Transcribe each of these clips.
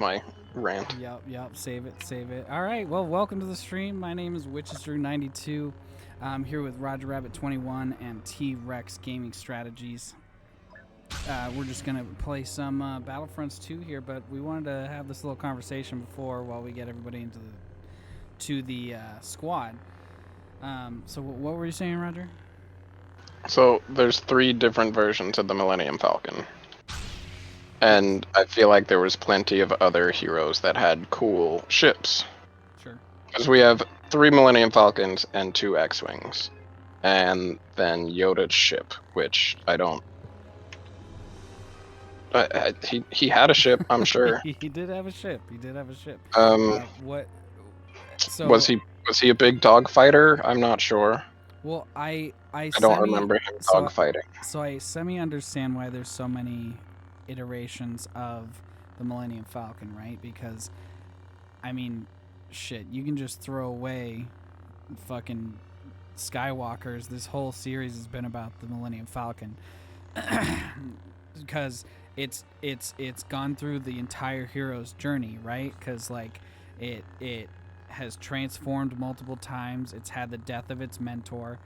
my rant. Yep. Save it. All right. Well, welcome to the stream. My name is WitchesDrew92. I'm here with Roger Rabbit 21 and T Rex Gaming Strategies. We're just gonna play some Battlefronts 2 here, but we wanted to have this little conversation before while we get everybody into the squad. So what were you saying, Roger? So there's 3 different versions of the Millennium Falcon. And I feel like there was plenty of other heroes that had cool ships. Sure. Because we have 3 Millennium Falcons and 2 X-Wings. And then Yoda's ship, which I don't... he had a ship, I'm sure. He did have a ship. What? So was he a big dog fighter? I'm not sure. Well, I don't remember him dog fighting. So I semi understand why there's so many iterations of the Millennium Falcon, right? Because I mean, shit, you can just throw away fucking Skywalkers. This whole series has been about the Millennium Falcon. Because it's gone through the entire hero's journey, right? Because like it has transformed multiple times. It's had the death of its mentor.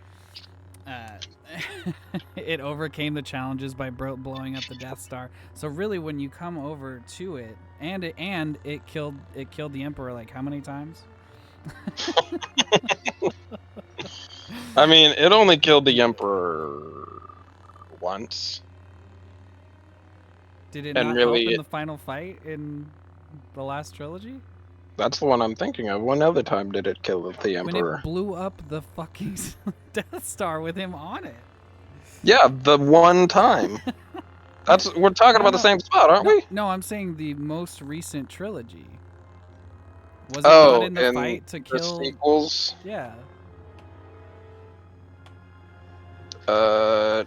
It overcame the challenges by blowing up the Death Star. So really, when you come over to it, and it killed the Emperor like how many times? I mean, it only killed the Emperor once. Did it not help in the final fight in the last trilogy? That's the one I'm thinking of. One other time did it kill the Emperor. When it blew up the fucking Death Star with him on it. Yeah, the one time. We're talking about the same spot, aren't we? No, I'm saying the most recent trilogy. Was it not in the fight to kill the sequels? Yeah. I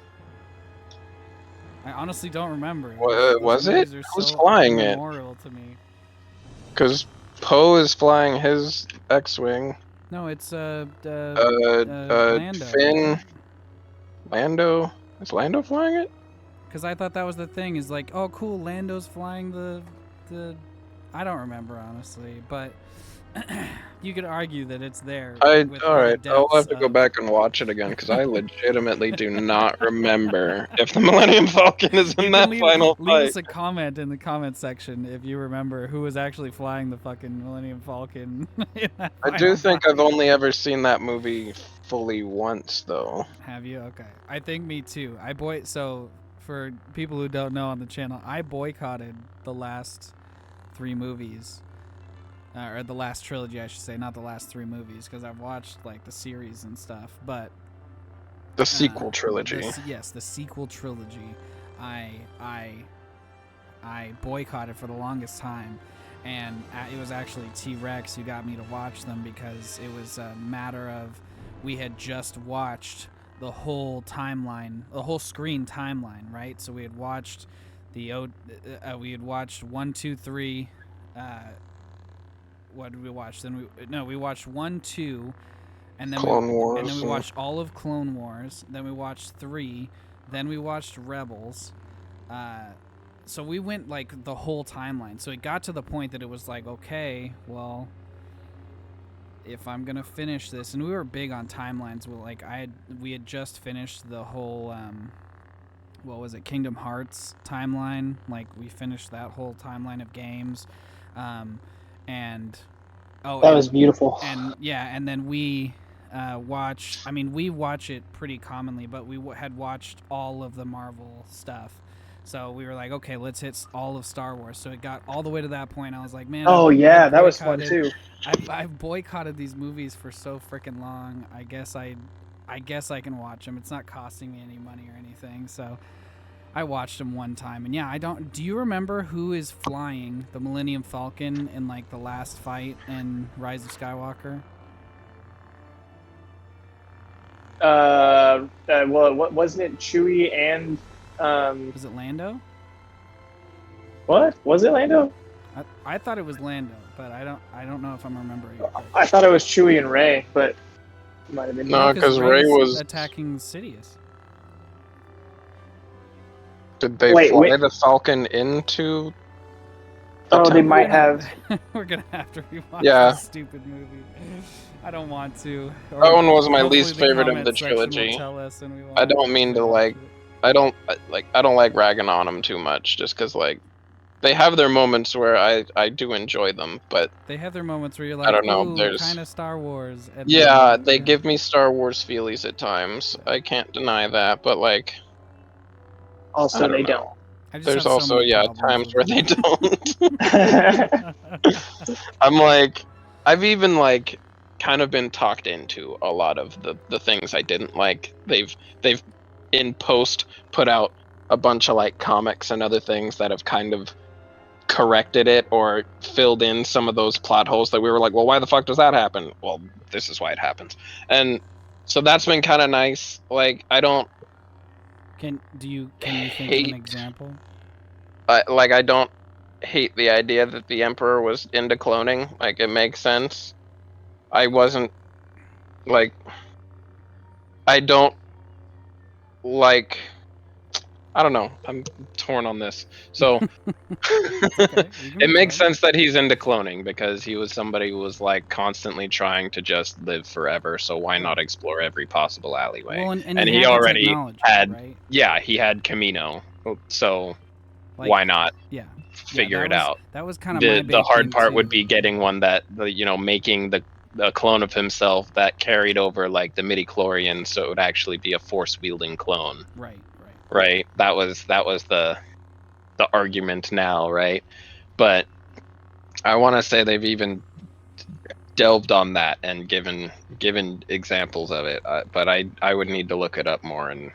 honestly don't remember. Was it? Who was flying it? To me. Because Poe is flying his X-wing. No, it's Lando. Finn. Lando? Is Lando flying it? Because I thought that was the thing. Is like, oh, cool, Lando's flying the. I don't remember honestly, but you could argue that it's there. All right, I'll have to go back and watch it again because I legitimately do not remember if the Millennium Falcon is in that final fight. Leave us a comment in the comment section if you remember who was actually flying the fucking Millennium Falcon. I do think I've only ever seen that movie fully once, though. Have you? Okay, I think me too. So for people who don't know on the channel, I boycotted the last 3 movies. Or the last trilogy, I should say, not the last 3 movies, because I've watched like the series and stuff. But the sequel trilogy. The sequel trilogy. I boycotted for the longest time, and it was actually T Rex who got me to watch them because it was a matter of we had just watched the whole timeline, the whole screen timeline, right? So we had watched we had watched 1, 2, 3. What did we watch? We watched 1, 2, and then Clone Wars, and then we watched all of Clone Wars. Then we watched 3. Then we watched Rebels. So we went like the whole timeline. So it got to the point that it was like, okay, well, if I'm gonna finish this, and we were big on timelines. Well, like we had just finished the whole what was it, Kingdom Hearts timeline. Like we finished that whole timeline of games. And that was beautiful. And yeah, and then we watch. I mean, we watch it pretty commonly, but we had watched all of the Marvel stuff. So we were like, okay, let's hit all of Star Wars. So it got all the way to that point. I was like, man. Oh yeah, that was fun too. I've boycotted these movies for so freaking long. I guess I can watch them. It's not costing me any money or anything. So I watched them one time, and yeah, do you remember who is flying the Millennium Falcon in like the last fight in Rise of Skywalker? Well, wasn't it Chewie and Was it Lando? What? Was it Lando? I thought it was Lando, but I don't know if I'm remembering it. I thought it was Chewie and Rey, but it might have been. No, because Rey was attacking Sidious. Did they fly the Falcon into Oh, they attempt. might have. We're gonna have to rewatch Yeah. this stupid movie. I don't want to. That one was my Hopefully least the favorite of comment the section will trilogy. tell us and we won't I have to don't mean to rewatch it. I don't like ragging on them too much, just because like they have their moments where I do enjoy them, but They have their moments where you're I like, don't know. ooh, There's kind of Star Wars. And yeah, then, they yeah. give me Star Wars feelies at times. I can't deny that, but like Also, I don't they don't. know. I just There's have so also many problems times with where them. they don't. I'm like I've even like kind of been talked into a lot of the things I didn't like. They've in post put out a bunch of like comics and other things that have kind of corrected it or filled in some of those plot holes that we were like, well, why the fuck does that happen? Well, this is why it happens. And so that's been kind of nice. Like I don't Can you think of an hate example? I don't hate the idea that the emperor was into cloning. Like it makes sense. I wasn't like I don't like I don't know. I'm torn on this. So It's okay. You can it be makes torn. sense that he's into cloning because he was somebody who was like constantly trying to just live forever. So why Right. not explore every possible alleyway? Well, and And he he had the already technology, had, right? yeah, he had Camino. So Like, why not yeah, yeah. figure it out? That was kind of my The big hard thing part would too. be getting one that making the clone of himself that carried over like the midi chlorian, so it would actually be a force wielding clone. Right. Right? That was the argument now, right? But I want to say they've even delved on that and given examples of it. But I would need to look it up more and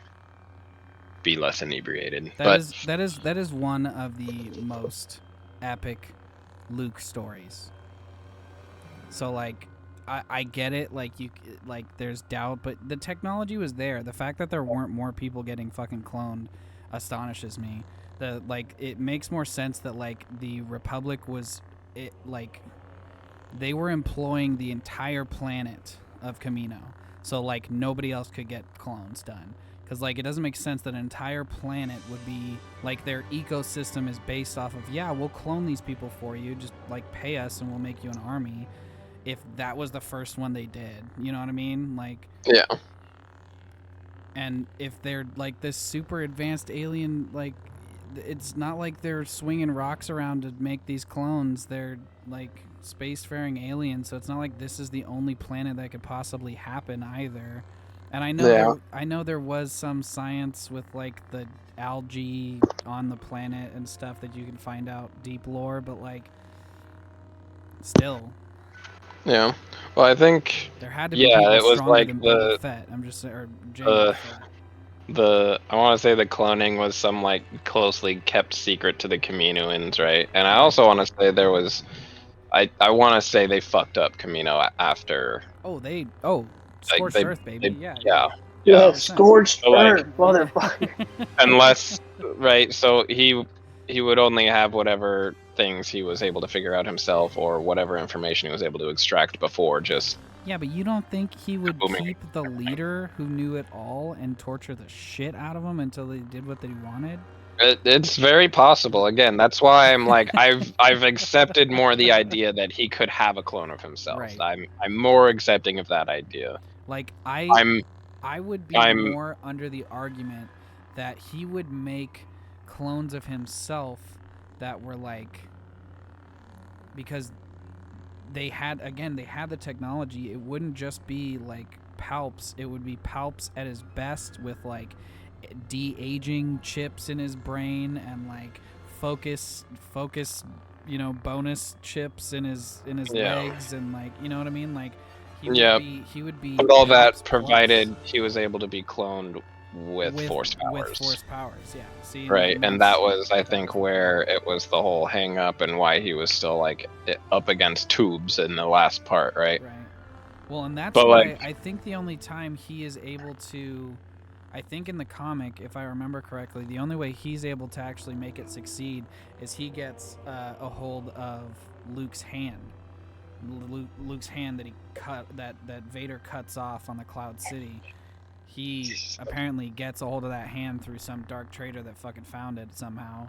be less inebriated. That But is one of the most epic Luke stories. So like I get it, like there's doubt, but the technology was there. The fact that there weren't more people getting fucking cloned astonishes me. It makes more sense that like the Republic was it like they were employing the entire planet of Camino. So like nobody else could get clones done. Cuz like it doesn't make sense that an entire planet would be like their ecosystem is based off of, yeah, we'll clone these people for you, just like pay us and we'll make you an army. If that was the first one they did, you know what I mean? Like, yeah, and if they're like this super advanced alien, like it's not like they're swinging rocks around to make these clones. They're like spacefaring aliens, so it's not like this is the only planet that could possibly happen either. And yeah, I know there was some science with like the algae on the planet and stuff that you can find out deep lore, but like still, yeah. Well, I think there had to be yeah, people it was stronger like than Boba Fett. I'm just or Jango the Fett. the I want to say the cloning was some like closely kept secret to the Kaminoans, right? And I Right. also want to say there was I want to say they fucked up Camino after like Scorched Earth, baby. they Yeah, yeah Yeah, yeah 100%. scorched so like earth, motherfucker. unless right so he would only have whatever things he was able to figure out himself or whatever information he was able to extract before just Yeah, but you don't think he would booming. keep the leader who knew it all and torture the shit out of him until they did what they wanted? It's very possible. Again, that's why I'm like I've accepted more the idea that he could have a clone of himself. Right. I'm more accepting of that idea. Like I'm I would be I'm more under the argument that he would make clones of himself that were like, because they had the technology. It wouldn't just be like Palps, it would be Palps at his best with like de-aging chips in his brain and like focus bonus chips in his yeah. legs, and like, you know what I mean, like Yeah, he would be but all Palps that plus provided he was able to be cloned with force with powers. force powers. Yeah, see, Right, and that's that was I that was think the thing. where it was the whole hang up and why he was still like up against tubes in the last part, right? Right. Well, and that's But why like I think the only time he is able to, I think in the comic, if I remember correctly, the only way he's able to actually make it succeed is he gets a hold of Luke's hand. Luke's hand that he cut, that Vader cuts off on the Cloud City. He apparently gets a hold of that hand through some dark trader that fucking found it somehow.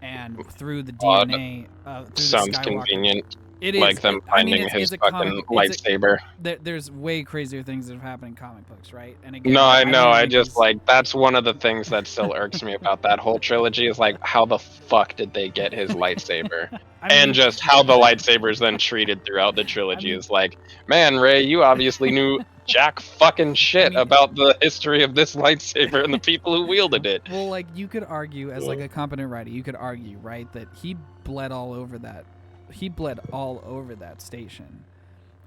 and through the Odd. DNA, through the Sounds Skywalker. convenient. It is. Like them I mean, finding his it's a fucking comic. lightsaber. There's way crazier things that have happened in comic books, right? And again, No, I don't know. wanna I make just these- like that's one of the things that still irks me about that whole trilogy is like how the fuck did they get his lightsaber? I And mean, just how the lightsaber is then treated throughout the trilogy mean- is like, man, Ray, you obviously knew jack fucking shit mean- about the history of this lightsaber and the people who wielded it. well, like you could argue as like a competent writer, you could argue, right, that he bled all over that. He bled all over that station.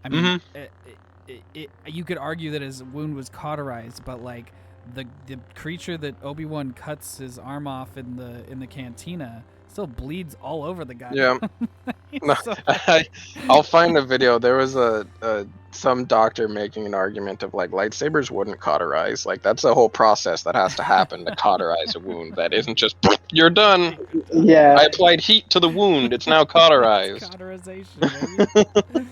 I mean, you could argue that his wound was cauterized, but like the creature that Obi-Wan cuts his arm off in the cantina still bleeds all over the guy. Yeah. No, So- I'll find a video. There was some doctor making an argument of like lightsabers wouldn't cauterize. Like that's a whole process that has to happen to cauterize a wound. That isn't just you're done. Yeah. I applied heat to the wound. It's now cauterized. Cauterization, baby.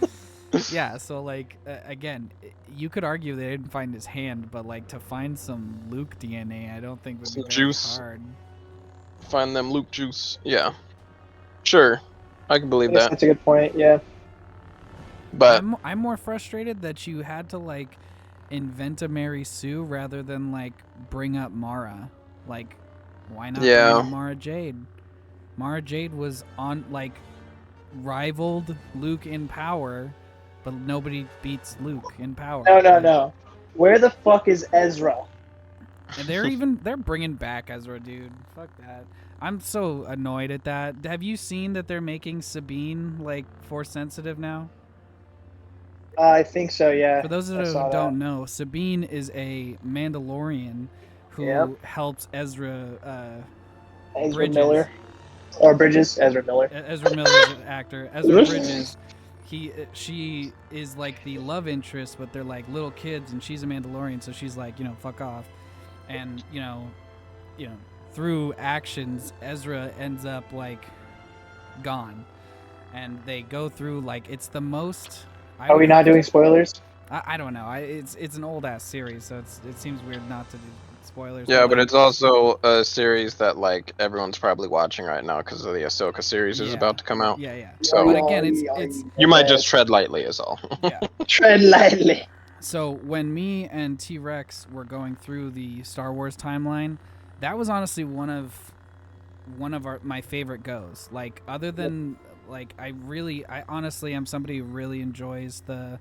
Yeah, so like again, you could argue they didn't find his hand, but like to find some Luke DNA, I don't think would be Some very juice. hard. Find them Luke juice. Yeah, sure, I can believe Yes, that. that's a good point. Yeah. But I'm more frustrated that you had to like invent a Mary Sue rather than like bring up Mara. Like, why not Yeah. bring up Mara Jade? Mara Jade was on like rivaled Luke in power, but nobody beats Luke in power. No. Where the fuck is Ezra? And they're bringing back Ezra, dude. Fuck that. I'm so annoyed at that. Have you seen that they're making Sabine like Force sensitive now? I think so. Yeah. For those of I you who saw don't that. know, Sabine is a Mandalorian who Yep. helps Ezra. Ezra Bridges. Miller. Or Bridges. Ezra Miller. Ezra Miller's an actor. Ezra Bridges. She is like the love interest, but they're like little kids, and she's a Mandalorian, so she's like, fuck off, and through actions, Ezra ends up like gone, and they go through like it's the most. Are we not doing spoilers? I don't know. It's an old ass series, so it seems weird not to do spoilers. yeah, but like, it's also a series that like everyone's probably watching right now because of the Ahsoka series is Yeah. about to come out. yeah. So But again, it's you might just tread lightly, is all. yeah. tread lightly. So when me and T-Rex were going through the Star Wars timeline, that was honestly one of my favorite goes. Like other than like I honestly am somebody who really enjoys the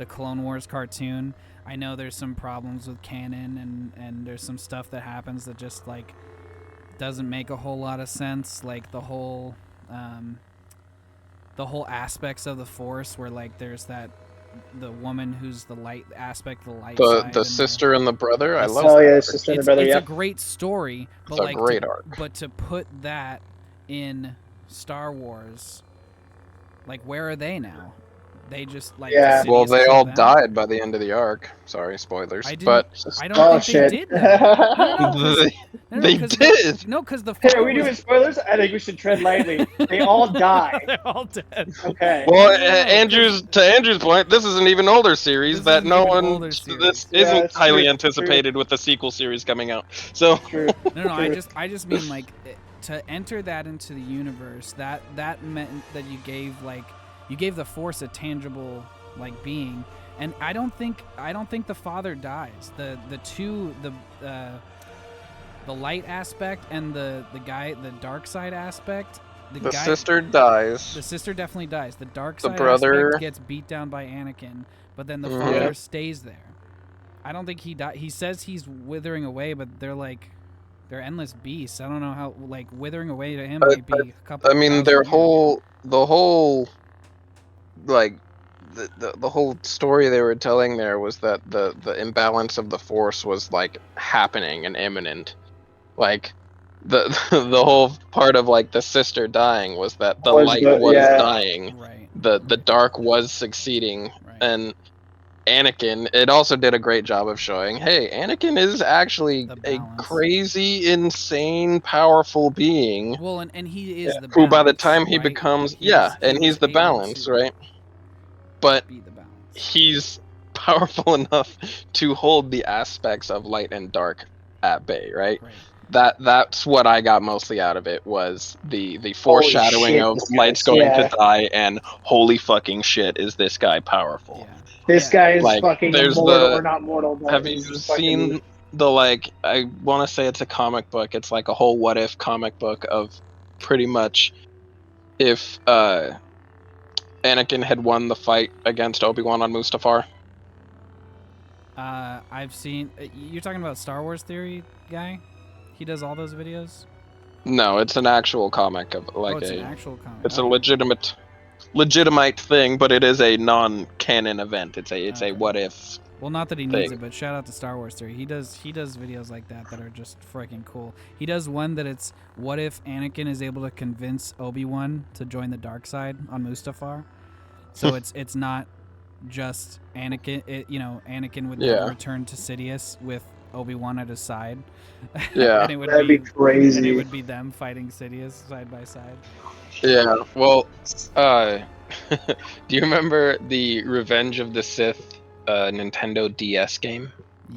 Clone Wars cartoon. I know there's some problems with canon and there's some stuff that happens that just like doesn't make a whole lot of sense. Like the whole aspects of the Force where like there's the woman who's the light aspect, the light side, The and sister and the brother. I love. Oh yeah, that. the sister and the brother. it's Yeah. a great story, but It's a like great arc. but to put that in Star Wars, like where are they now? They just like Yeah. the city Well, is they still all them? died by the end of the arc. Sorry, spoilers. I didn't- But I don't Oh think shit. they did that. they did. No, because the Hey, father are we was- doing spoilers? I think we should tread lightly. They all die. They're all dead. Okay. Well, No, 'cause- to Andrew's point, this is an even older series This is that an no even one. older series. This Yeah, isn't it's highly true, anticipated with the sequel series coming out. So True. No, I True. just mean like to enter that into the universe. That meant that you gave the Force a tangible like being, and I don't think the father dies. The light aspect and the dark side aspect. the sister dies. The sister definitely dies. The dark The side brother- aspect gets beat down by Anakin, but then the Mhm. father stays there. I don't think he died. He says he's withering away, but they're endless beasts. I don't know how like withering away to him might be a couple. I mean, thousand years. the whole, like, the whole story they were telling there was that the imbalance of the Force was like happening and imminent. Like, the the whole part of like the sister dying was that the Was light the- was yeah. dying, Right. the dark was succeeding, Right. and Anakin, it also did a great job of showing, hey, Anakin is actually The a balance. crazy, insane, powerful being Well, and he is the who by the balance, time he right? becomes, He was and he's the able balance, to right? But Be the balance. he's powerful enough to hold the aspects of light and dark at bay, right? Right. that's what I got mostly out of it, was the Holy foreshadowing shit, of this Light's guy's- going to yeah. die, and holy fucking shit, is this guy powerful. Yeah. This guy is Like, fucking there's immortal, the or not mortal, but have you he's fucking. seen the, like, I want to say it's a comic book, it's like a whole what if comic book of pretty much if Anakin had won the fight against Obi-Wan on Mustafar. I've seen. You're talking about Star Wars Theory guy? He does all those videos. No, it's an actual comic of Oh, like it's an a actual comic. it's a Okay. legitimate thing, but it is a non-canon event. It's a Okay. what if Well, not that he needs thing. it, but shout out to Star Wars Theory. He does videos like that are just freaking cool. He does one that it's what if Anakin is able to convince Obi-Wan to join the dark side on Mustafar. So it's not just Anakin. Anakin would never Yeah. return to Sidious with Obi-Wan at his side. Yeah. And it would That'd be And crazy. it would be them fighting Sidious side by side. Yeah. Well, do you remember the Revenge of the Sith Nintendo DS game?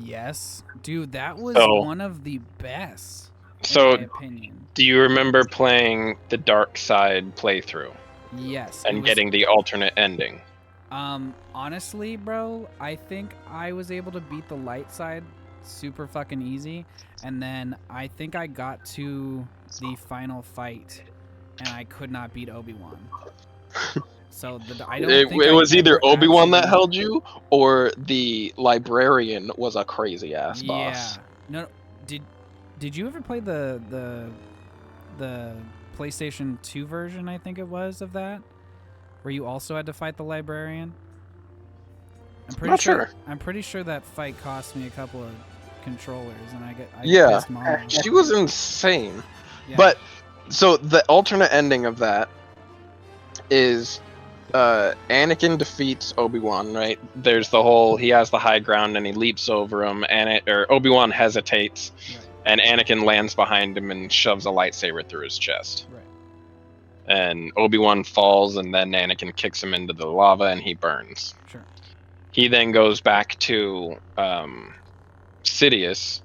Yes, dude, that was So- one of the best, in So, my opinion. do you remember playing the dark side playthrough Yes, it and was- getting the alternate ending? Honestly, bro, I think I was able to beat the light side super fucking easy, and then I think I got to the final fight, and I could not beat Obi-Wan. So I don't think It I was either ever Obi-Wan that actually- held you, or the librarian was a crazy ass Yeah. boss. No. Did you ever play the PlayStation 2 version? I think it was of that, where you also had to fight the librarian. I'm pretty Not sure. sure. I'm pretty sure that fight cost me a couple of controllers, and I Yeah. pissed Mom off. She was insane. Yeah. But so the alternate ending of that is Anakin defeats Obi-Wan, right? There's the whole he has the high ground and he leaps over him, and Obi-Wan hesitates, Right. and Anakin lands behind him and shoves a lightsaber through his chest. Right. And Obi-Wan falls, and then Anakin kicks him into the lava and he burns. Sure. He then goes back to Sidious,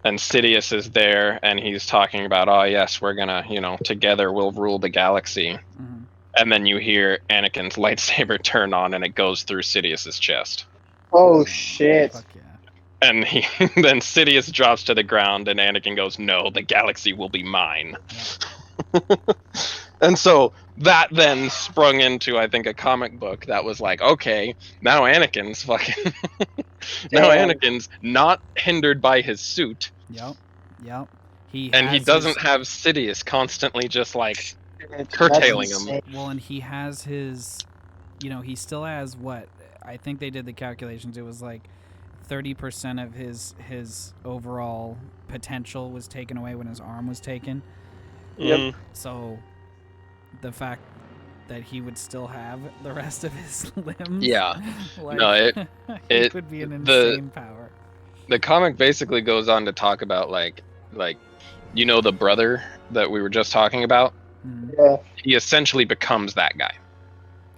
and Sidious is there, and he's talking about, oh yes, we're gonna, together we'll rule the galaxy. Mm-hmm. And then you hear Anakin's lightsaber turn on, and it goes through Sidious's chest. Oh shit. Fuck yeah. And then Sidious drops to the ground, and Anakin goes, "No, the galaxy will be mine." And so that then sprung into, I think, a comic book that was like, okay, now Anakin's fucking, now Damn. Anakin's not hindered by his suit, Yep. and he has doesn't his- have Sidious constantly just like That's curtailing him. insane. Well, and he has his, he still has what? I think they did the calculations. It was like 30% of his overall potential was taken away when his arm was taken. Yep. So the fact that he would still have the rest of his limbs, Yeah. like, No, it would be an the- insane power. The comic basically goes on to talk about like the brother that we were just talking about. Mhm. Yeah. He essentially becomes that guy.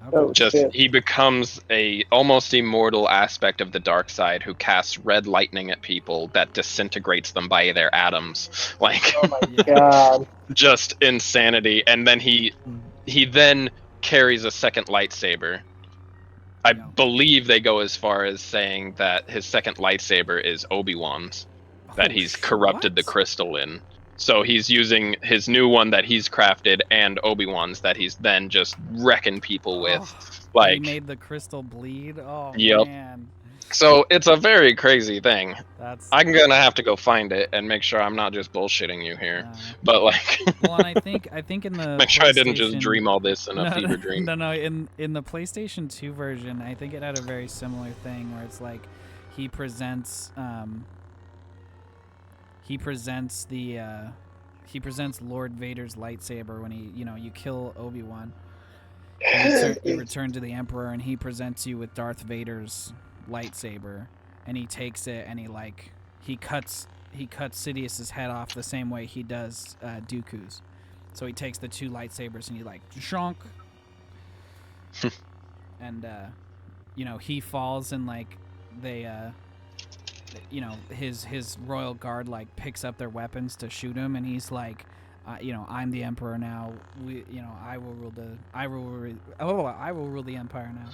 Okay. Oh, Just shit. he becomes a almost immortal aspect of the dark side who casts red lightning at people that disintegrates them by their atoms. Like Oh my Yeah. god. just insanity. And then he then carries a second lightsaber. I Yeah. believe they go as far as saying that his second lightsaber is Obi-Wan's, that Oh, he's shit, corrupted the what? crystal in. So he's using his new one that he's crafted and Obi-Wan's that he's then just wrecking people with. Oh, he Like, made the crystal bleed. Oh Yep. man, so it's a very crazy thing. that's. I'm gonna have to go find it and make sure I'm not just bullshitting you here. But like, Well, and I think in the make sure I didn't just PlayStation- dream all this in a fever dream. No. In the PlayStation 2 version, I think it had a very similar thing where it's like he presents Lord Vader's lightsaber when you kill Obi-Wan. You return to the Emperor, and he presents you with Darth Vader's lightsaber, and he takes it and he cuts Sidious's head off the same way he does Dooku's. So he takes the two lightsabers and he shonk. And he falls, and they you know, his royal guard like picks up their weapons to shoot him, and he's like, you know, I'm the emperor now. You know, I will rule the empire now.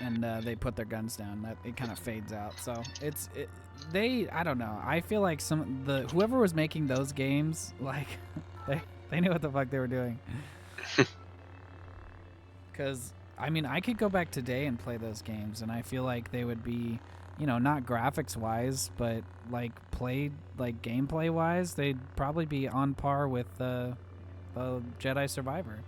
And they put their guns down. That it kind of fades out. So I don't know. I feel like whoever was making those games, like they knew what the fuck they were doing. Because I mean, I could go back today and play those games, and I feel like they would be, you know, not graphics wise, but like gameplay wise, they'd probably be on par with the Jedi Survivor.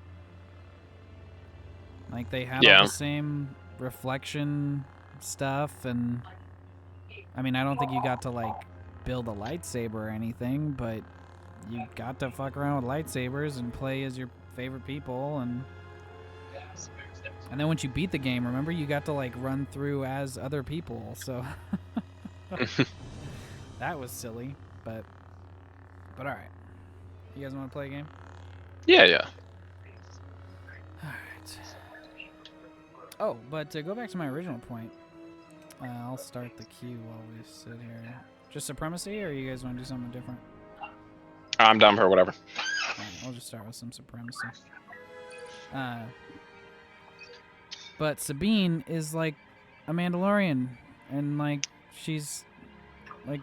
Like they had all the same reflection stuff, and I mean, I don't think you got to like build a lightsaber or anything, but you got to fuck around with lightsabers and play as your favorite people, and then once you beat the game, remember, you got to like run through as other people, so that was silly, but all right. You guys want to play a game? Yeah. All right. Oh, but to go back to my original point, I'll start the queue while we sit here. Just Supremacy, or you guys want to do something different? I'm down for whatever. Right, I'll just start with some Supremacy. But Sabine is like a Mandalorian, and like she's like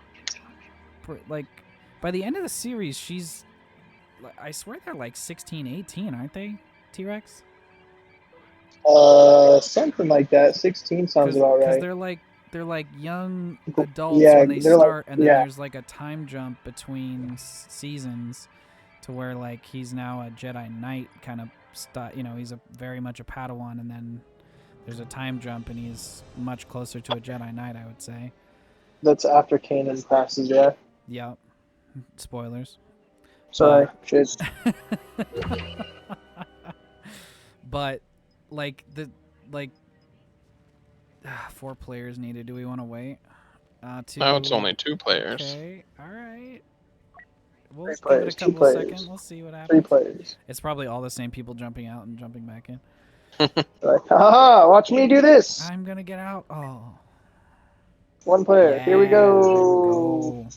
by the end of the series, she's, I swear they're like 16, 18, aren't they, T-Rex? Something like that. 16 sounds about right. Because they're like young adults when they start, and then there's like a time jump between seasons to where like he's now a Jedi Knight kind of you know, he's very much a Padawan, and then there's a time jump and he's much closer to a Jedi Knight, I would say. That's after Kanan passes, yeah. Yep. Spoilers. Sorry, shit. But like 4 players needed. Do we want to wait? No, it's only 2 players. Okay, all right. We'll Three give players, it a couple 2 of players. seconds. We'll see what happens. 3 players. It's probably all the same people jumping out and jumping back in. Like, haha, watch me do this. I'm gonna get out. Oh. 1 player. Yeah, Here we there we go. go.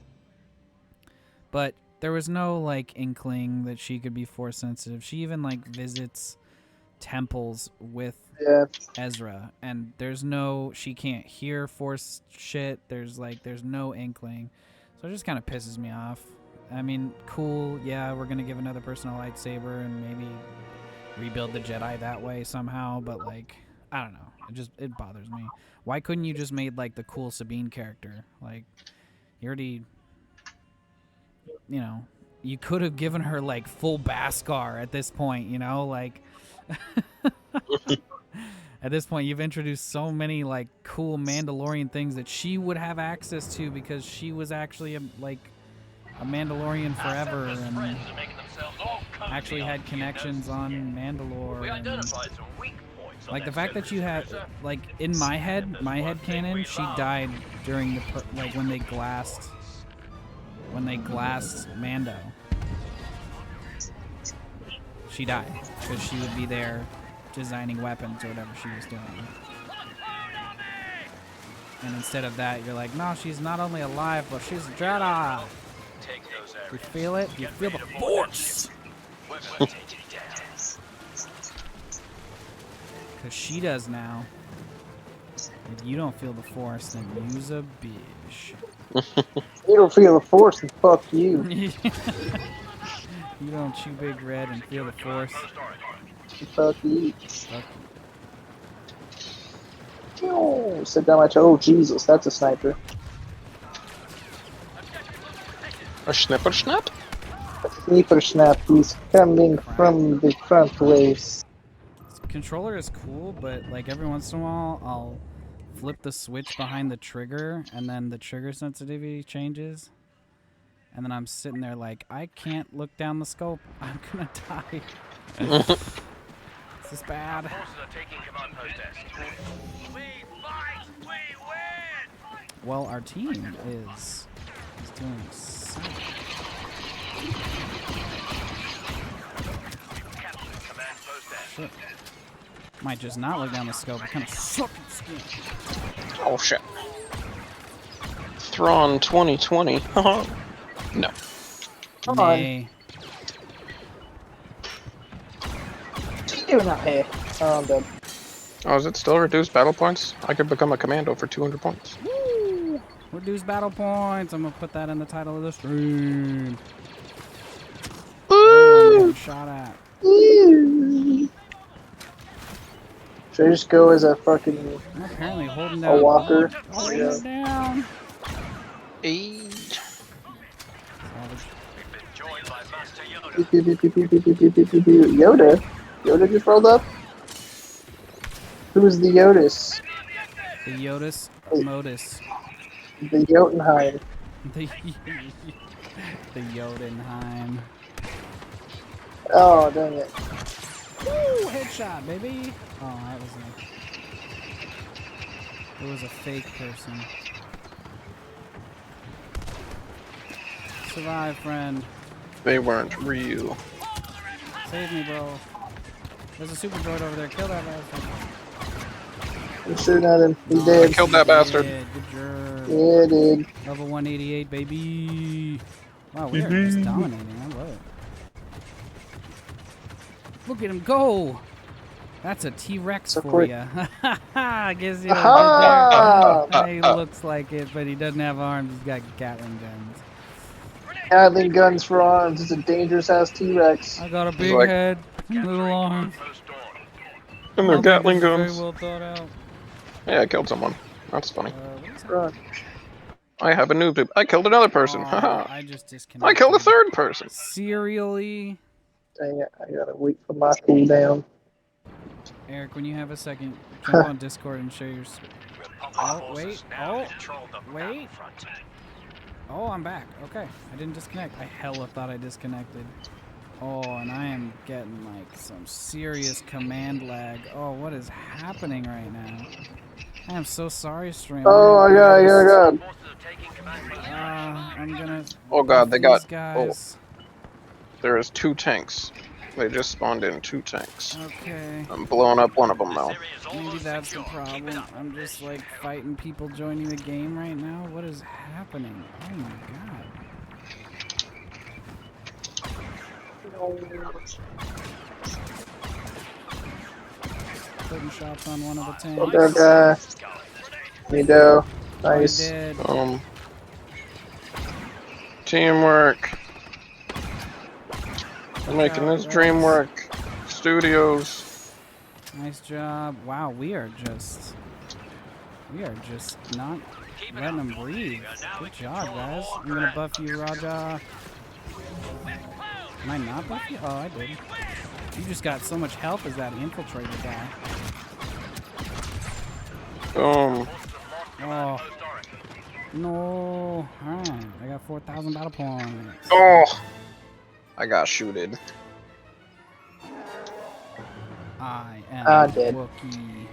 But there was no like inkling that she could be force sensitive. She even like visits temples with Ezra, and she can't hear force shit. There's no inkling, so it just kind of pisses me off. I mean, cool, yeah, we're gonna give another person a lightsaber and maybe rebuild the Jedi that way somehow, but like, I don't know, it bothers me. Why couldn't you just made like the cool Sabine character? Like, you already, you know, you could have given her like full Beskar at this point, you know, like at this point you've introduced so many like cool Mandalorian things that she would have access to because she was actually a Mandalorian forever and actually had connections on Mandalore. And, like the fact that you had, like, in my head canon, she died during when they glassed Mando. She died because she would be there designing weapons or whatever she was doing. And instead of that, you're like, no, she's not only alive, but she's a Jedi. You feel it? You feel the Force! Because she does now. If you don't feel the Force, then you's a bitch. You don't feel the Force, and fuck you. You don't chew Big Red and feel the Force. Fuck you. Fuck you. Oh, sit down my toe. Oh, Jesus, that's a sniper. A snipper snap? A sniper snap, he's coming from the front ways. Controller is cool, but like every once in a while, I'll flip the switch behind the trigger, and then the trigger sensitivity changes. And then I'm sitting there like, I can't look down the scope. I'm gonna die. This is bad. Well, our team is doing so. Shit. Might just not look down the scope. It kind of sucks. Oh shit. Thrawn 2020. No. Come on. Nay. What are you doing out here? Oh, I'm dead. Oh, is it still reduced battle points? I could become a commando for 200 points. Woo! Reduce battle points. I'm gonna put that in the title of the stream. Oh, I'm getting shot at. Should I just go as a fucking I'm apparently holding a down. walker? Holding Yeah. it down. Hey. Savage. Yoda? Yoda just rolled up? Who's the Yodas? The Yotus Modus. The Jotunheim. The the Jotunheim. Oh, dang it. Woo! Headshot, baby. Oh, that was it was a fake person. Survive, friend. They weren't real. Save me, bro. There's a super droid over there. Kill that bastard. I'm shooting at him. He's Nice, dead. Killed that you bastard. did. Good job. Yeah, dude. Level 188, baby. Wow, we are just dominating. I love it. Look at him go. That's a T-Rex So for quick. you. I guess you Aha! He looks like it, but he doesn't have arms. He's got Gatling guns. Gatling guns for arms. It's a dangerous ass T-Rex. I got a big like- head, little arms. And they're I think Gatling this is guns. Very well thought out. Yeah, I killed someone. That's funny. What is that? Run. I have a noob. I killed another person. Oh, Haha. I just disconnected. I killed a third person. Serially? Dang it. I gotta wait for my cooldown. Eric, when you have a second, jump on Discord and share your... Oh, wait. Oh, wait. Oh, I'm back. Okay. I didn't disconnect. I hella thought I disconnected. Oh, and I am getting, like, some serious command lag. Oh, what is happening right now? I am so sorry, stream. Oh, my God. I'm gonna... Oh god, they buff got. these guys. There is 2 tanks. They just spawned in 2 tanks. Okay. I'm blowing up one of them now. Maybe that's the problem. I'm just like fighting people joining the game right now. What is happening? Oh my god. Putting shots on one of the tanks. Okay. Neato. Oh, he Nice. did. Teamwork. I'm making out, this guys. dream work. Studios. Nice job. Wow, we are just not letting them breathe. Good job, guys. I'm gonna buff you, Raja. Can I not buff you? Oh, I did. You just got so much health as that infiltrator guy. Boom. Oh. No. Alright. I got 4,000 battle points. Oh. I got shooted. I am Ah, dead. Wookiee.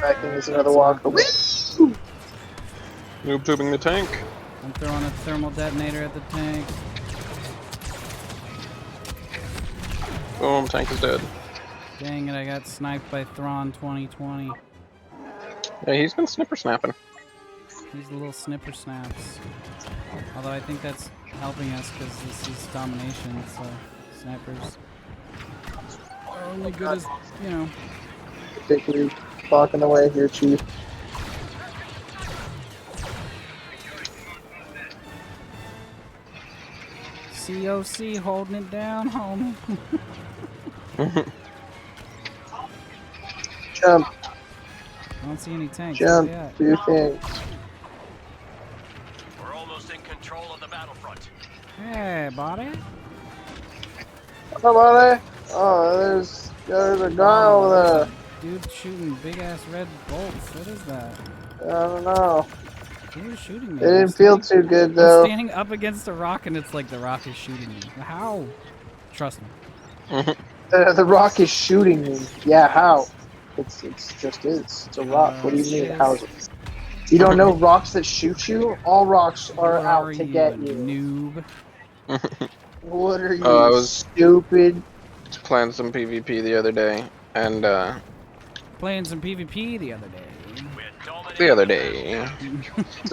I think there's another walker. Noob tubing the tank. I'm throwing a thermal detonator at the tank. Boom, tank is dead. Dang it, I got sniped by Thrawn 2020. Yeah, he's been snipper snapping. These little snipper snaps. Although I think that's helping us because this is domination, so snipers are only good as, you know. Particularly blocking the way here, Chief. COC holding it down, homie. Jump, I don't see any tanks. jump, Where they at? do things. We're almost in control of the battlefront. Hey, buddy. Come on, eh? Oh, there's a guy over Dude shooting big ass red bolts. What is that? there. I don't know. Who's shooting me? It didn't feel too good I'm though. standing up against a rock and it's like the rock is shooting me. How? Trust me. The rock is shooting me. Yeah, how? It's just is. It's a rock. What do you mean? How is it? You don't know rocks that shoot you? All rocks are Where out are to you, get you. noob? What are you, I was- stupid? Playing some PvP the other day, and Playing some PvP the other day. the other day,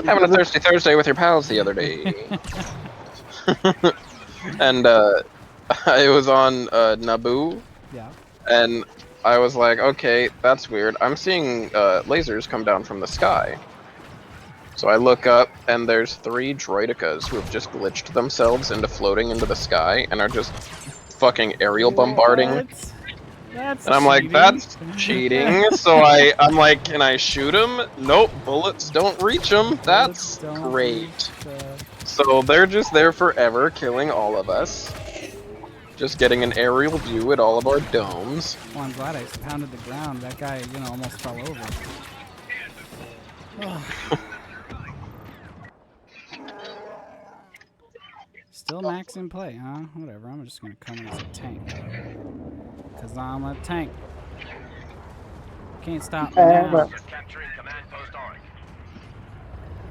having a thirsty Thursday with your pals the other day, and I was on Naboo, Yeah. and I was like, okay, that's weird. I'm seeing lasers come down from the sky. So I look up, and there's 3 droidicas who have just glitched themselves into floating into the sky and are just fucking aerial bombarding. That's And I'm like, cheating. that's cheating. So I'm like, can I shoot him? Nope, bullets don't reach him. That's great. So they're just there forever, killing all of us. Just getting an aerial view at all of our domes. Well, I'm glad I pounded the ground. That guy, almost fell over. Still max in play, huh? Whatever, I'm just gonna come in as a tank. Cause I'm a tank. Can't stop me now.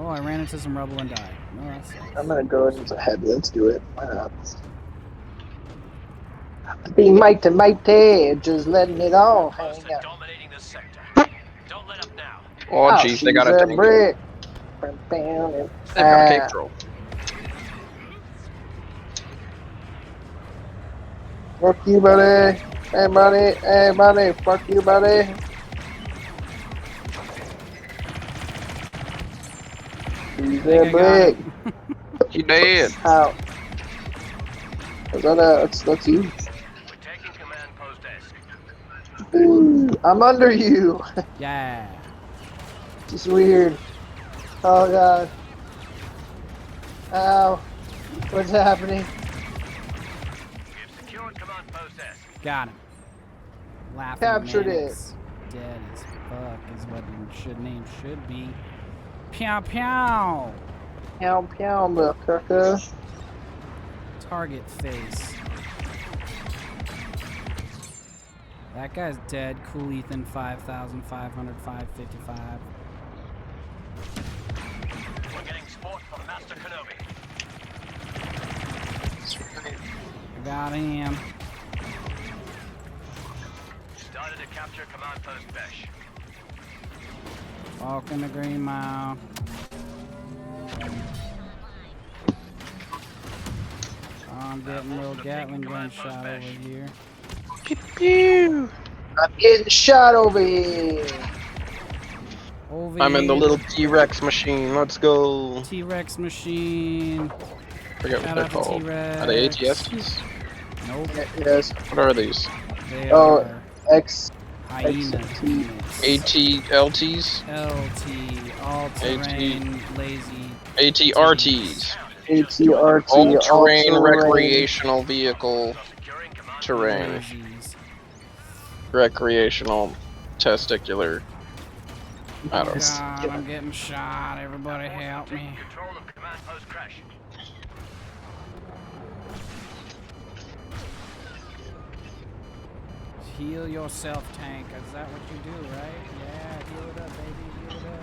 Oh, I ran into some rubble and died. No, that sucks. I'm gonna go into heavy. Let's do it. Why not? Be mighty, just letting it all hang out. Oh jeez, they got a tank. brick. They've got a cake throw. Fuck you, buddy. Hey, buddy. Hey, buddy. Fuck you, buddy. He's a brick. He dead. How? Is that that's you? Ooh, I'm under you. Yeah. It's weird. Oh god. Ow. What's happening? Got him. Laughing Captured Manix. Dead as fuck is what your name should be. Pew pew. Pow pow, motherfucker. Target face. That guy's dead. Cool Ethan 5,500, 555. We're getting support from Master Kenobi. I got him. Started to capture command post Besh. Walking the Green Mile. I'm getting a little Gatling gun shot over here. Pew pew. I'm getting shot over here. I'm in the little T-Rex machine. Let's go. T-Rex machine. Forget what Shout they're out to called. T-Rex. Are they ATSTs? Nope. Yes. What are these? They Oh, are X. hyena XT. units. ATLTs? LT, all-terrain, lazy. ATRTs. ATRT. All-terrain recreational vehicle terrain. Lazies. Recreational testicular. I don't know. God, I'm getting shot. Everybody help me. Control of command post crash. Heal yourself, tank. Is that what you do, right? Yeah, heal it up, baby. Heal it up.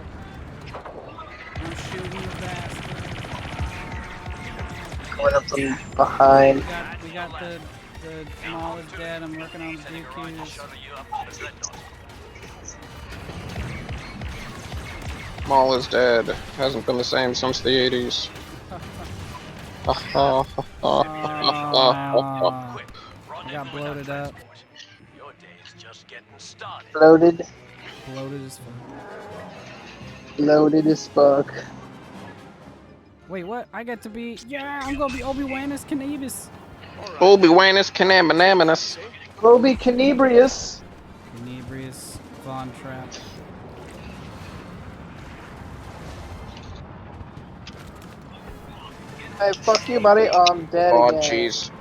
I'm shooting the bastard. Coming up from behind. We got the Maul is dead. I'm working on the DQs. Maul is dead. Hasn't been the same since the 80s. I got bloated up. Your day's just getting started. Loaded. Bloated as fuck. Loaded as fuck. Wait, what? I get to be... Yeah, I'm gonna be Obi-Wan as Canibus. Obi-Wan is Canabanaminus. Obi Canebrius. Canebrius Von Trapp. Hey, fuck you, buddy. Oh, I'm dead Oh, again. jeez.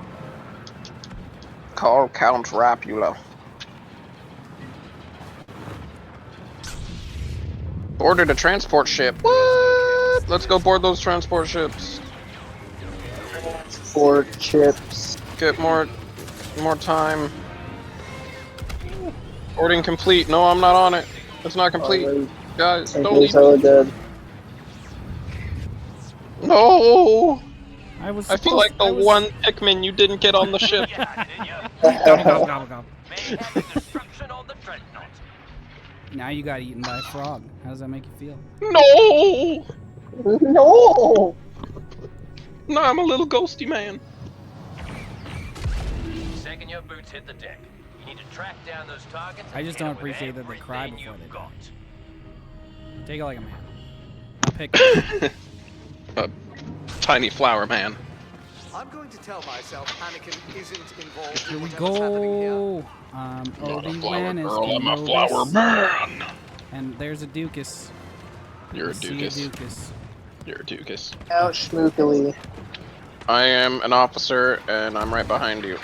Call Count Rapula. Boarded a transport ship. What? Let's go board those transport ships. Four chips. Get more time. Boarding complete. No, I'm not on it. It's not complete. Guys, don't leave me. Dead. No! I was I feel like the one Pikmin you didn't get on the ship. Gobble, gobble, gobble, gobble. Mayhem and destruction on the dreadnought. Now you got eaten by a frog. How does that make you feel? No! No! No, I'm a little ghosty man. Second your boots hit the deck, you need to track down those targets. I just and don't hit 'em with appreciate that they cry everything before you've they got. Take it like a man. I'll pick it. A tiny flower man. I'm going to tell myself Anakin isn't involved Here in we whatever's happening here. go. Not a flower Obi-Wan is girl, I'm a Anubis. flower man. And there's a Dukas. You're a I see a Dukas. Dukas. You're a Dukas. Out schmookily. I am an officer, and I'm right behind you.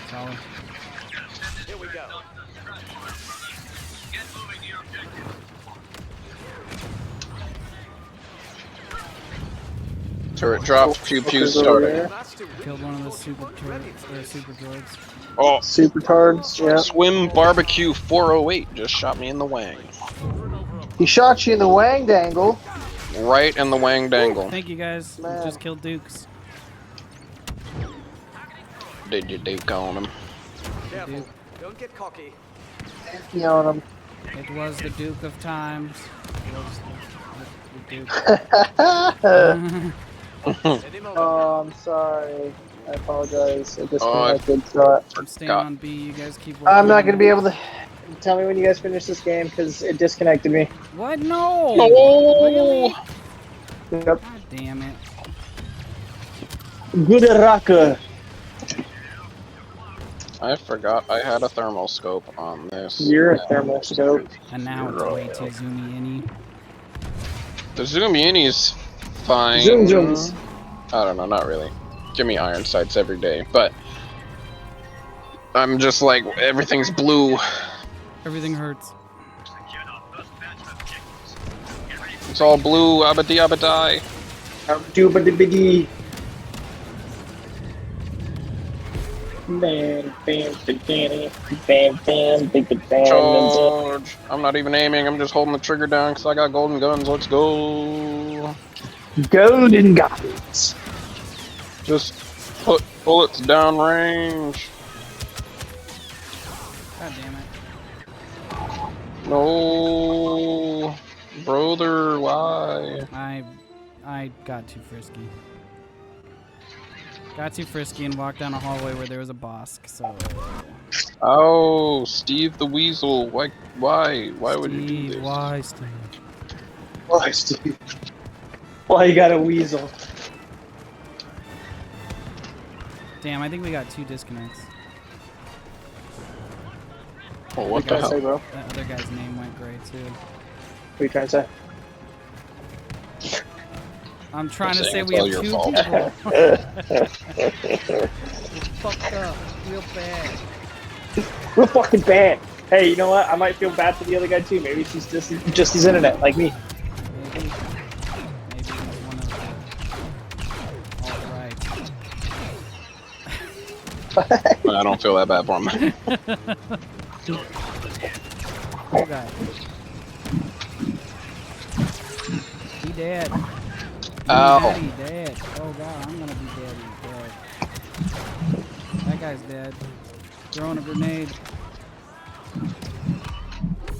Solid. Here we go. Turret dropped, pew pew Fuckers over started. there. Master, Killed one of the super droids. Oh, Super tards, yeah. Swim Barbecue 408 just shot me in the wang. He shot you in the wang dangle. Right in the wang dangle. Thank you guys. We Man. just killed Dukes. Did you Duke on him? careful. Duke. Don't get cocky. He on him. It was the Duke of Times. It was the Duke. Send him over. Oh, I'm sorry. I apologize. I disconnected. So I'm staying Forgot. on B. You guys keep working. I'm not on gonna it. be able to. Tell me when you guys finish this game because it disconnected me. What? No. No! Really? Yep. God damn it. Good rocker. I forgot I had a thermal scope on this. You're a thermal scope. And now it's way too zoomy in. The zoom is fine. Zoom zooms. I don't know, not really. Give me iron sights every day, but I'm just like, everything's blue. Everything hurts. It's all blue, abadi abadai. Doobadibidi. Bam, bam, bam, bam, bam, bam, bam. Charge! I'm not even aiming, I'm just holding the trigger down because I got golden guns. Let's go! Golden goblins. Just put bullets down range. God damn it. No, brother, why? I got too frisky. Got too frisky and walked down a hallway where there was a boss. So. Oh, Steve the Weasel, why would you do Steve, this? why, Steve? Why, Steve? Why you got a weasel? Damn, I think we got 2 disconnects. Oh, what What the are you trying to say, hell? bro? That other guy's name went gray too. What are you trying to say? I'm trying to saying say it's we all have your 2 fault. people. Fucked up, real bad. We're fucking bad. Hey, you know what? I might feel bad for the other guy too. Maybe she's just his internet, like me. Maybe he's one of the alt-right. I don't feel that bad for him. Oh god. He dead. Ow. Daddy dead. Oh god, I'm gonna be dead. He's dead. That guy's dead. Throwing a grenade.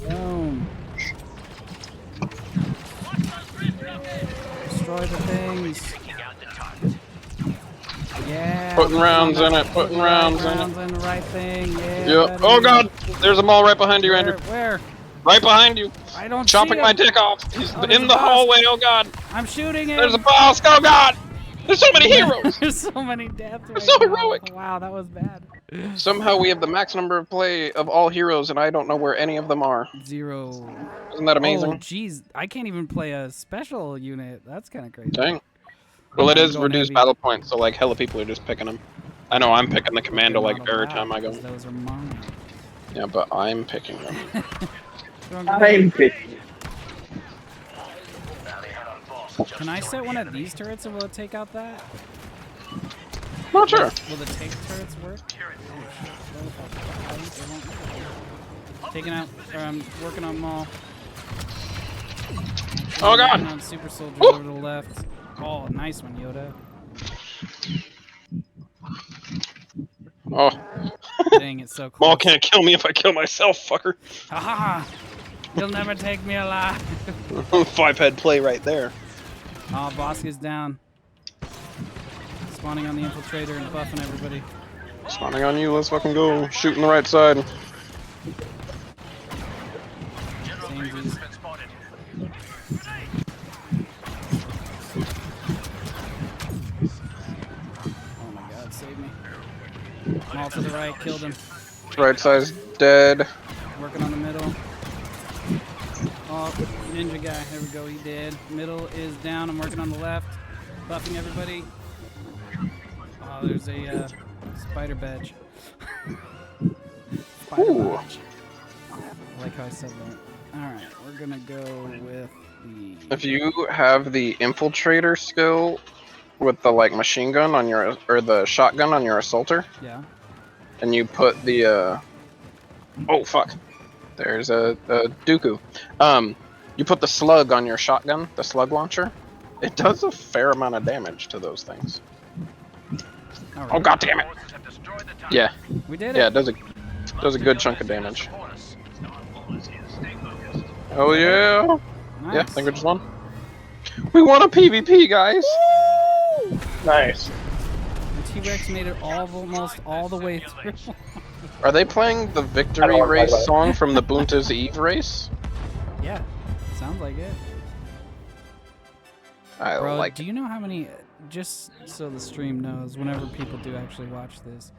Boom. Destroy the things. Yeah. Putting rounds in it, putting rounds in it. Rounds in the right thing. Yeah. Yep. Oh god, there's a mall right behind you, Andrew. Where? Right behind you. I don't see Chopping him. my dick off. He's Oh, there's in a the boss. hallway. Oh god. I'm shooting him. There's a boss. Oh god. There's so many heroes. There's so many deaths. Right so now. heroic. Wow, that was bad. Somehow we have the max number of play of all heroes, and I don't know where any of them are. 0. Isn't that Oh, amazing? jeez. I can't even play a special unit. That's kind of crazy. Dang. Well, it I'm is going reduced heavy. battle points, so like hella people are just picking them. I know I'm picking the commando They're like not every allowed, time I go. 'cause those are mine. Yeah, but I'm picking them. Throwing grenade. I'm picking. Can I set one of these turrets and will it take out that? Not sure. Will the tank turrets work? Taking out, or I'm working on them all. Oh god. Working on super soldiers Ooh. over to the left. Oh, nice one, Yoda. Oh. Dang, it's so close. Maul can't kill me if I kill myself, fucker. Haha! You'll never take me alive. 5-head play right there. Oh, boss is down. Spawning on the infiltrator and buffing everybody. Spawning on you, let's fucking go. Shooting the right side. Samesies. Oh my god, save me. Maul to the right, killed him. Right side's dead. Working on the middle. Oh, ninja guy. There we go, he did. Middle is down. I'm working on the left. Buffing everybody. Oh, there's a spider badge. Spider badge. I like how I said that. Alright, we're gonna go with the... If you have the infiltrator skill with the like machine gun on your, or the shotgun on your assaulter, Yeah. and you put the oh fuck, there's a Dooku. You put the slug on your shotgun, the slug launcher. It does a fair amount of damage to those things. Right. Oh god damn it! Yeah, We did it. yeah, it does a good chunk of damage. Oh yeah, Nice. yeah. I think we just won. We won a PvP, guys. Nice. The T-Rex made it almost all the way through. Are they playing the I victory don't wanna race talk about it. song from the Bunta's Eve race? Yeah, sounds like it. I Bro, like do you know how many, just so the stream knows, whenever people do actually watch this,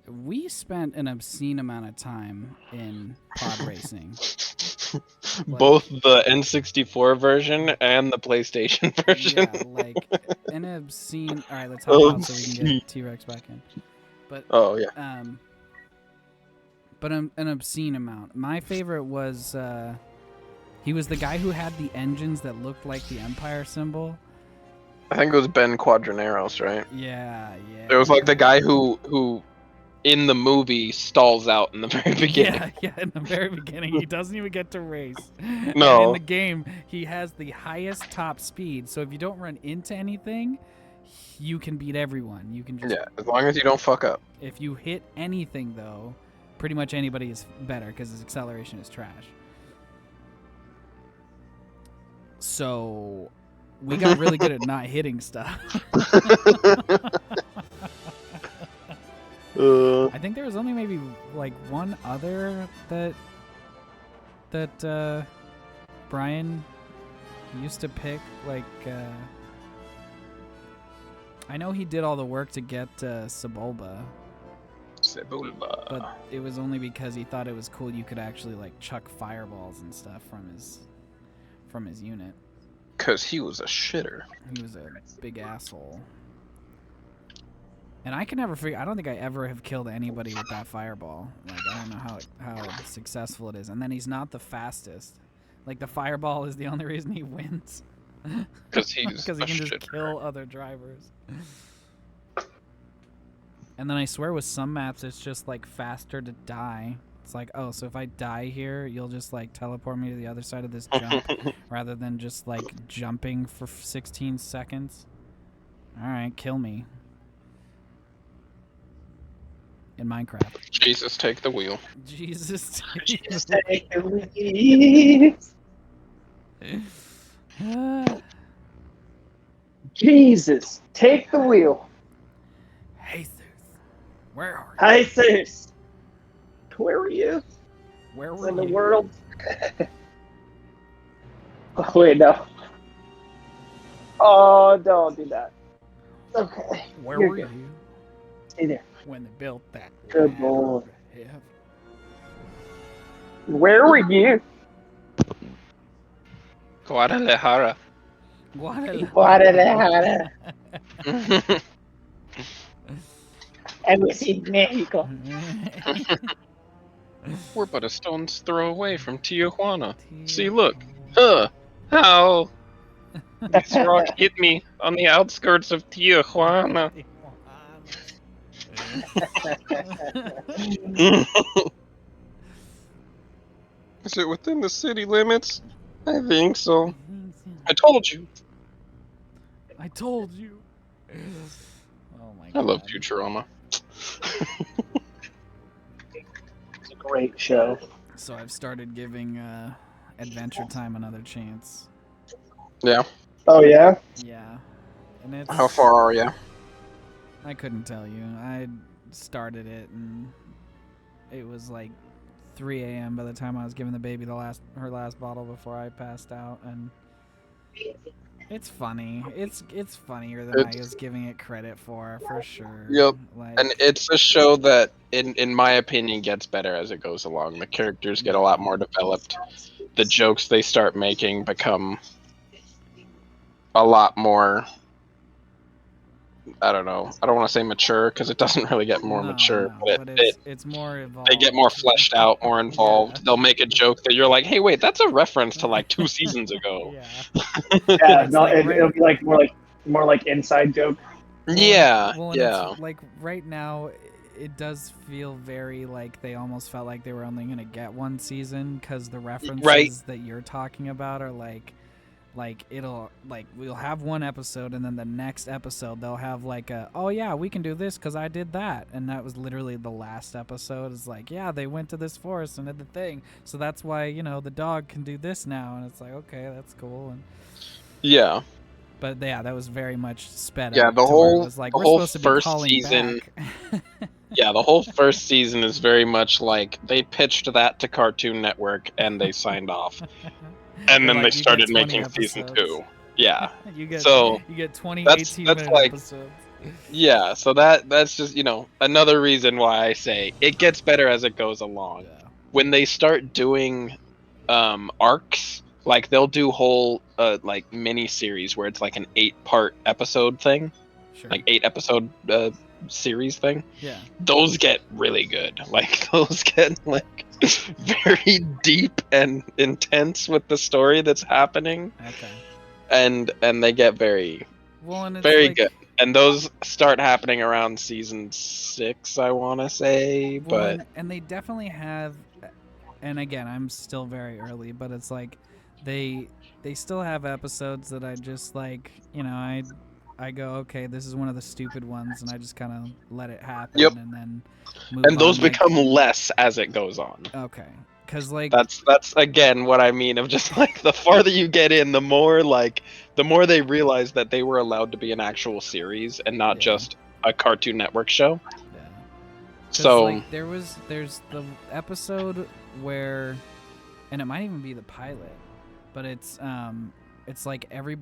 we spent an obscene amount of time in pod racing. both the N64 version and the PlayStation version. Yeah, like an obscene. All right, let's hop out so we can get T-Rex back in. But Oh yeah. but an obscene amount. My favorite was he was the guy who had the engines that looked like the Empire symbol. I think it was Ben Quadraneros, right? Yeah, yeah. It was like the guy who in the movie stalls out in the very beginning. Yeah, yeah, in the very beginning. He doesn't even get to race. No. And in the game, he has the highest top speed. So if you don't run into anything, you can beat everyone. You can just... Yeah, as long as you don't fuck up. If you hit anything, though, pretty much anybody is better because his acceleration is trash. So we got really good at not hitting stuff. I think there was only maybe like one other that Brian used to pick. Like I know he did all the work to get Sebulba, but it was only because he thought it was cool you could actually like chuck fireballs and stuff from his unit. Cause he was a shitter. He was a big asshole. And I can never figure. I don't think I ever have killed anybody with that fireball. Like I don't know how successful it is. And then he's not the fastest. Like the fireball is the only reason he wins. Because he can just kill other drivers. And then I swear with some maps it's just like faster to die. It's like, oh, so if I die here, you'll just like teleport me to the other side of this jump rather than just like jumping for 16 seconds. All right, kill me. In Minecraft. Jesus, take the wheel. Jesus. Just take the lead. Jesus, take the wheel. Jesus, where are you? Hi, sis. Where were you? Where were In you? the world? Oh, wait, no. Oh, don't do that. Okay. Where You're were good. you Stay there. when they built that? Good ladder boy. to heaven? Where were you? Guadalajara. Guadalajara. I was in Mexico. We're but a stone's throw away from Tijuana. See, look. How? This rock hit me on the outskirts of Tijuana. Is it within the city limits? I think so. I told you. I told you. Oh my god. I love Futurama. great show. So I've started giving Adventure Time another chance. Yeah. Oh yeah. Yeah, and it's How far are you? I couldn't tell you. I started it and it was like 3 a.m. by the time I was giving the baby her last bottle before I passed out, and it's funny. It's funnier than I was giving it credit for sure. Yep. Like, And it's a show that, in my opinion, gets better as it goes along. The characters get a lot more developed. The jokes they start making become a lot more. I don't know. I don't want to say mature because it doesn't really get more mature, but it's more evolved. they get more fleshed out, more involved. Yeah. They'll make a joke that you're like, "Hey, wait, that's a reference to like 2 seasons ago." Yeah. Yeah, It's no, like it'll be like more like inside joke. Yeah, Well, yeah. It's like right now, it does feel very like they almost felt like they were only gonna get one season because the references that you're talking about are like it'll like we'll have one episode and then the next episode they'll have like oh yeah, we can do this because I did that, and that was literally the last episode. Is like, yeah, they went to this forest and did the thing, so that's why the dog can do this now, and it's like, okay, that's cool. And Yeah. but yeah, that was very much sped Yeah, up. the to where it whole was like, the we're whole supposed to be first calling season. back. Yeah, the whole first season is very much like they pitched that to Cartoon Network and they signed off, and then they started making season 2. Yeah. You get So you get 20 that's 18-minute like episodes. yeah. So that's just another reason why I say it gets better as it goes along. Yeah. When they start doing arcs, like they'll do whole like mini series where it's like an 8-part episode thing, Sure. like 8-episode series thing. Yeah. Those get really good. Like those get like very deep and intense with the story that's happening, Okay. and they get very Well, and it's very like, good. And those start happening around season 6, I want to say, well, but and they definitely have, and again, I'm still very early, but it's like they still have episodes that I just like, I go, okay, this is one of the stupid ones, and I just kind of let it happen, Yep. and then move and those on, like, become less as it goes on. okay, because like That's again what I mean of just like the farther you get in, the more they realize that they were allowed to be an actual series and not Yeah. just a Cartoon Network show. yeah. 'Cause, So like, there's the episode where, and it might even be the pilot, but it's like every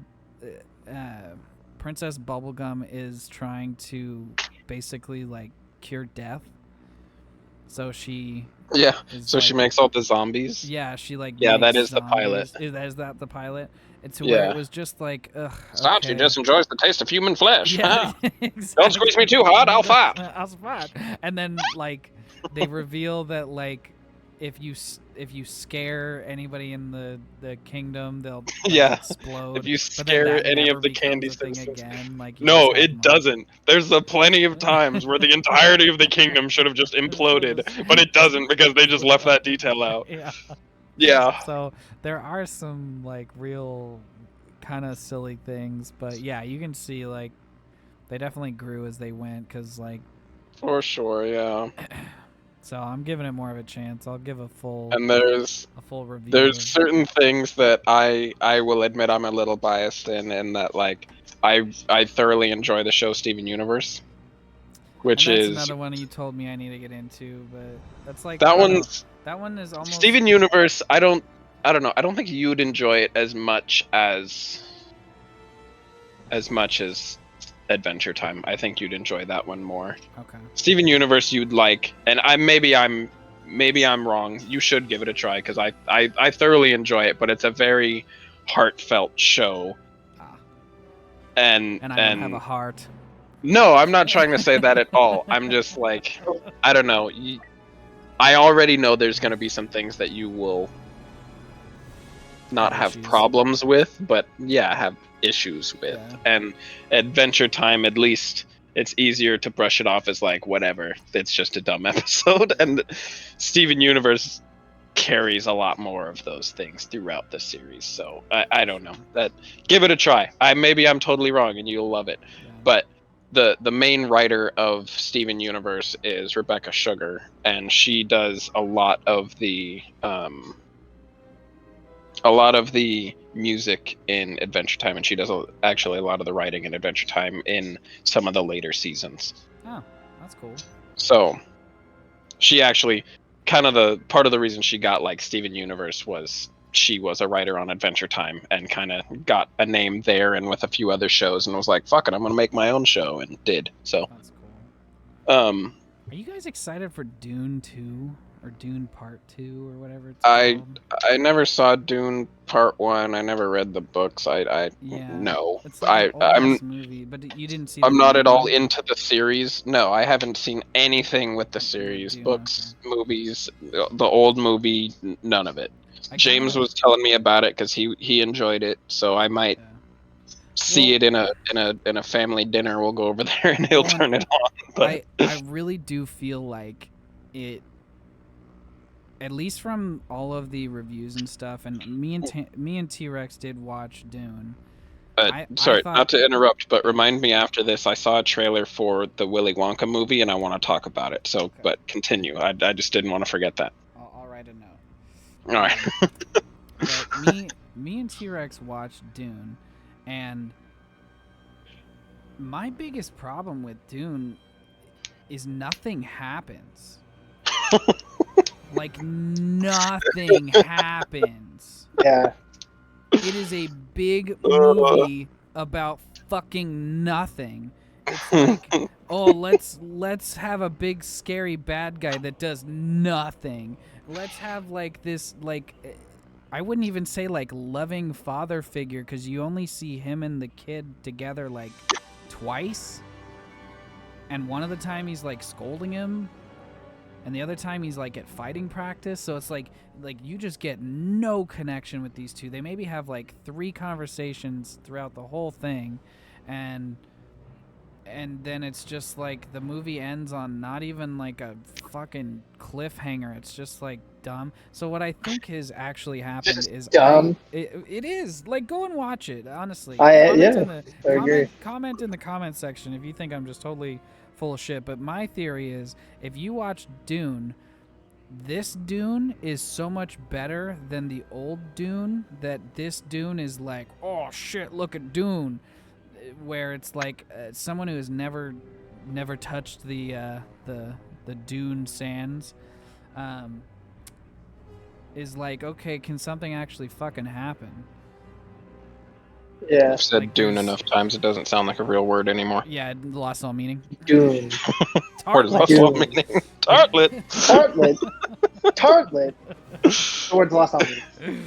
Princess Bubblegum is trying to basically like cure death. So she yeah, is so she like- makes all the zombies. yeah, she like Yeah, that makes is the pilot. zombies. Is that the pilot? And to where Yeah. it was just like, ugh. Stop! She okay. just enjoys the taste of human flesh. Yeah, Ah. exactly. Don't squeeze me too hard, I'll fart. I'll fart. And then like they reveal that like if you scare anybody in the kingdom, they'll like, Yeah. explode. If you But then scare that any never of the becomes candy a thing citizens. again. Like you No, just have it them all- doesn't. There's a plenty of times where the entirety of the kingdom should have just imploded, but it doesn't because they just left that detail out. Yeah. Yeah. So there are some like real kind of silly things, but yeah, you can see like they definitely grew as they went, because like, For sure, yeah. so I'm giving it more of a chance. I'll give a full And there's review. there's certain things that I will admit I'm a little biased in, and that like I thoroughly enjoy the show Steven Universe, which and that's is another one you told me I need to get into, but that's like, that I don't know. one's That one is almost Steven Universe. I don't know. I don't think you'd enjoy it as much as Adventure Time. I think you'd enjoy that one more. okay. Steven Universe you'd like, and maybe I'm wrong. You should give it a try because I thoroughly enjoy it, but it's a very heartfelt show. Ah. And And I don't have a heart. no, I'm not trying to say that at all. I'm just like, I don't know. I already know there's going to be some things that you will not have Issues. problems with, but yeah, have issues with. Yeah. And Adventure Time, at least it's easier to brush it off as like whatever. It's just a dumb episode. And Steven Universe carries a lot more of those things throughout the series. So I don't know. Give it a try. Maybe I'm totally wrong and you'll love it. Yeah. But the main writer of Steven Universe is Rebecca Sugar, and she does a lot of the music in Adventure Time, and she does actually a lot of the writing in Adventure Time in some of the later seasons. Oh, that's cool. So she actually kind of the part of the reason she got like Steven Universe was she was a writer on Adventure Time and kind of got a name there and with a few other shows, and was like, fuck it, I'm gonna make my own show, and did. So That's cool. Are you guys excited for Dune 2 or Dune Part 2 or whatever it's I called? I never saw Dune Part 1. I never read the books. Yeah. No. It's like an I'm old movie, but you didn't see the I'm not at all movie? into the series. No, I haven't seen anything with the series, Dune, books, movies, the old movie, none of it. James was telling me about it because he enjoyed it, so I might see it in a family dinner. We'll go over there and he'll turn it on. But I really do feel like it, at least from all of the reviews and stuff, and me and T-Rex did watch Dune. sorry, thought, not to interrupt, but remind me after this. I saw a trailer for the Willy Wonka movie, and I want to talk about it. So, but continue. I just didn't want to forget that. I'll write a note. All right. But me and T-Rex watched Dune, and my biggest problem with Dune is nothing happens. Like, nothing happens. Yeah. It is a big movie about fucking nothing. It's like, oh, let's have a big scary bad guy that does nothing. Let's have like this, like, I wouldn't even say like loving father figure, because you only see him and the kid together like twice, and one of the time he's like scolding him, and the other time he's like at fighting practice. So it's like you just get no connection with these two. They maybe have like 3 conversations throughout the whole thing, and then it's just like the movie ends on not even like a fucking cliffhanger. It's just like dumb. So what I think has actually happened is dumb. It is like, go and watch it. Honestly, I comment in the comment section if you think I'm just totally full of shit. But my theory is, if you watch Dune, this Dune is so much better than the old Dune that this Dune is like, oh shit, look at Dune, where it's like someone who has never touched the dune sands is like, okay, can something actually fucking happen? Yeah. I've said Like, Dune enough times, it doesn't sound like a real word anymore. Yeah, it lost all meaning. Dune. Word lost all meaning. Tartlet. Tartlet. Tartlet. The word's lost all meaning.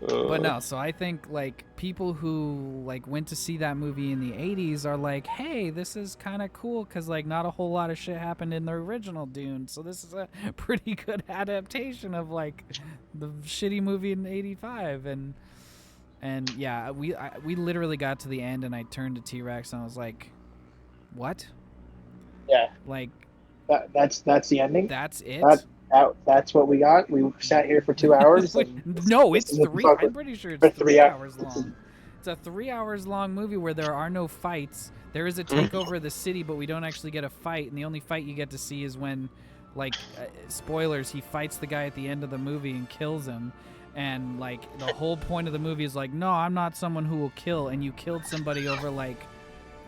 But no, so I think like people who like went to see that movie in the 80s are like, hey, this is kind of cool because like not a whole lot of shit happened in the original Dune, so this is a pretty good adaptation of like the shitty movie in '85. And yeah, we literally got to the end, and I turned to T-Rex and I was like, what? Yeah. Like, that's the ending. That's it. That's what we got. We sat here for 2 hours. No, it's 3. I'm pretty sure it's 3 hours long. It's a 3 hours long movie where there are no fights. There is a takeover of the city, but we don't actually get a fight. And the only fight you get to see is when, like, spoilers, he fights the guy at the end of the movie and kills him. And, like, the whole point of the movie is like, no, I'm not someone who will kill. And you killed somebody over, like,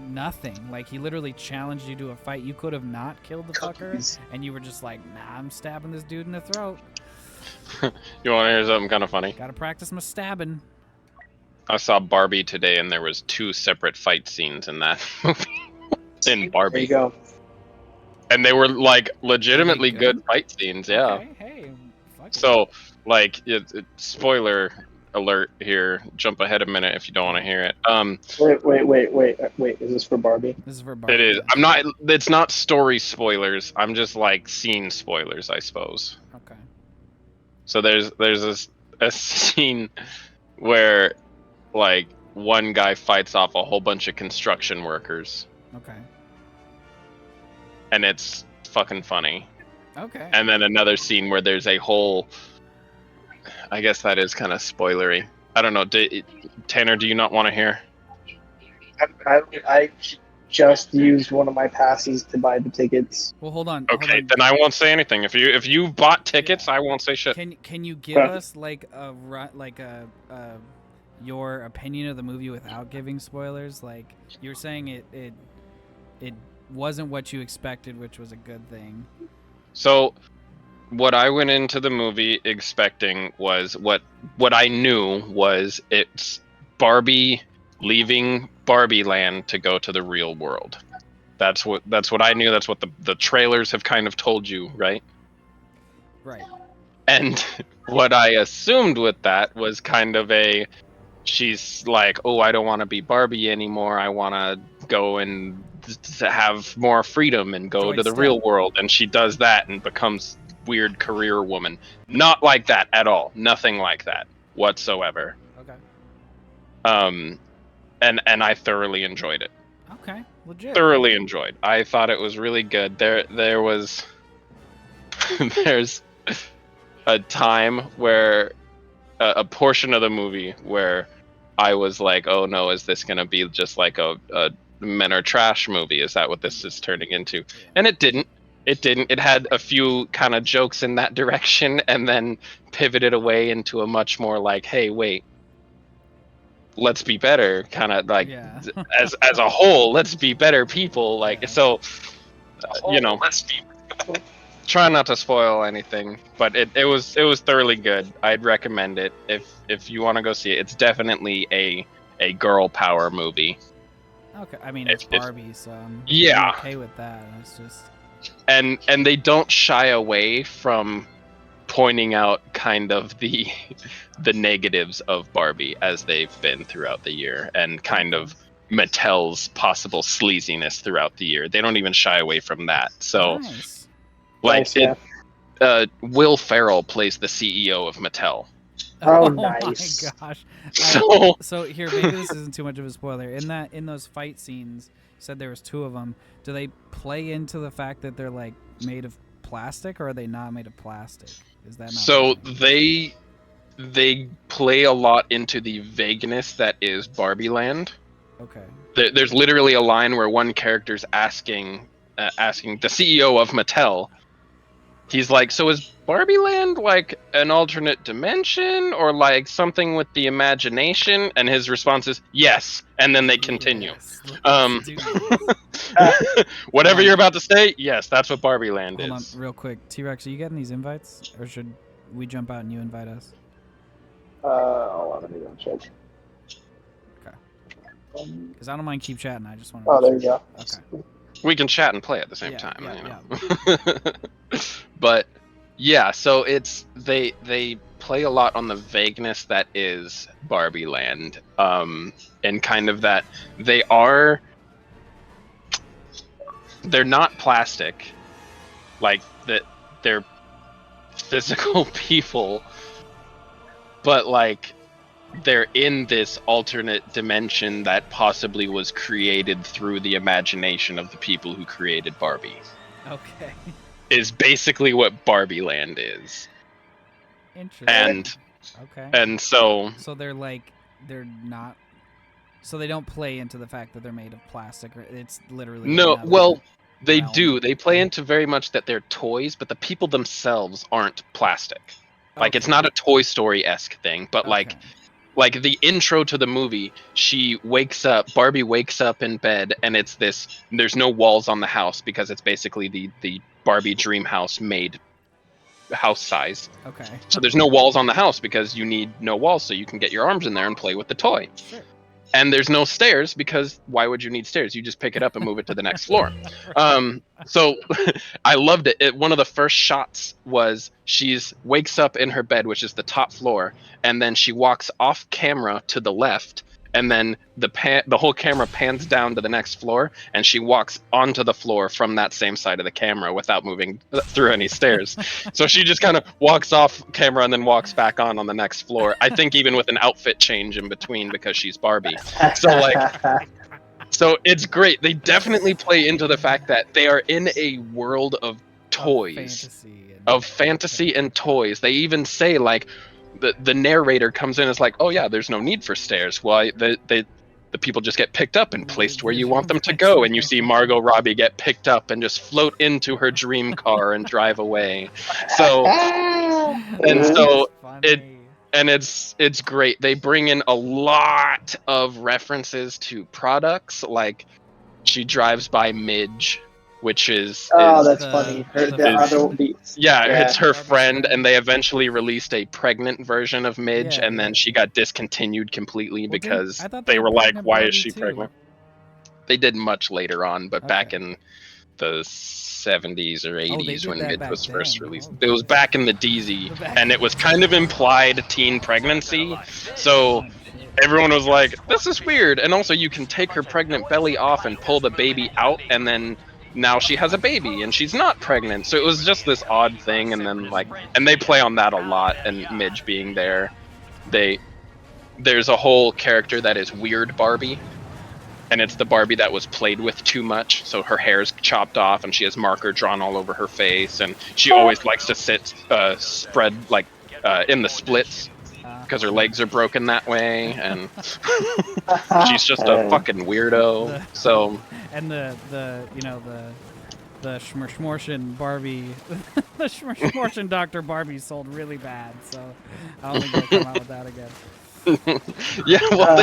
nothing. Like, he literally challenged you to a fight. You could have not killed the fucker, and you were just like, nah, I'm stabbing this dude in the throat. You want to hear something kind of funny? Gotta practice my stabbing. I saw Barbie today, and there was 2 separate fight scenes in that movie. In Barbie. There you go. And they were like legitimately good fight scenes, yeah. Okay, hey, fuck so, like, spoiler alert here. Jump ahead a minute if you don't want to hear it. Wait. Is this for Barbie? This is for Barbie. It is. I'm not. It's not story spoilers. I'm just like scene spoilers, I suppose. Okay. So there's a scene where, like, one guy fights off a whole bunch of construction workers. Okay. And it's fucking funny. Okay. And then another scene where there's a whole. I guess that is kind of spoilery. I don't know. Tanner, do you not want to hear? I just used one of my passes to buy the tickets. Well, hold on. Okay, hold on. then I won't say anything. If you bought tickets, Yeah. I won't say shit. Can you give us like a your opinion of the movie without giving spoilers? Like you're saying it wasn't what you expected, which was a good thing. So, what I went into the movie expecting was what I knew was it's Barbie leaving Barbie Land to go to the real world. That's what I knew. That's what the trailers have kind of told you, right? Right. And what I assumed with that was kind of she's like, oh, I don't want to be Barbie anymore. I want to go and have more freedom and go Joy to the Step. real world. And she does that and becomes weird career woman. Not like that at all. Nothing like that whatsoever. Okay. And I thoroughly enjoyed it. Okay. Legit. Thoroughly enjoyed. I thought it was really good. There was there's a time where a portion of the movie where I was like, oh no, is this gonna be just like a men are trash movie? Is that what this is turning into? Yeah. And it didn't. It didn't. It had a few kind of jokes in that direction and then pivoted away into a much more like, hey, wait, let's be better, kind of like Yeah. as a whole, let's be better people. Like Yeah. so, let's be. Try not to spoil anything, but it was thoroughly good. I'd recommend it if you want to go see it. It's definitely a girl power movie. Okay. I mean, it's Barbie, so I'm okay with that. It's just and they don't shy away from pointing out kind of the negatives of Barbie as they've been throughout the year, and kind of Mattel's possible sleaziness throughout the year. They don't even shy away from that. So. nice. Like Nice, Will Ferrell plays the CEO of Mattel. Oh, my nice. gosh. So Here, maybe this isn't too much of a spoiler. In those fight scenes, you said there was 2 of them. Do they play into the fact that they're like made of plastic, or are they not made of plastic? Is that not so happening? they play a lot into the vagueness that is Barbie Land. Okay. There's literally a line where one character's asking the CEO of Mattel. He's like, so is Barbie Land like an alternate dimension or like something with the imagination? And his response is yes. And then they continue. Yes, let's do this. Whatever you're about to say, yes, that's what Barbie Land Hold is. on, real quick. T-Rex, are you getting these invites, or should we jump out and you invite us? Hold on, let me go check. Okay. Because I don't mind keep chatting. I just want to. Oh, there you go. Okay. We can chat and play at the same Yeah, time. yeah, you know? But yeah, so it's they play a lot on the vagueness that is Barbie Land, and kind of that they're not plastic, like that they're physical people, but like they're in this alternate dimension that possibly was created through the imagination of the people who created Barbie. Okay. Is basically what Barbie Land is. Interesting. And okay. so they're not. So they don't play into the fact that they're made of plastic, or it's literally no, another well, they realm. do. They play into very much that they're toys, but the people themselves aren't plastic. Like it's Okay. not a Toy Story-esque thing, but Okay. like the intro to the movie, Barbie wakes up in bed, and it's this, there's no walls on the house because it's basically the Barbie dream house made house size. Okay. So there's no walls on the house because you need no walls so you can get your arms in there and play with the toy. Sure. And there's no stairs because why would you need stairs? You just pick it up and move it to the next floor. So I loved it. One of the first shots was wakes up in her bed, which is the top floor, and then she walks off camera to the left, and then the whole camera pans down to the next floor, and she walks onto the floor from that same side of the camera without moving through any stairs. So she just kind of walks off camera and then walks back on the next floor. I think even with an outfit change in between because she's Barbie. So it's great. They definitely play into the fact that they are in a world of toys, of fantasy and toys. They even say like the narrator comes in and is like, oh yeah, there's no need for stairs. Well, the people just get picked up and placed where you want them to go, and you see Margot Robbie get picked up and just float into her dream car and drive away. So and so it's great. They bring in a lot of references to products, like she drives by Midge, which is that's The- funny. the it's her Barbie's friend, friend. and they eventually released a pregnant version of Midge, Yeah, and then she got discontinued completely Well, because I thought they were like, pregnant "Why is Barbie she too. pregnant?" They did much later on, but back Okay. in the 70s or 80s did when that Midge back was first then. released. Oh, It was shit. back in the DZ, The back and it was kind of implied teen pregnancy. So Oh, shit. everyone was like, "This is weird." And also, you can take her pregnant belly off and pull the baby out, and then now she has a baby and she's not pregnant. So it was just this odd thing. And then and they play on that a lot. And Midge being there, there's a whole character that is Weird Barbie. And it's the Barbie that was played with too much, so her hair's chopped off and she has marker drawn all over her face, and she always likes to sit spread in the splits because her legs are broken that way, and she's just a fucking weirdo. So And the Schmorschen Barbie, the Schmorschen Dr. Barbie sold really bad, so I don't think they'll come out with that again. yeah, well,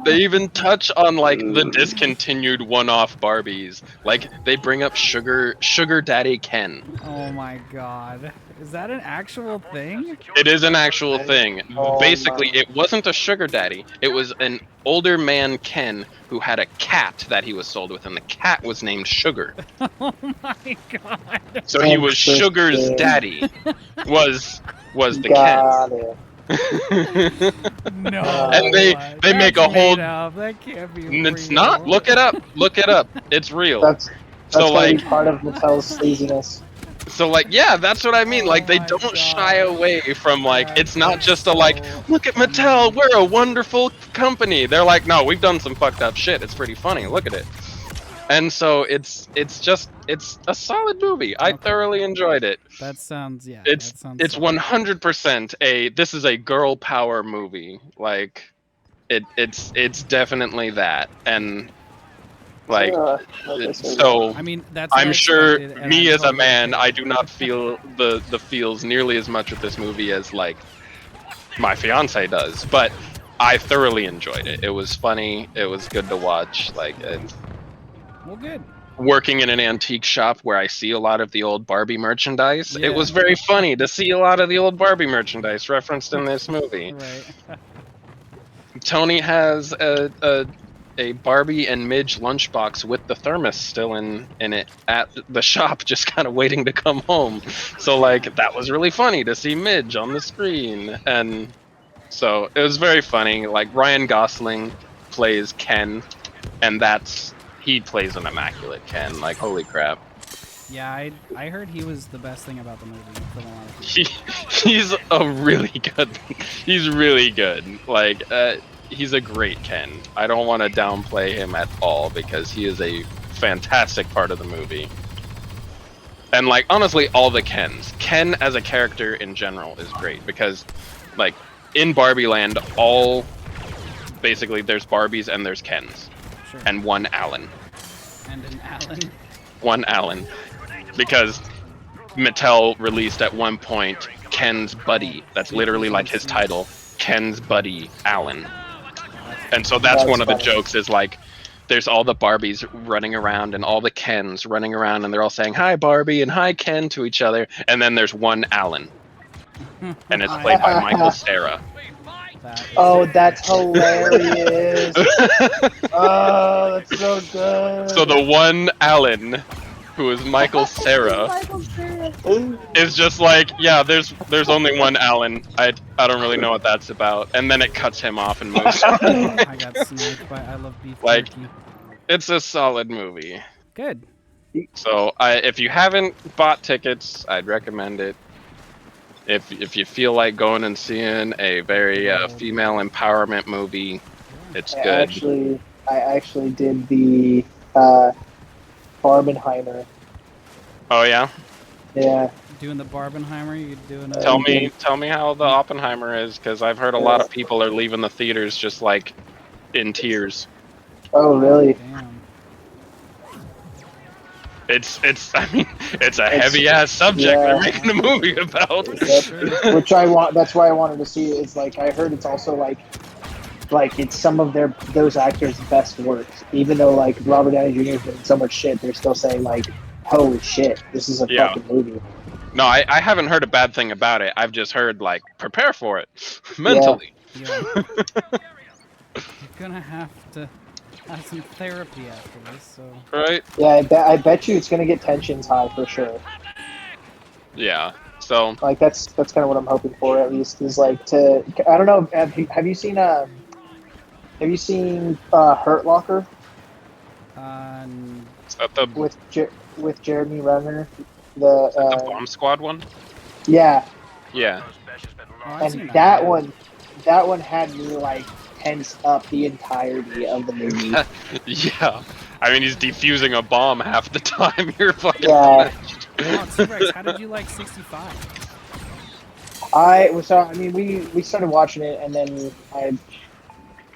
they even touch on like the discontinued one-off Barbies. Like they bring up Sugar Daddy Ken. Oh my god. Is that an actual thing? It is an actual thing. Oh, Basically, my. it wasn't a sugar daddy. It was an older man, Ken, who had a cat that he was sold with, and the cat was named Sugar. Oh my god. So he was Sugar's daddy. Was the Got it. Ken. No. And they make a That's whole. made up. That can't be It's real. not. Look it up. Look it up. It's real. That's So gotta like. be part of Mattel's sleaziness. So like, yeah, that's what I mean. Oh Like they my don't God. shy away from like, That's it's not just a so like, look at Mattel, we're a wonderful company. They're like, no, we've done some fucked up shit. It's pretty funny. Look at it. And so it's a solid movie. I Okay. thoroughly enjoyed it. That sounds It's that sounds it's solid. 100% this is a girl power movie. Like it's definitely that. And like so I mean, that's what I'm I sure expected, and me I'm as a totally man, okay I with do it. not feel the feels nearly as much with this movie as like my fiance does, but I thoroughly enjoyed it. It was funny. It was good to watch. Like Well, good. working in an antique shop where I see a lot of the old Barbie merchandise, Yeah. it was very funny to see a lot of the old Barbie merchandise referenced in this movie. Right. Tony has a Barbie and Midge lunchbox with the thermos still in it at the shop, just kind of waiting to come home. So like that was really funny to see Midge on the screen, and so it was very funny. Like Ryan Gosling plays Ken, and he plays an immaculate Ken. Like holy crap. Yeah, I heard he was the best thing about the movie from a lot of people. He's a really good. He's really good. Like he's a great Ken. I don't want to downplay him at all because he is a fantastic part of the movie. And like honestly, all the Kens. Ken as a character in general is great because, like, in Barbie Land, basically there's Barbies and there's Kens, Sure. and one Alan. And an Alan. One Alan. Because Mattel released at one point Ken's Buddy. That's literally like his title. Ken's Buddy, Alan. And so that's one of the jokes is like, there's all the Barbies running around and all the Kens running around and they're all saying, hi Barbie and hi Ken to each other. And then there's one Alan. And it's played by Michael Cera. Oh, that's hilarious. Oh, that's so good. So the one Alan, who is Michael Cera, is just like, yeah, there's only one Alan. I don't really know what that's about. And then it cuts him off and moves on. I got sniped by I Love Beef Like, Jerky. it's a solid movie. Good. So if you haven't bought tickets, I'd recommend it. If you feel like going and seeing a very female empowerment movie, it's good. I actually did the Barbenheimer. Oh yeah? Yeah. Doing the Barbenheimer, you doing a... Tell me how the Oppenheimer is, because I've heard a lot of people are leaving the theaters just like in tears. Oh, really? Damn. It's I mean, it's a heavy ass subject yeah. they're making a movie about. Which I want. That's why I wanted to see it. It's like I heard it's also like it's some of those actors' best works. Even though like Robert Downey Jr. has been in so much shit, they're still saying like, "Holy shit, this is a Yeah. fucking movie." No, I haven't heard a bad thing about it. I've just heard like prepare for it mentally. Yeah. You're gonna have to have some therapy after this, so. Right? Yeah, I bet you it's gonna get tensions high for sure. Yeah. So Like that's kind of what I'm hoping for at least is like to I don't know have you seen Hurt Locker is that the with Jeremy Renner the Bomb Squad one? yeah Yeah. Oh, I've seen and that one had me like tensed up the entirety of the movie. Yeah. I mean, he's defusing a bomb half the time. You're fucking. Yeah. Oh, T-Rex, how did you like 65? I mean we started watching it and then I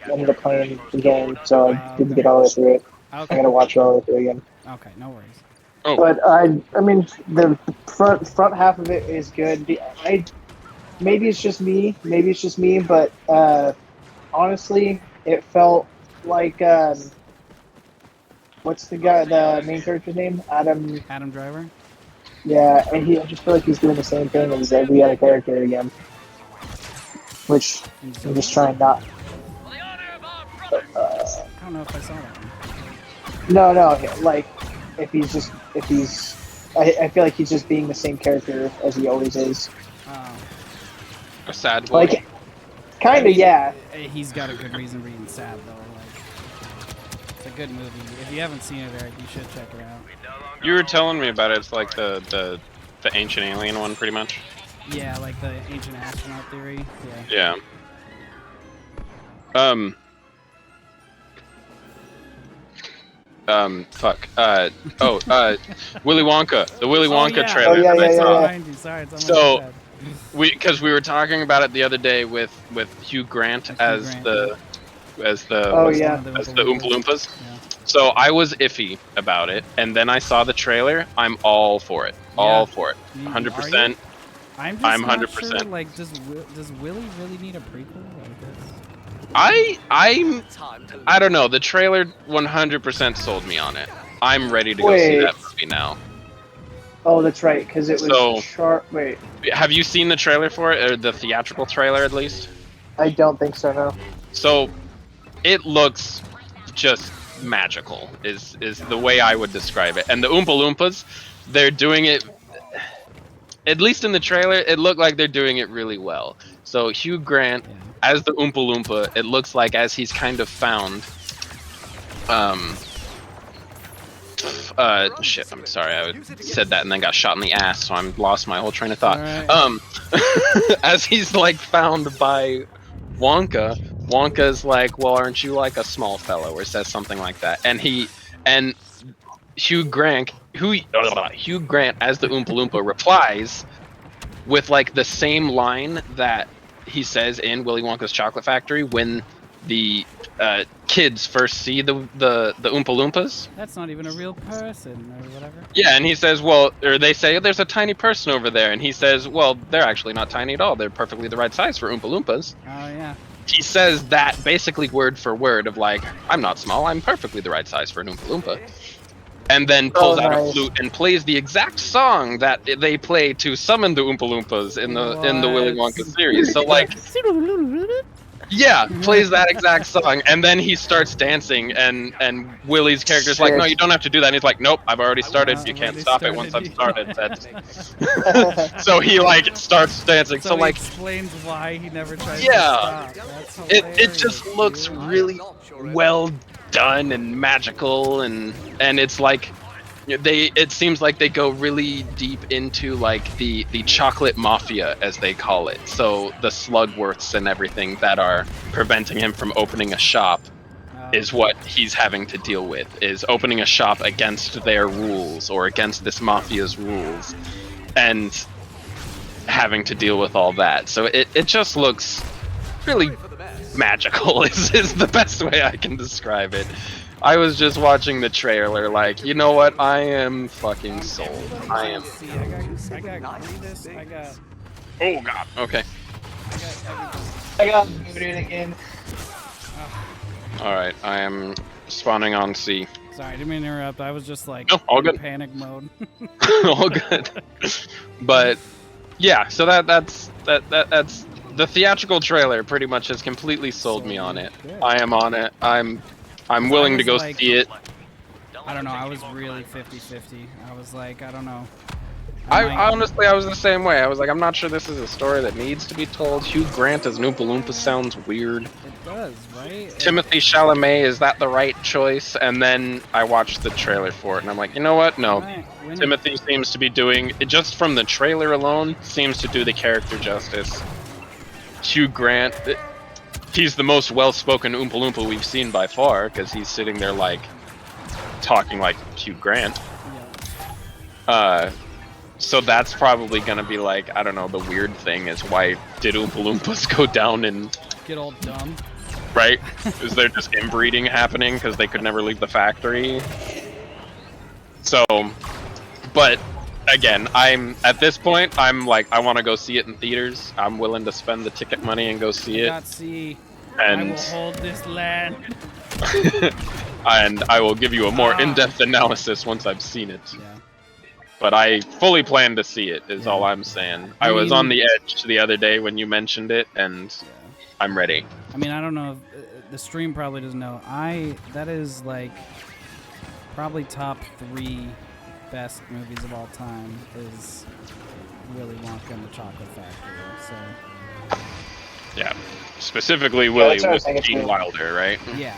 ended up playing the game, so I didn't get all the way through it. Okay. I gotta watch it all the way through again. Okay, no worries. Oh. But I mean the front half of it is good. Maybe it's just me, but honestly, it felt like what's the main character's name? Adam Driver? Yeah, and I just feel like he's doing the same thing as every other character again. Which I'm just trying not. I don't know if I saw that one. No, like if he's I feel like he's just being the same character as he always is. A sad boy. Like, kind of, yeah. He's got a good reason being sad though. Like, it's a good movie. If you haven't seen it, Eric, you should check it out. You were telling me about it. It's like the ancient alien one, pretty much. Yeah, like the ancient astronaut theory. Yeah. Yeah. Fuck. Willy Wonka. The Willy Wonka trailer yeah, that I saw. Behind you. Sorry, it's on my So, head. because we were talking about it the other day with Hugh Grant as the Oh yeah. as the Oompa Loompas. Yeah. So I was iffy about it, and then I saw the trailer. I'm all for it. All for it. 100%. I'm I'm not 100%. sure, like, does Willy really need a prequel like this? I don't know. The trailer 100% sold me on it. I'm ready to go see Wait. that movie now. Oh, that's right, because it was Wait, Have you seen the trailer for it, or the theatrical trailer at least? I don't think so. No. So, it looks just magical. Is the way I would describe it. And the Oompa Loompas, they're doing it. At least in the trailer, it looked like they're doing it really well. So Hugh Grant as the Oompa Loompa, it looks like as he's kind of found. Shit. I'm sorry. I said that and then got shot in the ass, so I'm lost my whole train of thought. Right. As he's like found by Wonka, Wonka's like, well, aren't you like a small fellow, or says something like that, and Hugh Grant as the Oompa Loompa replies with like the same line that he says in Willy Wonka's Chocolate Factory when the kids first see the Oompa Loompas. That's not even a real person, or whatever. Yeah, and he says, well, or they say, there's a tiny person over there, and he says, well, they're actually not tiny at all. They're perfectly the right size for Oompa Loompas. Oh yeah. He says that basically word for word of like, I'm not small, I'm perfectly the right size for an Oompa Loompa. And then pulls out a flute and plays the exact song that they play to summon the Oompa Loompas in the Willy Wonka series. So like, yeah, plays that exact song, and then he starts dancing, and Willy's character's like, no, you don't have to do that. And he's like, nope, I've already started. You can't stop it once I've started. So he like starts dancing. So like, explains why he never tries yeah, to stop. That's it just looks really well done and magical, and it's like it seems like they go really deep into like the chocolate mafia, as they call it. So the Slugworths and everything that are preventing him from opening a shop is what he's having to deal with, is opening a shop against their rules or against this mafia's rules, and having to deal with all that. So it just looks really magical is the best way I can describe it. I was just watching the trailer, like, you know what? I am fucking sold. I am. See, I got Grievous, I got Oh god. Okay. I got muted again. All right. I am spawning on C. Sorry, I didn't mean to interrupt. I was just like No, all in good. panic mode. All good. But yeah, so that's the theatrical trailer pretty much has completely sold me on it. Good. I am on it. I'm willing to go was like- see it. I don't know. I was really 50-50. I was like, I don't know. I might- honestly, I was the same way. I was like, I'm not sure this is a story that needs to be told. Hugh Grant as Oompa Loompa sounds weird. It does, right? Timothy Chalamet, is that the right choice? And then I watched the trailer for it, and I'm like, you know what? No. When- Timothy seems to be doing, just from the trailer alone, seems to do the character justice. Hugh Grant, he's the most well-spoken Oompa Loompa we've seen by far, because he's sitting there like, talking like Hugh Grant. So that's probably gonna be like, I don't know, the weird thing is why did Oompa Loompas go down in, Get all dumb. right? Is there just inbreeding happening because they could never leave the factory? So, but again, at this point, I'm like, I want to go see it in theaters. I'm willing to spend the ticket money and go see it. Got C. I will And hold this land. and I will give you a more Ah. in-depth analysis once I've seen it. Yeah. But I fully plan to see it, is all I'm saying. I was on the edge the other day when you mentioned it, and I'm ready. I mean, I don't know if the stream probably doesn't know. That is like probably top 3 best movies of all time is Willy Wonka and the Chocolate Factory. So Yeah. Specifically Willy that's what I was with thinking Gene too. Wilder, right? yeah.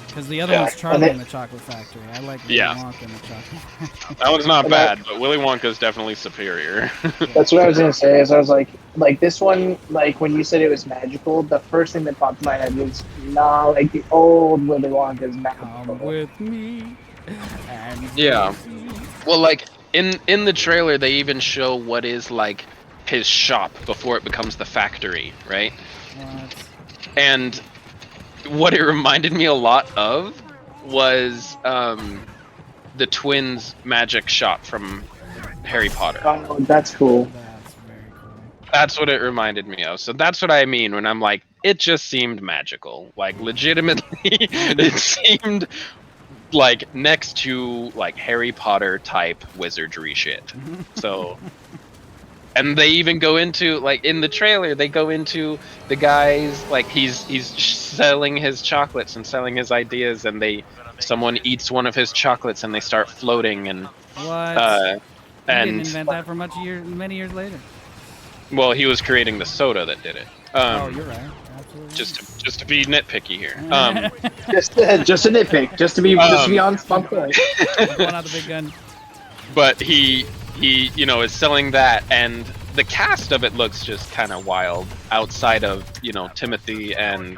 Because the other one's Charlie and the Chocolate Factory. I like Willy Yeah. Wonka and the Chocolate Factory. That one's not And bad, but Willy Wonka's definitely superior. That's what I was gonna say. Is I was like this one, like when you said it was magical, the first thing that popped in my head was, nah, like the old Willy Wonka is magical. Come with me. And Yeah. Well, like in the trailer, they even show what is like his shop before it becomes the factory, right? What? And what it reminded me a lot of was the twins' magic shop from Harry Potter. Oh, that's cool. That's very cool. That's what it reminded me of. So that's what I mean when I'm like, it just seemed magical. Like legitimately, it seemed like next to like Harry Potter type wizardry shit. So, and they even go into like in the trailer, they go into the guys like he's selling his chocolates and selling his ideas, and someone eats one of his chocolates and they start floating and What? He didn't and invent that for many years later. well, he was creating the soda that did it. Oh, you're right. Absolutely. Just to be nitpicky here. Just a nitpick, just to be on point. One out the big gun. But he is selling that, and the cast of it looks just kind of wild. Outside of Timothy and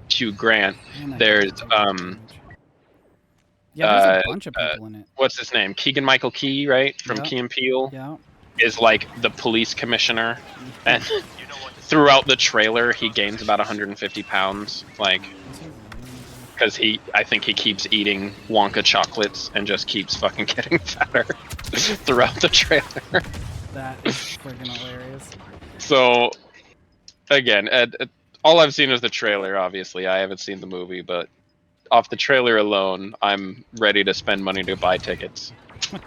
Hugh Grant, there's yeah, there's a bunch of people in it. what's his name? Keegan-Michael Key, right, from Yep. Key and Peele, Yeah. is like the police commissioner, and throughout the trailer he gains about 150 pounds, like. Because I think he keeps eating Wonka chocolates and just keeps fucking getting fatter throughout the trailer. That is freaking hilarious. So, again, all I've seen is the trailer, obviously. I haven't seen the movie, but off the trailer alone, I'm ready to spend money to buy tickets. Good.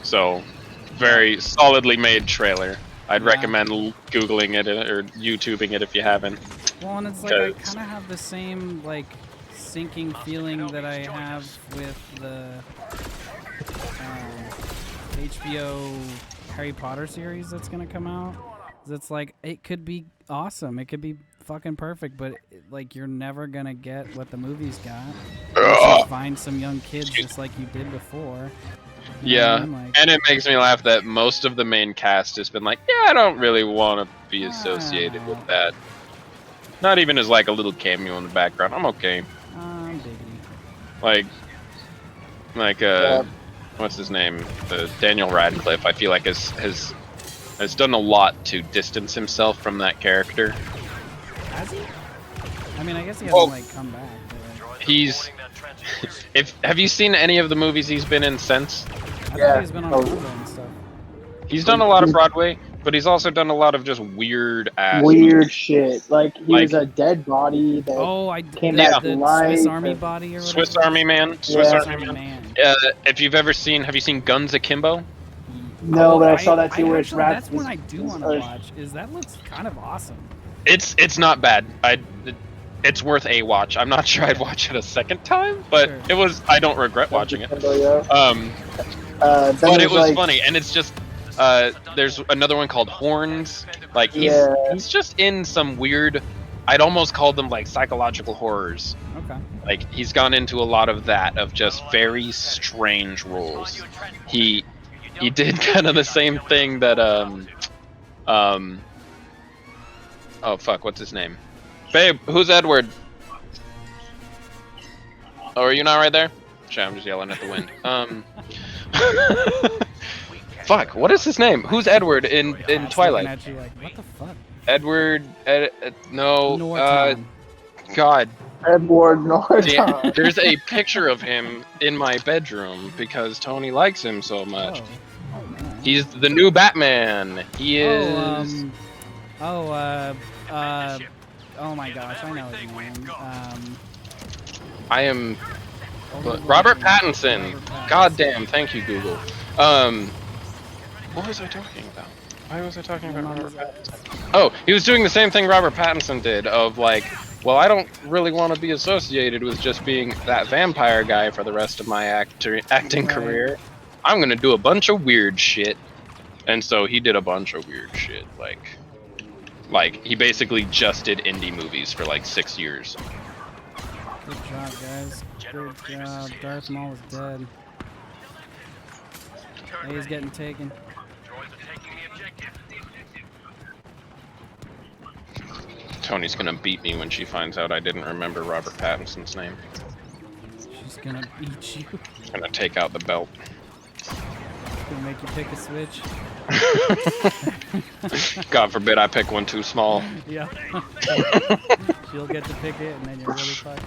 So, very solidly made trailer. I'd Yeah. recommend Googling it or YouTubing it if you haven't. Well, and it's like I kind of have the same like sinking feeling that I have with the HBO Harry Potter series that's gonna come out. It's like it could be awesome, it could be fucking perfect, but like you're never gonna get what the movie's got. Unless you find some young kids just like you did before. You know what I Yeah, mean? Like, and it makes me laugh that most of the main cast has been like, yeah, I don't really want to be associated with that. Not even as like a little cameo in the background. I'm okay. diggity. Like, what's his name? Daniel Radcliffe. I feel like has done a lot to distance himself from that character. I mean, I guess he Well- hasn't like come back. But, like, He's. Have you seen any of the movies he's been in since? I Yeah. thought he's been on Oh. Broadway and stuff. He's done a lot of Broadway, but he's also done a lot of just weird ass. Weird shit. Like he Like- was a dead body that Oh, I came back to the life Swiss Army and- body or whatever. Swiss Army Man. Swiss Yeah. Army Man. If you've ever seen, have you seen Guns Akimbo? No, but I saw that too, where it's actually, wrapped. that's one I do want to watch. Is that looks kind of awesome. It's not bad. It's worth a watch. I'm not sure I'd watch it a second time, but Sure. it was. I don't regret watching it. Yeah. But it was funny, and it's just. There's another one called Horns. Like he's just in some weird. I'd almost call them like psychological horrors. Okay. Like he's gone into a lot of that, of just very strange roles. He did kind of the same thing that oh fuck, what's his name? Babe, who's Edward? Oh, are you not right there? Shit, I'm just yelling at the wind. Fuck, what is his name? Who's Edward in Twilight? At you like, what the fuck? Edward, no, Norton. God. Edward Norton. Yeah, there's a picture of him in my bedroom because Tony likes him so much. Oh, man. He's the new Batman. He is. Oh my gosh, I know his name. I am. Robert Robert Pattinson. Robert Pattinson. God damn, thank you, Google. What was I talking about? Why was I talking about Robert Pattinson? Oh, he was doing the same thing Robert Pattinson did, of like, well, I don't really want to be associated with just being that vampire guy for the rest of my acting Right. career. I'm gonna do a bunch of weird shit. And so he did a bunch of weird shit, like he basically just did indie movies for like 6 years. Good job, guys. Good job. Darth Maul is dead. Hey, he's getting taken. Tony's gonna beat me when she finds out I didn't remember Robert Pattinson's name. She's gonna beat you. Gonna take out the belt. Gonna make you pick a switch. God forbid I pick one too small. Yeah. She'll get to pick it, and then you're really fucked.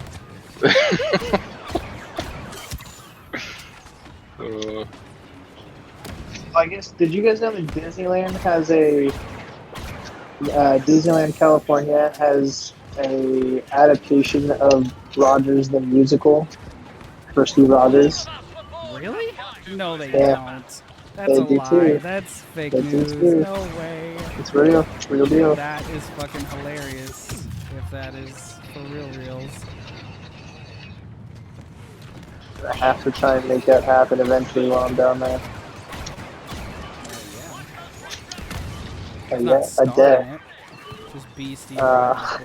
I guess. Did you guys know that Disneyland has a Disneyland California has a adaptation of Rogers the musical for Steve Rogers? Really? No, they Yeah. don't. That's They a do lie. too. That's fake They do news. too. No way. It's real deal. That is fucking hilarious. If that is for reals. I have to try and make that happen eventually while I'm down there. Not I star in dare. it. Just be Steve Rogers.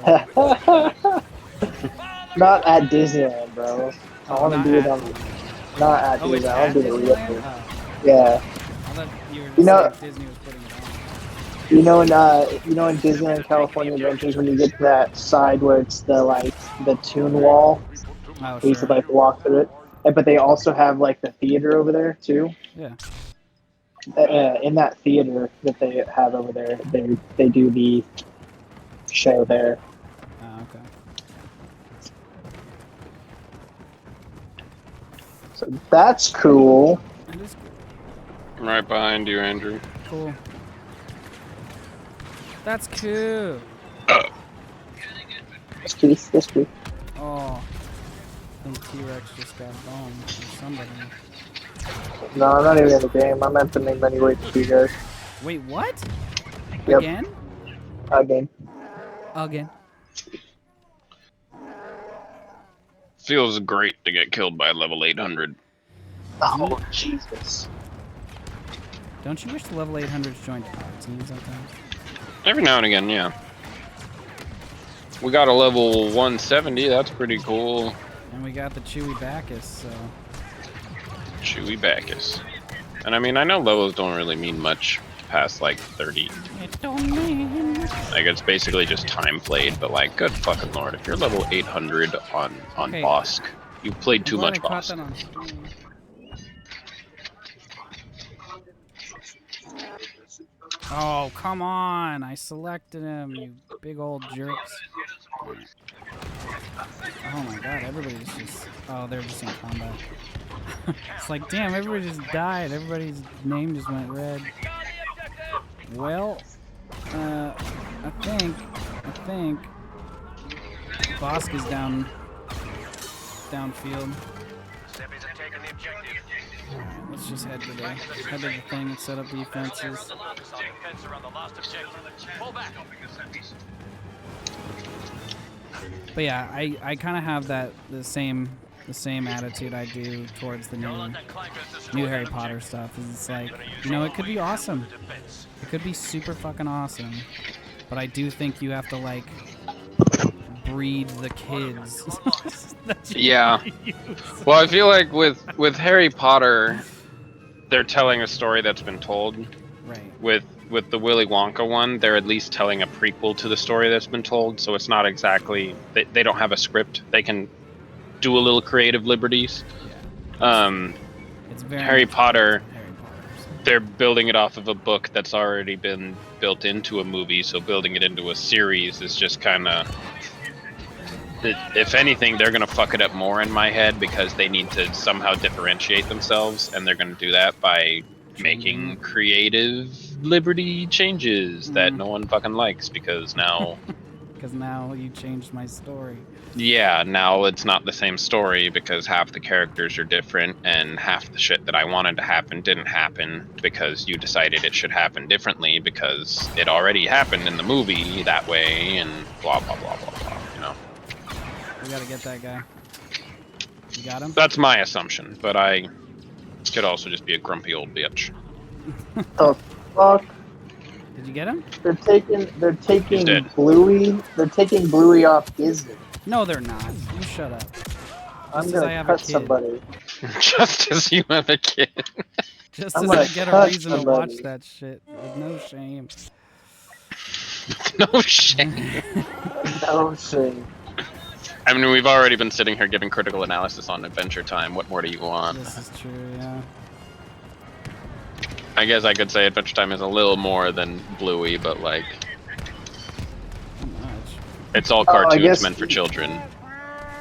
Not at Disneyland, bro. I Oh, want not to do it at- on. Not at Oh, it's Disneyland. I at want to do it real Disneyland? quick. Oh, Yeah. I thought you were just You know- saying Disney was putting it on. In Disneyland California Adventures, when you get to that side where it's the tune wall, Oh, we used to sure. walk through it. But they also have the theater over there too. Yeah. In that theater that they have over there, they do the show there. Oh, okay. So that's cool. That is I'm right behind you, Andrew. cool. That's cool. That's cool. That's cool. Oh. I think T-Rex just got boned or somebody. No, I'm not even in the game. I meant to make many ways to you guys. Wait, what? Yep. Again? Again. Again. Feels great to get killed by level 800. Oh, Jesus. Don't you wish the level 800s joined our team sometimes? Every now and again, yeah. We got a level 170, that's pretty cool. And we got the Chewy Bacchus, so... Chewy Bacchus. And I mean, I know levels don't really mean much past like 30. It don't mean... Like, it's basically just time played, but like, good fucking lord, if you're level 800 on Okay. Bosk, you've played too much I caught Bosk. that on stream. Oh, come on! I selected him, you big old jerks. Oh my god, everybody's just... Oh, they're just in combat. It's like, damn, everybody just died. Everybody's name just went red. Well, I think Bosk is downfield. Alright, let's just head to the thing and set up defenses. But yeah, I kind of have the same attitude I do towards the new Harry Potter stuff. Is it's like, you know, it could be awesome. It could be super fucking awesome. But I do think you have to like breed the kids. Yeah. Well, I feel like with Harry Potter, they're telling a story that's been told. Right. With the Willy Wonka one, they're at least telling a prequel to the story that's been told, so it's not exactly... They don't have a script. They can do a little creative liberties. Yeah. It's very Harry Potter, Harry Potter. they're building it off of a book that's already been built into a movie, so building it into a series is just kind of... If anything, they're going to fuck it up more in my head because they need to somehow differentiate themselves, and they're going to do that by making creative liberty changes that no one fucking likes because now... Because now you changed my story. Yeah, now it's not the same story because half the characters are different and half the shit that I wanted to happen didn't happen because you decided it should happen differently because it already happened in the movie that way and blah, blah, blah, blah, blah, you know? We gotta get that guy. You got him? That's my assumption, but I could also just be a grumpy old bitch. The fuck? Did you get him? They're taking dead. Bluey. They're taking Bluey off Disney. No, they're not. You shut up. I'm Just as I gonna have a cut kid. somebody. Just as you have a kid. Just I'm as I gonna get a cut reason to watch somebody. that shit with no shame. No shame. No shame. I mean, we've already been sitting here giving critical analysis on Adventure Time. What more do you want? This is true, yeah. I guess I could say Adventure Time is a little more than Bluey, but like, Not much. it's all I cartoons guess- meant for children.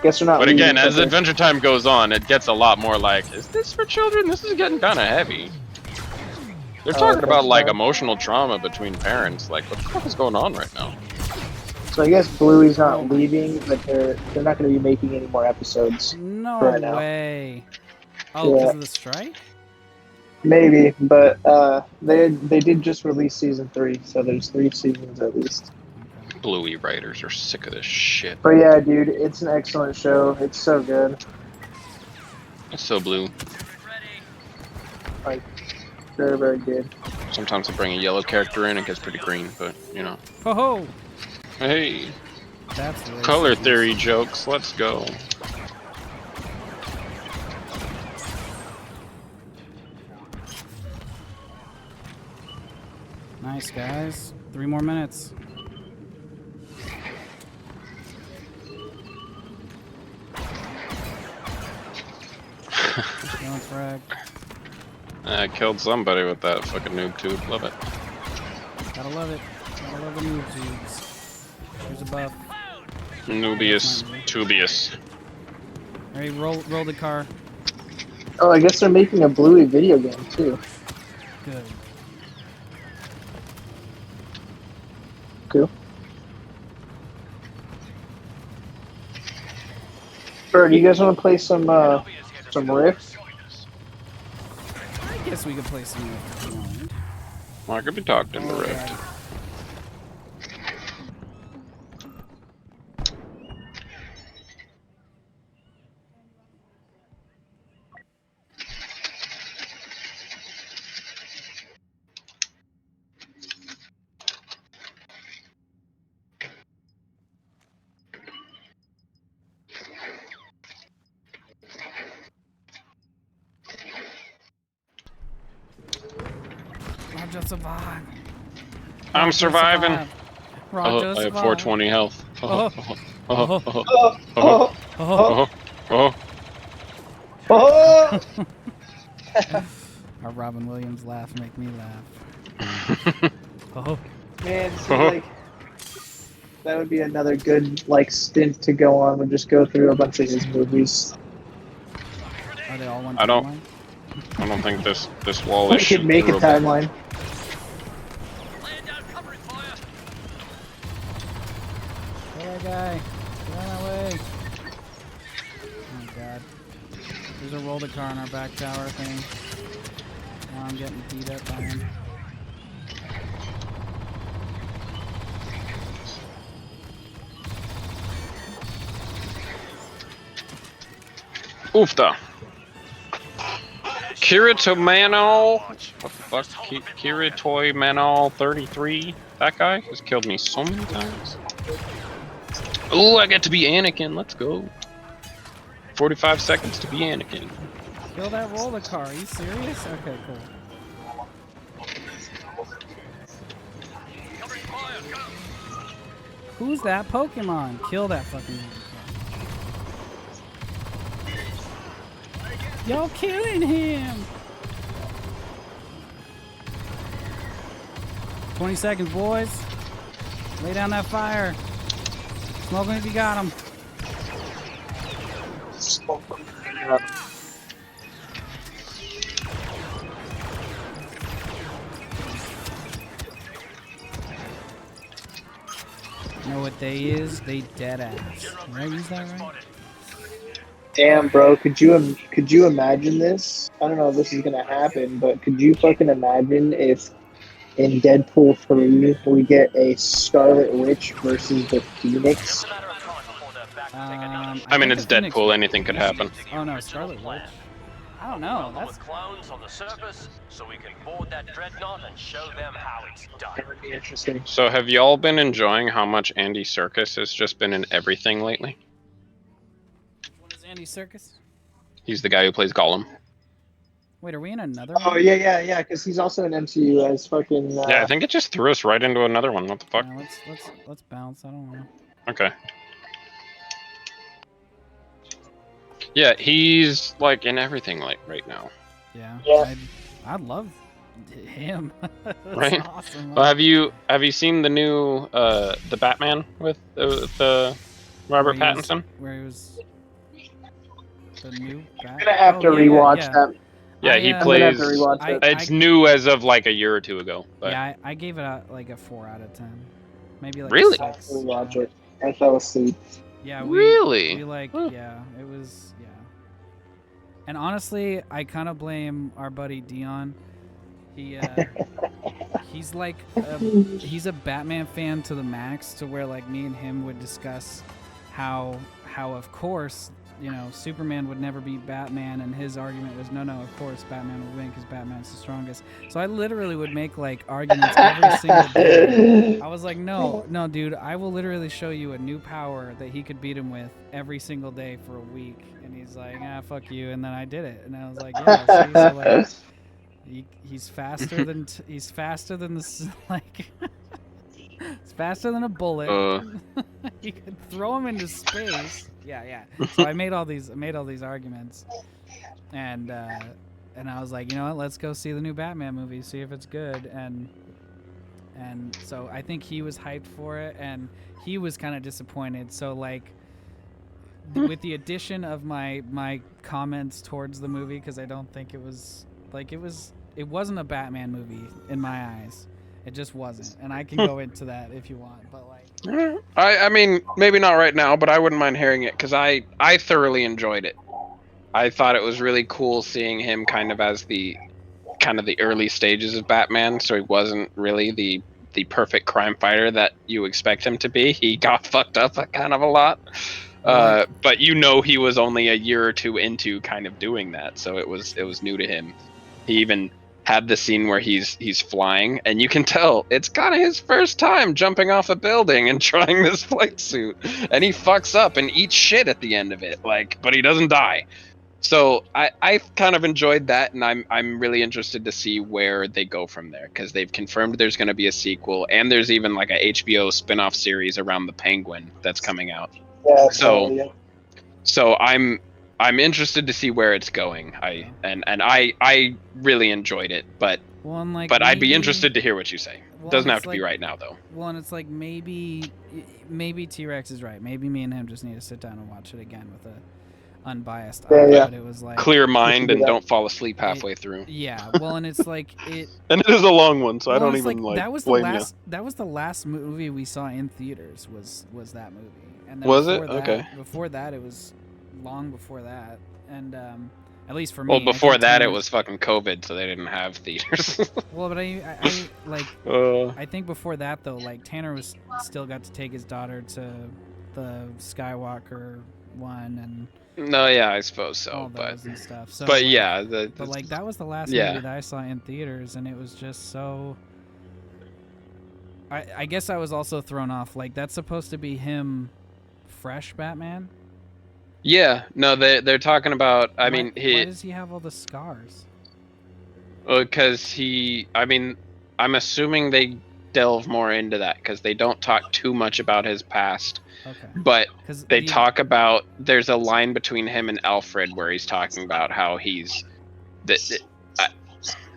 Guess we're not. But again, leaving as for Adventure Time goes on, it gets a lot more like, is this for children? This is getting kind of heavy. They're talking okay, about like fine. emotional trauma between parents. Like, what the fuck is going on right now? So I guess Bluey's not leaving, but they're not going to be making any more episodes. No Right now. way. Oh, because Yeah. of the strike? Maybe, but they did just release season 3, so there's 3 seasons at least. Bluey writers are sick of this shit. But yeah, dude, it's an excellent show. It's so good. It's so blue. Like, very, very good. Sometimes they bring a yellow character in, it gets pretty green, but you know. Ho ho! Hey, That's racist. color theory jokes, let's go. Nice, guys. 3 more minutes. Going frag. I killed somebody with that fucking noob tube, love it. Gotta love it. Gotta love the move tubes. Here's a buff. Nubius tubius. Alright, roll the car. Oh, I guess they're making a Bluey video game too. Good. Cool. Bird, you guys want to play some Rift? I guess we could play some if you want. Well, I could be talked in the rift. Roger survive. I'm surviving. Roger Oh, I have survive. 420 health. Oh. Oh, Oh, Oh. oh. oh! Our Robin Williams laugh make me laugh. Oh. Man, see, like, That would be another good like stint to go on. Would just go through a bunch of his movies. Are they all one I don't- timeline? I don't think this wall We is could make a shootable. timeline. Laying down covering fire. Kill that guy. Get out of my way. Oh god. There's a roller car in our back tower thing. Now I'm getting beat up by him. Oofta. Kirito Manol. What the fuck? Kiritoy Manol 33. That guy has killed me so many times. Ooh, I get to be Anakin. Let's go. 45 seconds to be Anakin. Kill that roller car. Are you serious? Okay, cool. Covering fire. Go. Who's that Pokemon? Kill that fucking roller car. Y'all killing him! 20 seconds, boys. Lay down that fire. Smoke him if you got him. You know what they is? They dead ass. Did I use that right? Damn, bro, could you imagine this? I don't know if this is gonna happen, but could you fucking imagine if in Deadpool 3 we get a Scarlet Witch versus the Phoenix? Just a matter of time before they're back to take another. I mean, think it's the Phoenix- Deadpool. Anything could happen. Oh no, Scarlet Witch. I don't know. With That's clones on the surface, so we can board that dreadnought and show them how it's done. That would be interesting. So, have y'all been enjoying how much Andy Serkis has just been in everything lately? what is Andy Serkis? He's the guy who plays Gollum. Wait, are we in another Oh one? yeah, because he's also in MCU as fucking. Yeah, I think it just threw us right into another one. What the fuck? Yeah, let's bounce. I don't know. Okay. Yeah, he's like in everything like right now. Yeah. Yeah. I'd love him. That's Right? awesome. Well, have you seen the new the Batman with the Robert Where he was- Pattinson? Where he was the new Bat. I'm gonna have to Oh, yeah, rewatch yeah. that. Yeah, he I, I'm gonna have plays. to rewatch I- that. It's new as of like a year or two ago. But Yeah, I gave it like a 4 out of 10. Maybe like Really? a I have 6. to rewatch it. I fell asleep. Yeah, Really? we like Huh. yeah, it was yeah. And honestly, I kind of blame our buddy Dion. He he's like he's a Batman fan to the max, to where like me and him would discuss how of course, you know, Superman would never beat Batman, and his argument was no, of course Batman would win because Batman's the strongest. So I literally would make like arguments every single day. I was like, no, dude, I will literally show you a new power that he could beat him with every single day for a week. And he's like, fuck you. And then I did it, and I was like, yeah, see, so like, he's faster than he's faster than this like. It's faster than a bullet. You could throw him into space. Yeah. So I made all these arguments, and I was like, you know what? Let's go see the new Batman movie, see if it's good. And so I think he was hyped for it, and he was kind of disappointed. So like, with the addition of my comments towards the movie, because I don't think it was like it wasn't a Batman movie in my eyes. It just wasn't, and I can go into that if you want. But like, I mean, maybe not right now, but I wouldn't mind hearing it because I thoroughly enjoyed it. I thought it was really cool seeing him kind of as the early stages of Batman, so he wasn't really the perfect crime fighter that you expect him to be. He got fucked up kind of a lot. But you know, he was only a year or two into kind of doing that, so it was new to him. He even had the scene where he's flying, and you can tell it's kind of his first time jumping off a building and trying this flight suit, and he fucks up and eats shit at the end of it, like, but he doesn't die. So I kind of enjoyed that, and I'm really interested to see where they go from there, because they've confirmed there's going to be a sequel, and there's even like a HBO spin-off series around the Penguin that's coming out. Yeah, So I'm interested to see where it's going. I really enjoyed it, but Well, and like, But I'd be maybe- interested to hear what you say. well, Doesn't and have it's to be like- right now, though. Well, and it's like maybe T-Rex is right. Maybe me and him just need to sit down and watch it again with a unbiased eye. Yeah. But it was like Clear mind do and that. don't fall asleep halfway through. Yeah. Well, and it's like it. And it is a long one, so I well, don't it's even like that was the blame last. That was the last movie we saw in theaters. Was that movie? And then Was it? before that- Okay. Before that, it was long before that, and at least for me. Well, I before think that, it Tanner- was fucking COVID, so they didn't have theaters. Well, but I like. uh, I think before that though, like Tanner was still got to take his daughter to the Skywalker one no, yeah, I suppose and all so, but those and stuff. So, but like, yeah, but like that was the last yeah. movie that I saw in theaters, and it was just so. I guess I was also thrown off. Like that's supposed to be him, fresh Batman. Yeah, no, they're talking about. I mean, why does he have all the scars? because I mean, I'm assuming they delve more into that because they don't talk too much about his past, Okay. but 'Cause they the- talk about. There's a line between him and Alfred where he's talking about how he's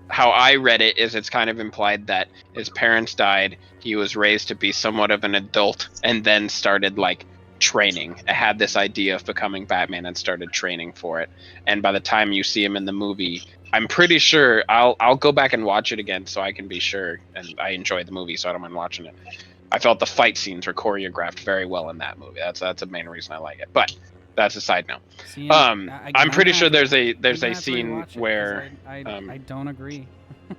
how I read it is it's kind of implied that his parents died, he was raised to be somewhat of an adult, and then started like training. I had this idea of becoming Batman and started training for it. And by the time you see him in the movie, I'm pretty sure I'll go back and watch it again so I can be sure. And I enjoyed the movie, so I don't mind watching it. I felt the fight scenes were choreographed very well in that movie. That's the main reason I like it. But that's a side note. See, I'm pretty sure there's a I'm gonna scene have to rewatch it 'cause where I don't agree.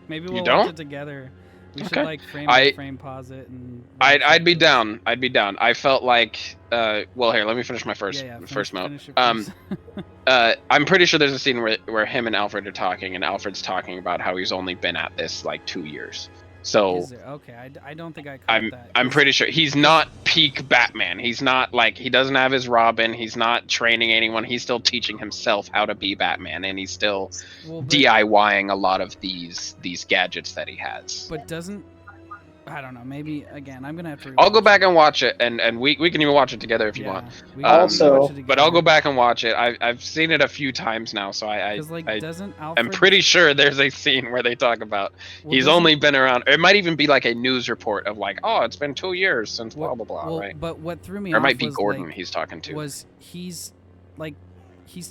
Maybe we'll You watch don't? it together. We should Okay. like frame by frame pause it and. watch I'd it be 'cause- down. I'd be down. I felt like well here, let me finish my first note. finish it first. I'm pretty sure there's a scene where him and Alfred are talking, and Alfred's talking about how he's only been at this like 2 years. So Is there? Okay, I don't think I caught that. I'm 'cause- pretty sure he's not peak Batman. He's not like he doesn't have his Robin. He's not training anyone. He's still teaching himself how to be Batman, and he's still well, but, DIYing a lot of these gadgets that he has. But doesn't I don't know. Maybe again, I'm gonna have to. I'll go rewatch back it. and watch it, and we can even watch it together if you Yeah, want. we can Also- watch it But I'll go together. back and watch it. I've seen it a few times now, so Because like, doesn't Alfred? I'm pretty sure there's a scene where they talk about well, he's doesn't- only been around. It might even be like a news report of like, oh, it's been 2 years since blah blah blah, well, right? But what threw me Or it off might be was, Gordon like, he's talking to. was he's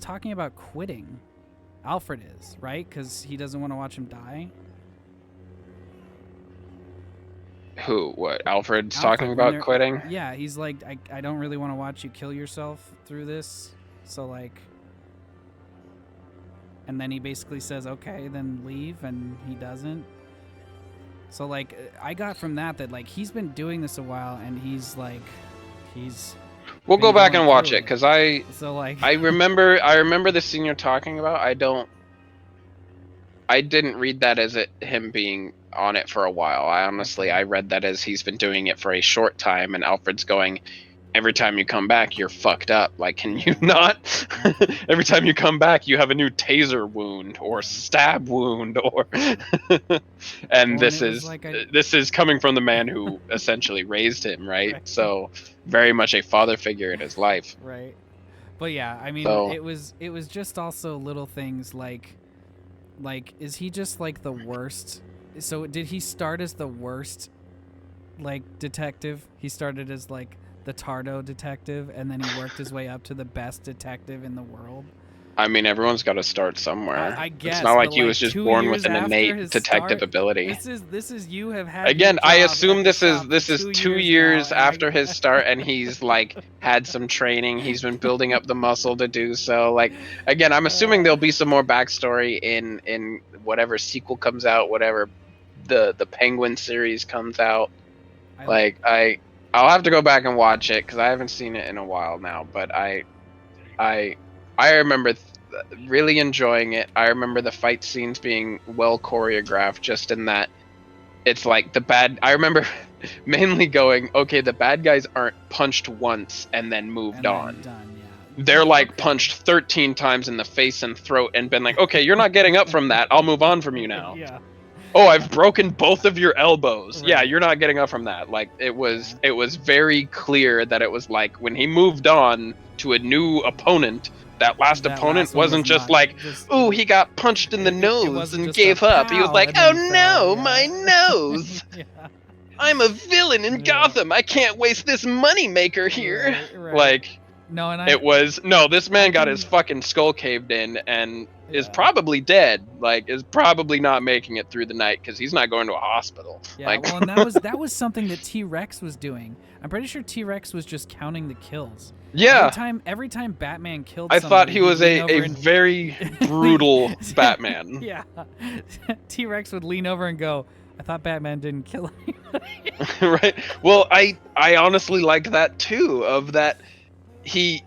talking about quitting. Alfred is right because he doesn't want to watch him die. Who? What? Alfred's Alfred, talking when about they're- quitting? Yeah, he's like, I don't really want to watch you kill yourself through this. So like, and then he basically says, okay, then leave, and he doesn't. So like, I got from that like he's been doing this a while, and he's like, We'll go been back going and watch through it because I so like remember the scene you're talking about. I didn't read that as him being on it for a while. I read that as he's been doing it for a short time, and Alfred's going, every time you come back, you're fucked up. Like, can you not? Every time you come back, you have a new taser wound or stab wound, or and Well, this and it was is like this is coming from the man who essentially raised him, right? Right. So very much a father figure in his life. right. But yeah, I mean, So- it was just also little things like is he just like the worst? So did he start as the worst like detective? He started as like the Tardo detective, and then he worked his way up to the best detective in the world. I mean, everyone's got to start somewhere. I guess, it's not like but, he like, was just 2 born years with an after innate his detective start, ability. This is you have had Again, your I job assume at this the is shop this for is 2 now, years and I- after his start, and he's like had some training. He's been building up the muscle to do so. Like, again, I'm assuming there'll be some more backstory in whatever sequel comes out, whatever the Penguin series comes out. I'll have to go back and watch it because I haven't seen it in a while now. But I remember really enjoying it. I remember the fight scenes being well choreographed, just in that it's like I remember mainly going, okay, the bad guys aren't punched once and then moved and then on. done, yeah. They're like Okay. punched 13 times in the face and throat and been like, okay, you're not getting up from that. I'll move on from you now. Yeah. oh, I've broken both of your elbows. Yeah, Right. you're not getting up from that. Like it was Yeah. it was very clear that it was like when he moved on to a new opponent, that last That opponent last one was wasn't just not like, just oh, he got punched in the it nose wasn't and just a gave up. He was pow like, and oh then no, fell, my yeah. nose. Yeah. I'm a villain in Yeah. Gotham. I can't waste this moneymaker here. Right. Like No, and it was no, this man got his can- fucking skull caved in and is Yeah. probably dead. Like is probably not making it through the night because he's not going to a hospital. Yeah, Like well, and that was something that T-Rex was doing. I'm pretty sure T-Rex was just counting the kills. yeah, Every time Batman killed I somebody, thought he was he'd lean a over and- very brutal Batman. Yeah. T-Rex would lean over and go, "I thought Batman didn't kill anybody." Right. Well, I honestly liked that too. Of that, he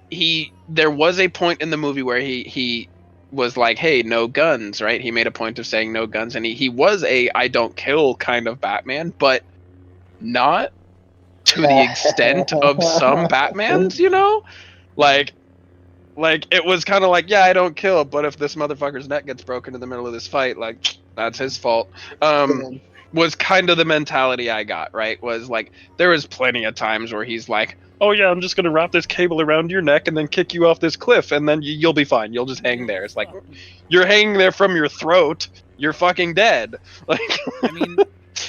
there was a point in the movie where he was like, hey, no guns, right? He made a point of saying no guns, and he was a I don't kill kind of Batman, but not to the extent of some Batmans, you know? Like it was kind of like, yeah, I don't kill, but if this motherfucker's neck gets broken in the middle of this fight, like that's his fault. Was kind of the mentality I got, right? Was like there was plenty of times where he's like, oh yeah, I'm just gonna wrap this cable around your neck and then kick you off this cliff, and then you'll be fine. You'll just hang there. It's like you're hanging there from your throat. You're fucking dead. Like I mean,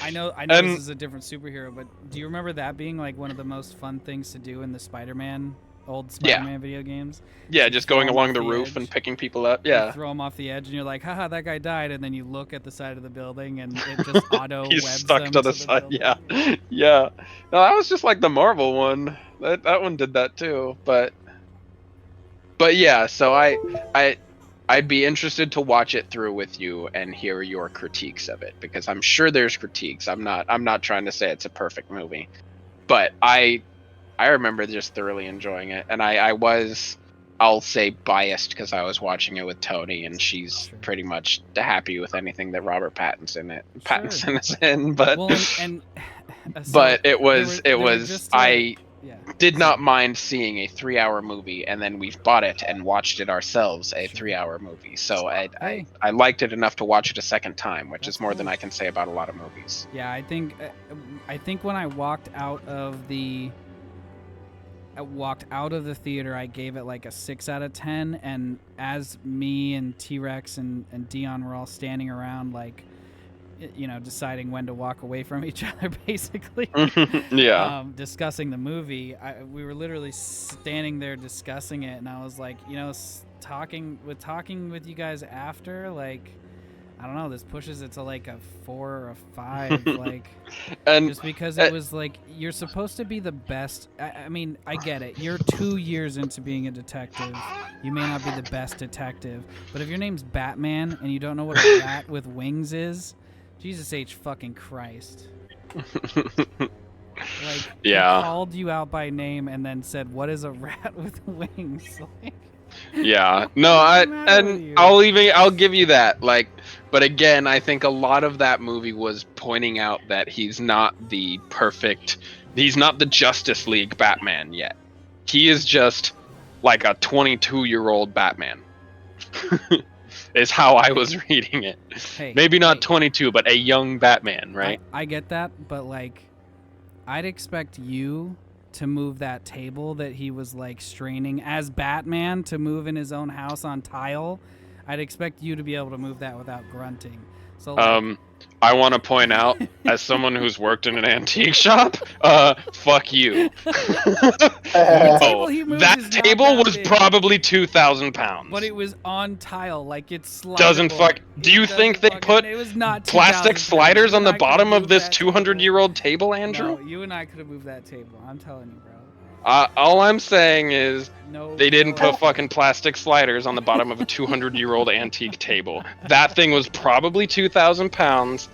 I know And- this is a different superhero, but do you remember that being like one of the most fun things to do in the old Spider-Man video games? yeah, So just throw going him along off the the roof edge. and picking people up. You Yeah. throw him off the edge, and you're like, haha, that guy died, and then you look at the side of the building, and it just auto He's webs stuck them to the side. building. Yeah, yeah. No, that was just like the Marvel one. That one did that too. But yeah. So I'd be interested to watch it through with you and hear your critiques of it because I'm sure there's critiques. I'm not trying to say it's a perfect movie, but I remember just thoroughly enjoying it, and I was. I'll say biased because I was watching it with Tony, and she's Sure. pretty much happy with anything that Robert Pattinson Sure. is in. But Well, and so but it was there were it was just, like- yeah. did not mind seeing a 3-hour movie, and then we've bought it and watched it ourselves, a Sure. 3-hour movie. So Hey. I liked it enough to watch it a second time, which That's is more than cool. I can say about a lot of movies. Yeah, I think when I walked out of the theater, I gave it like a 6 out of 10. And as me and T-Rex and Dion were all standing around, like, deciding when to walk away from each other, basically, Yeah. discussing the movie, we were literally standing there discussing it, and I was like, talking with you guys after, like, I don't know, this pushes it to like a 4 or a 5, like, And just because it was like, you're supposed to be the best. I mean, I get it. You're 2 years into being a detective. You may not be the best detective, but if your name's Batman and you don't know what a rat with wings is, Jesus H fucking Christ. Like, Yeah. he called you out by name and then said, "What is a rat with wings?" Like, yeah. No, What's the matter with you? I'll give you that. Like, but again, I think a lot of that movie was pointing out that he's not the Justice League Batman yet. He is just like a 22-year-old Batman. Is how I was reading it. hey, Maybe not hey, 22, but a young Batman, right? I get that, but like, I'd expect you to move that table that he was like straining as Batman to move in his own house on tile. I'd expect you to be able to move that without grunting. So like, I want to point out, as someone who's worked in an antique shop, fuck you. table he moved That is not table that was big. probably 2,000 pounds. but it was on tile, like it's slidable. Doesn't fuck. Do you think they put It was not 2,000 plastic pounds. sliders You on and the I could've bottom of moved this that table. 200-year-old table, Andrew? No, you and I could have moved that table. I'm telling you, bro. All I'm saying is No, they didn't no. put fucking plastic sliders on the bottom of a 200-year-old antique table. That thing was probably 2,000 pounds.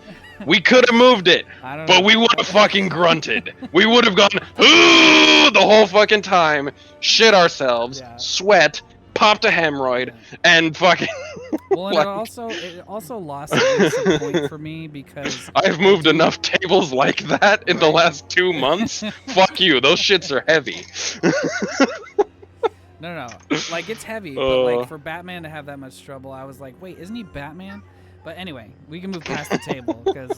We could have moved it, I don't but know. we would have fucking grunted. We would have gone, ooh, the whole fucking time, shit ourselves, Yeah. sweat, popped a hemorrhoid, and fucking. Well, and like- it also lost at least a point for me because I've moved enough tables like that in the last 2 months. Fuck you, those shits are heavy. no, like it's heavy, but like for Batman to have that much trouble, I was like, wait, isn't he Batman? But anyway, we can move past the table because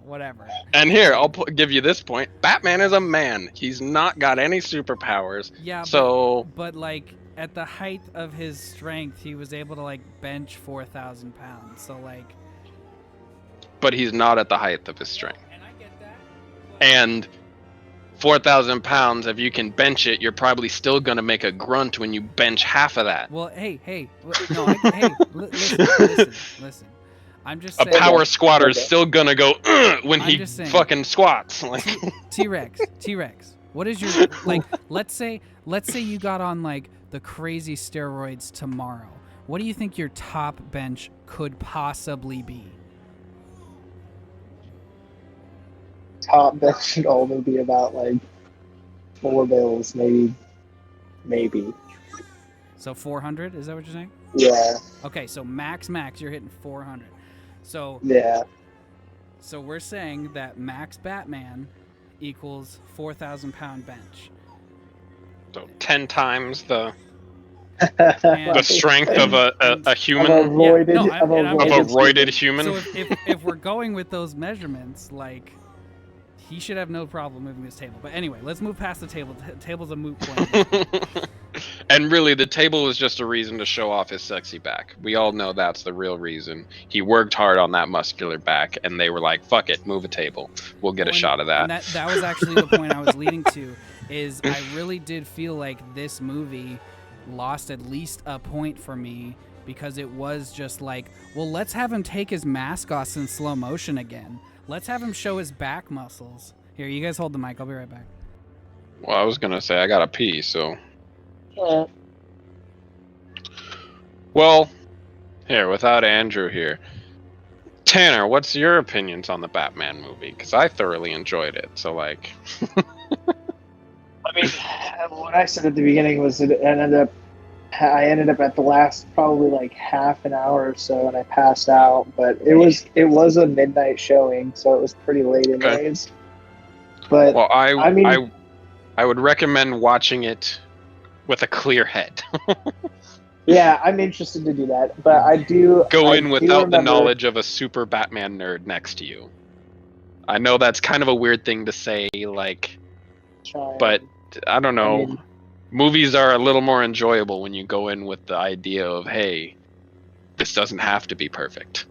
whatever. And here, I'll give you this point. Batman is a man. He's not got any superpowers. Yeah, so but like at the height of his strength, he was able to like bench 4,000 pounds. So like. But he's not at the height of his strength. And I get that. And 4,000 pounds, if you can bench it, you're probably still gonna make a grunt when you bench half of that. Well, hey, listen. I'm just saying. A power squatter is still gonna go when he fucking squats. Like T-Rex. What is your like? Let's say you got on like the crazy steroids tomorrow. What do you think your top bench could possibly be? Top bench should only be about like 4 bills, maybe. So 400? Is that what you're saying? Yeah. Okay, so max, you're hitting 400. So yeah. So we're saying that max Batman equals 4,000 pound bench. So 10 times the And, strength of a human, of a roided, roided human. So if we're going with those measurements, like he should have no problem moving this table. But anyway, let's move past the table. The table's a moot point. And really, the table was just a reason to show off his sexy back. We all know that's the real reason. He worked hard on that muscular back, and they were like, fuck it, move a table. We'll get a shot of that. And that was actually the point I was leading to, is I really did feel like this movie lost at least a point for me, because it was just like, well, let's have him take his mask off in slow motion again. Let's have him show his back muscles. Here, you guys hold the mic. I'll be right back. Well, I was going to say I got to pee, so... Yeah. Well, here, without Andrew here, Tanner, what's your opinions on the Batman movie? Because I thoroughly enjoyed it, so like... I mean, what I said at the beginning was I ended up at the last probably like half an hour or so, and I passed out. But it was a midnight showing, so it was pretty late anyways. But well, I would recommend watching it with a clear head. Yeah, I'm interested to do that, but I do go in without the knowledge of a super Batman nerd next to you. I know that's kind of a weird thing to say, like, but I don't know. I mean, movies are a little more enjoyable when you go in with the idea of, hey, this doesn't have to be perfect.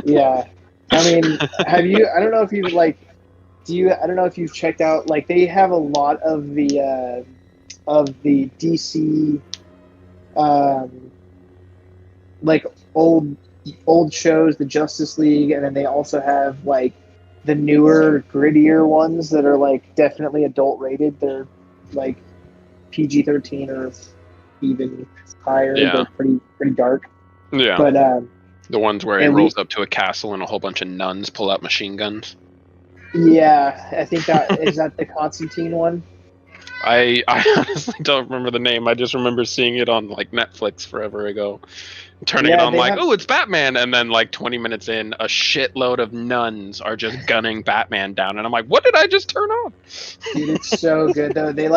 Yeah, I mean, have you? I don't know if you've like, I don't know if you've checked out. Like, they have a lot of the DC, like old shows, the Justice League, and then they also have like the newer, grittier ones that are like definitely adult rated. They're like PG-13 or even higher. Yeah. They're pretty dark. Yeah. But the ones where he rolls up to a castle and a whole bunch of nuns pull out machine guns. Yeah, I think that is that the Constantine one. I honestly don't remember the name. I just remember seeing it on like Netflix forever ago. Turning it on like, oh, it's Batman, and then like 20 minutes in, a shitload of nuns are just gunning Batman down, and I'm like, what did I just turn on? Dude, it's so good though. They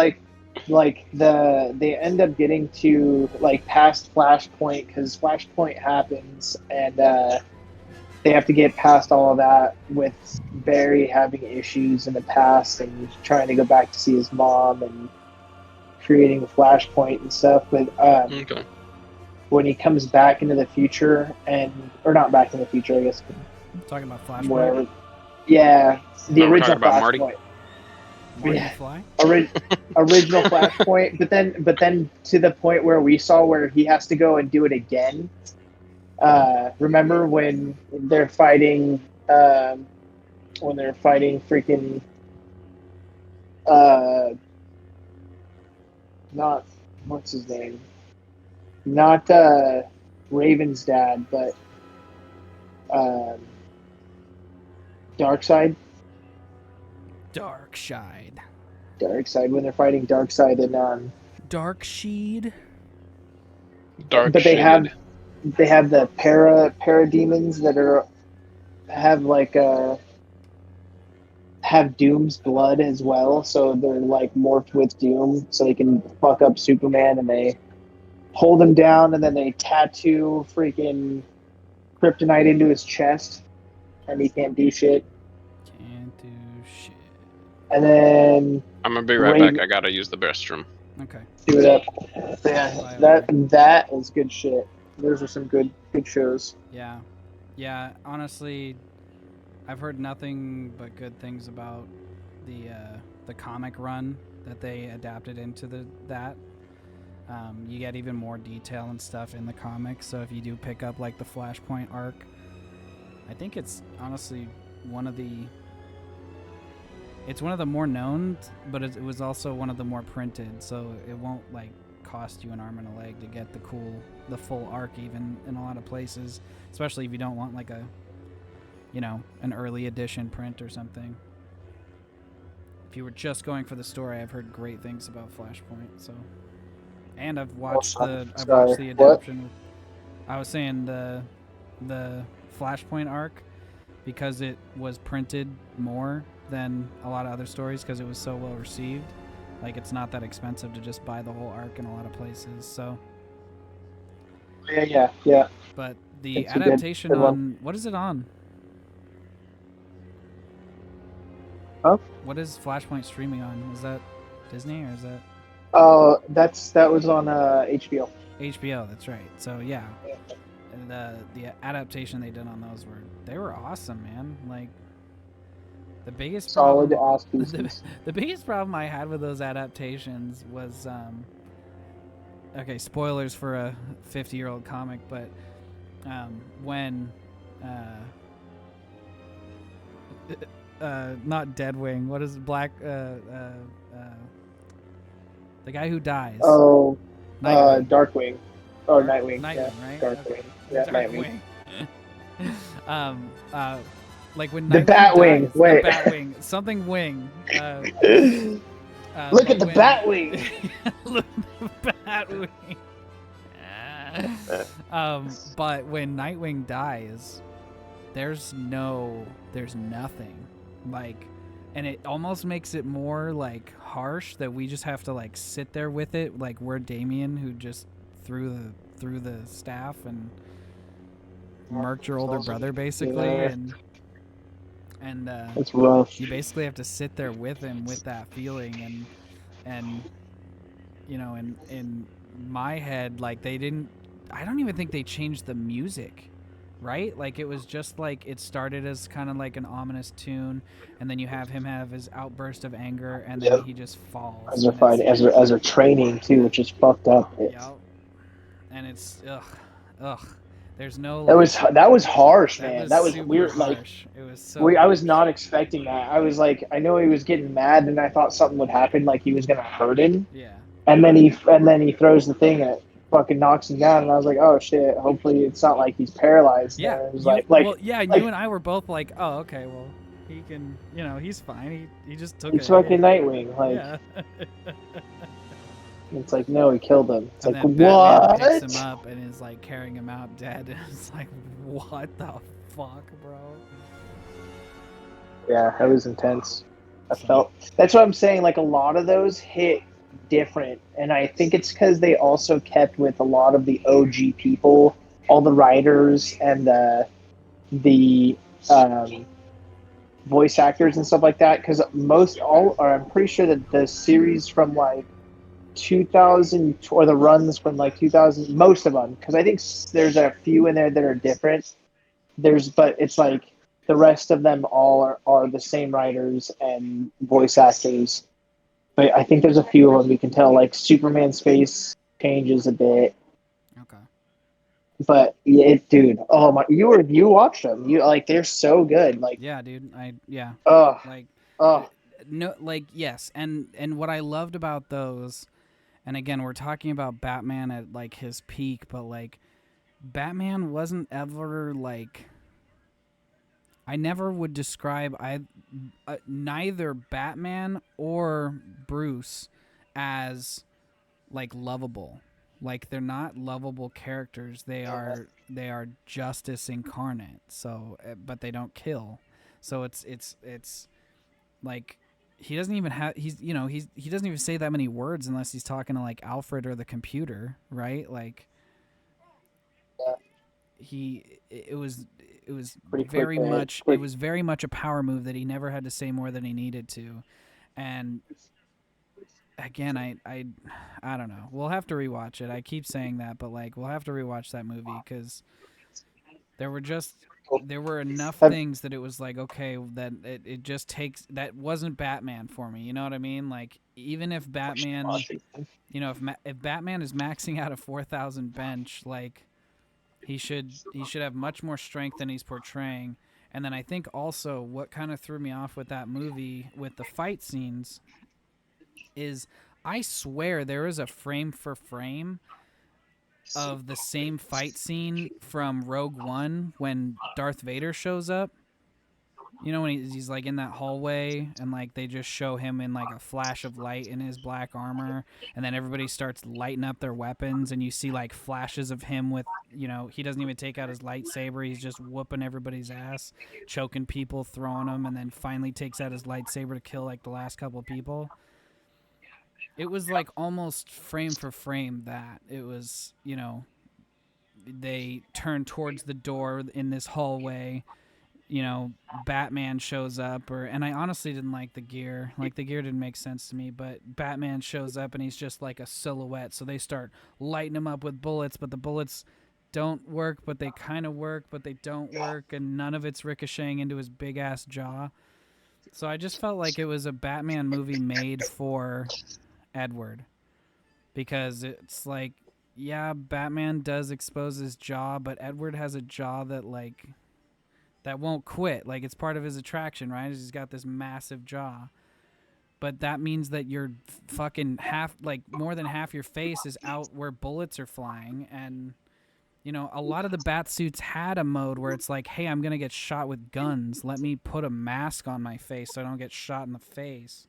they end up getting to like past Flashpoint, because Flashpoint happens, and they have to get past all of that with Barry having issues in the past and trying to go back to see his mom and creating a Flashpoint and stuff. But okay. When he comes back into the future, or not back in the future, I guess. Talking about Flashpoint. Wherever, yeah, the original Flashpoint. Original Flashpoint, but then to the point where we saw where he has to go and do it again. Remember when they're fighting freaking not what's his name? Not Raven's dad, but Darkseid. Darkseid, when they're fighting Darkseid and Darkseid. But they have the parademons that have Doom's blood as well, so they're like morphed with Doom, so they can fuck up Superman, and they hold him down, and then they tattoo freaking kryptonite into his chest, and he can't do shit. Can't do shit. And then I'm gonna be right Raven, back. I gotta use the restroom. Okay. do it up. But yeah, Bye, that is good shit. Those are some good shows. Yeah. Yeah, honestly, I've heard nothing but good things about the comic run that they adapted into that. You get even more detail and stuff in the comics, so if you do pick up like the Flashpoint arc, I think it's honestly one of the more known, but it was also one of the more printed, so it won't like cost you an arm and a leg to get the full arc even in a lot of places, especially if you don't want like an early edition print or something. If you were just going for the story, I've heard great things about Flashpoint, so. And I've watched the adaptation. What? I was saying the Flashpoint arc, because it was printed more than a lot of other stories because it was so well received. Like, it's not that expensive to just buy the whole arc in a lot of places. So, Yeah. but the It's a adaptation good one. on what is it on? Huh? What is Flashpoint streaming on? Is that Disney or is that Oh, that was on HBO. HBO? That's right. So yeah, and the adaptation they did on those they were awesome, man. Like, the biggest Solid problem, ass pieces. the biggest problem I had with those adaptations was okay, spoilers for a 50-year-old comic, but when not Deadwing, what is Black the guy who dies? Oh, Nightwing. Darkwing. Or Nightwing. Nightwing, Yeah. right? Darkwing. Okay. Yeah, Nightwing. Like when The Nightwing Batwing, dies, wait. the Batwing, something wing. Look but at the when- Batwing. Look at the Batwing. But when Nightwing dies, there's nothing. Like, and it almost makes it more like harsh that we just have to like sit there with it, like we're Damien who just threw the staff and murked your older brother basically, Yeah. and It's rough. you basically have to sit there with him with that feeling, and in my head, like, I don't even think they changed the music, right? Like, it was just like it started as kind of like an ominous tune, and then you have him have his outburst of anger, and then Yep. he just falls. As they're and fighting, as they're training too, which is fucked up. Yep. And it's ugh. There's no. That Like, was harsh, that man. was that was super weird. Like, harsh. It was so. I was not expecting that. I was like, I know he was getting mad, and I thought something would happen, like he was gonna hurt him. Yeah. And then he throws the thing and it fucking knocks him down, and I was like, oh shit. Hopefully it's not like he's paralyzed. Yeah. And it was Well, yeah. like- You and I were both like, oh, okay. Well, he can. He's fine. He just took it's it. fucking Nightwing. Like, Yeah. it's like, no, he killed him. It's And like, then Batman what? picks him up and is like carrying him out dead. It's like, what the fuck, bro? Yeah, that was intense. That's what I'm saying. Like, a lot of those hit different, and I think it's because they also kept with a lot of the OG people, all the writers and the voice actors and stuff like that. Because I'm pretty sure that the series from like 2000 or the runs from like 2000, most of them, because I think there's a few in there that are different. But it's like the rest of them all are the same writers and voice actors. But I think there's a few of them you can tell, like Superman's face changes a bit. Okay. But dude, oh my, you watched them. You like, they're so good. Like, Yeah, dude. Yeah. oh, Like, oh, no, like, yes, and what I loved about those, and again, we're talking about Batman at like his peak, but like, Batman wasn't ever like. I never would describe neither Batman or Bruce as like lovable. Like, they're not lovable characters. They are justice incarnate. So, but they don't kill. So it's like, he doesn't even have he doesn't even say that many words unless he's talking to like Alfred or the computer, right? Like, it was Pretty quick, very much quick. it was very much a power move that he never had to say more than he needed to, and again I don't know. We'll have to rewatch it. I keep saying that, but like we'll have to rewatch that movie because there were enough things that it was like okay that it just takes that wasn't Batman for me. You know what I mean? Like even if Batman, if Batman is maxing out a 4,000 bench, like he should have much more strength than he's portraying. And then I think also what kind of threw me off with that movie with the fight scenes is I swear there is a frame for frame of the same fight scene from Rogue One when Darth Vader shows up. You know when he's like in that hallway and like they just show him in like a flash of light in his black armor and then everybody starts lighting up their weapons and you see like flashes of him with he doesn't even take out his lightsaber, he's just whooping everybody's ass, choking people, throwing them, and then finally takes out his lightsaber to kill like the last couple of people. It was like almost frame for frame that it was, they turn towards the door in this hallway, Batman shows up and I honestly didn't like the gear. Like the gear didn't make sense to me, but Batman shows up and he's just like a silhouette. So they start lighting him up with bullets, but the bullets don't work, but they kind of work, but they don't work, and none of it's ricocheting into his big ass jaw. So I just felt like it was a Batman movie made for Edward, because it's like, yeah, Batman does expose his jaw, but Edward has a jaw that that won't quit. Like it's part of his attraction, right? He's got this massive jaw, but that means that you're fucking more than half your face is out where bullets are flying, and a lot of the bat suits had a mode where it's like, hey, I'm gonna get shot with guns, let me put a mask on my face so I don't get shot in the face.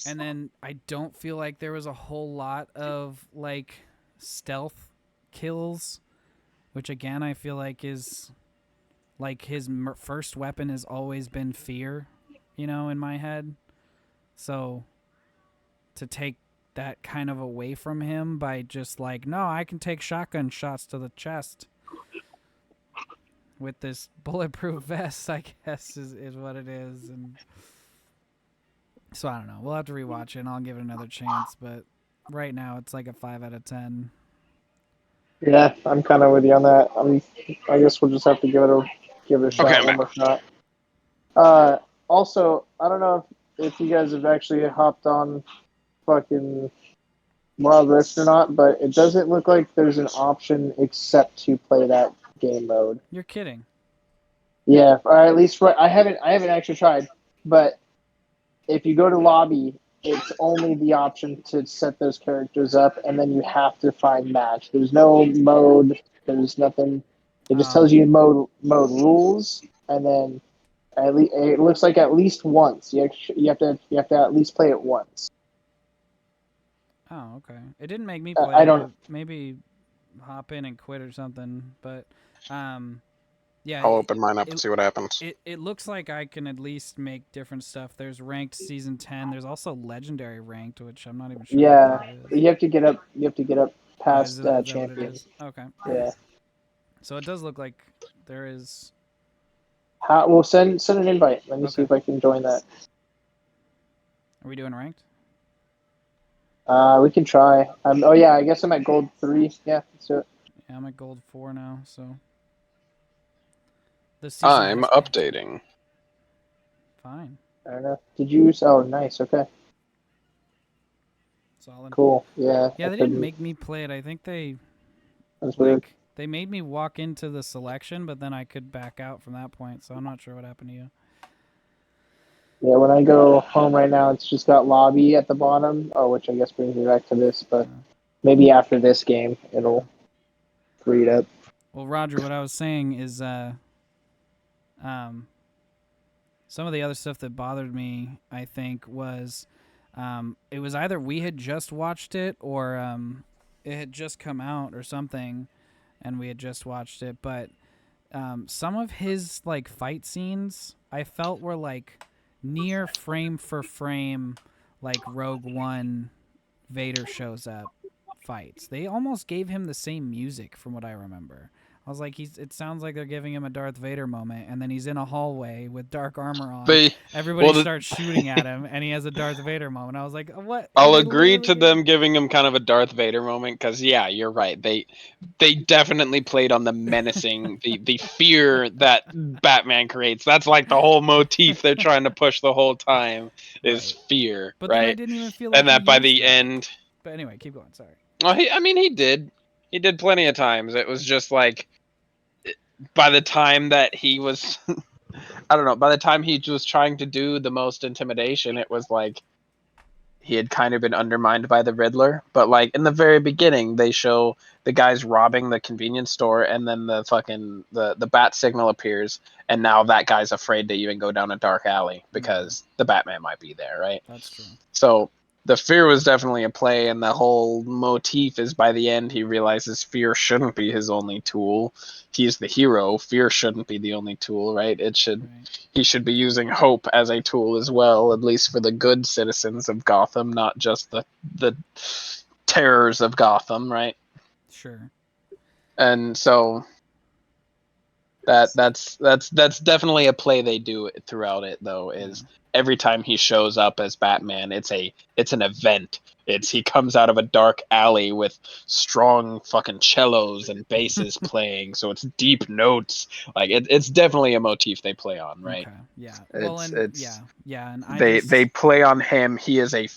And then I don't feel like there was a whole lot of like stealth kills, which again I feel like is like his first weapon has always been fear, in my head. So to take that kind of away from him by just like, no, I can take shotgun shots to the chest with this bulletproof vest, I guess is what it is. And so I don't know. We'll have to rewatch it and I'll give it another chance, but right now it's like a 5 out of 10. Yeah, I'm kind of with you on that. I guess we'll just have to give it a shot, Okay, one man. more shot. Also, I don't know if you guys have actually hopped on fucking Wild Rift or not, but it doesn't look like there's an option except to play that game mode. You're kidding. Yeah, or at least I haven't actually tried, but if you go to lobby, it's only the option to set those characters up, and then you have to find match. There's no mode. There's nothing. It just tells you mode rules, and then it looks like at least once. You have to at least play it once. Oh, okay. It didn't make me play I it, don't. but maybe hop in and quit or something. But yeah, I'll open mine up and see what happens. It looks like I can at least make different stuff. There's ranked season 10. There's also legendary ranked, which I'm not even sure Yeah, what that is. you have to get up. You have to get up Oh, is past that what it champion. is? Okay. Yeah. So it does look like there is. Well, send an invite. Let me see Okay. if I can join that. Are we doing ranked? We can try. Oh yeah, I guess I'm at gold 3. Yeah, let's do it. Yeah, I'm at gold 4 now. So. I'm updating. Fine. I don't know. Did you use? Oh, nice. Okay. Solid. Cool. Yeah. Yeah, they didn't make me play it. I think they That's weird. they made me walk into the selection, but then I could back out from that point. So I'm not sure what happened to you. Yeah, when I go home right now, it's just got lobby at the bottom. Oh, which I guess brings me back to this, but maybe after this game, it'll read up. Well, Roger, what I was saying is, some of the other stuff that bothered me, I think, was, it was either we had just watched it or it had just come out or something, and we had just watched it. But some of his like fight scenes, I felt were like near frame for frame, like Rogue One, Vader shows up fights. They almost gave him the same music from what I remember. I was like, it sounds like they're giving him a Darth Vader moment, and then he's in a hallway with dark armor on. They Everybody well, starts shooting at him, and he has a Darth Vader moment. I was like, what? I'll They agree to literally- them giving him kind of a Darth Vader moment because yeah, you're right. They definitely played on the menacing, the fear that Batman creates. That's like the whole motif they're trying to push the whole time is Right. fear, But then I right? didn't even feel like And that he by used the that. end, But anyway, keep going. Sorry. well, he did. He did plenty of times. It was just like by the time that he was I don't know, by the time he was trying to do the most intimidation, it was like he had kind of been undermined by the Riddler. But like in the very beginning, they show the guys robbing the convenience store, and then the fucking the bat signal appears, and now that guy's afraid to even go down a dark alley because the Batman might be there, right? That's true. So the fear was definitely a play, and the whole motif is by the end he realizes fear shouldn't be his only tool. He's the hero. Fear shouldn't be the only tool, right? He should be using hope as a tool as well, at least for the good citizens of Gotham, not just the terrors of Gotham, right? Sure. And so that's definitely a play they do throughout it though, is every time he shows up as Batman, it's an event. He comes out of a dark alley with strong fucking cellos and basses playing, so it's deep notes. Like it's definitely a motif they play on, right? Okay. Yeah. Well, and They play on him. He is a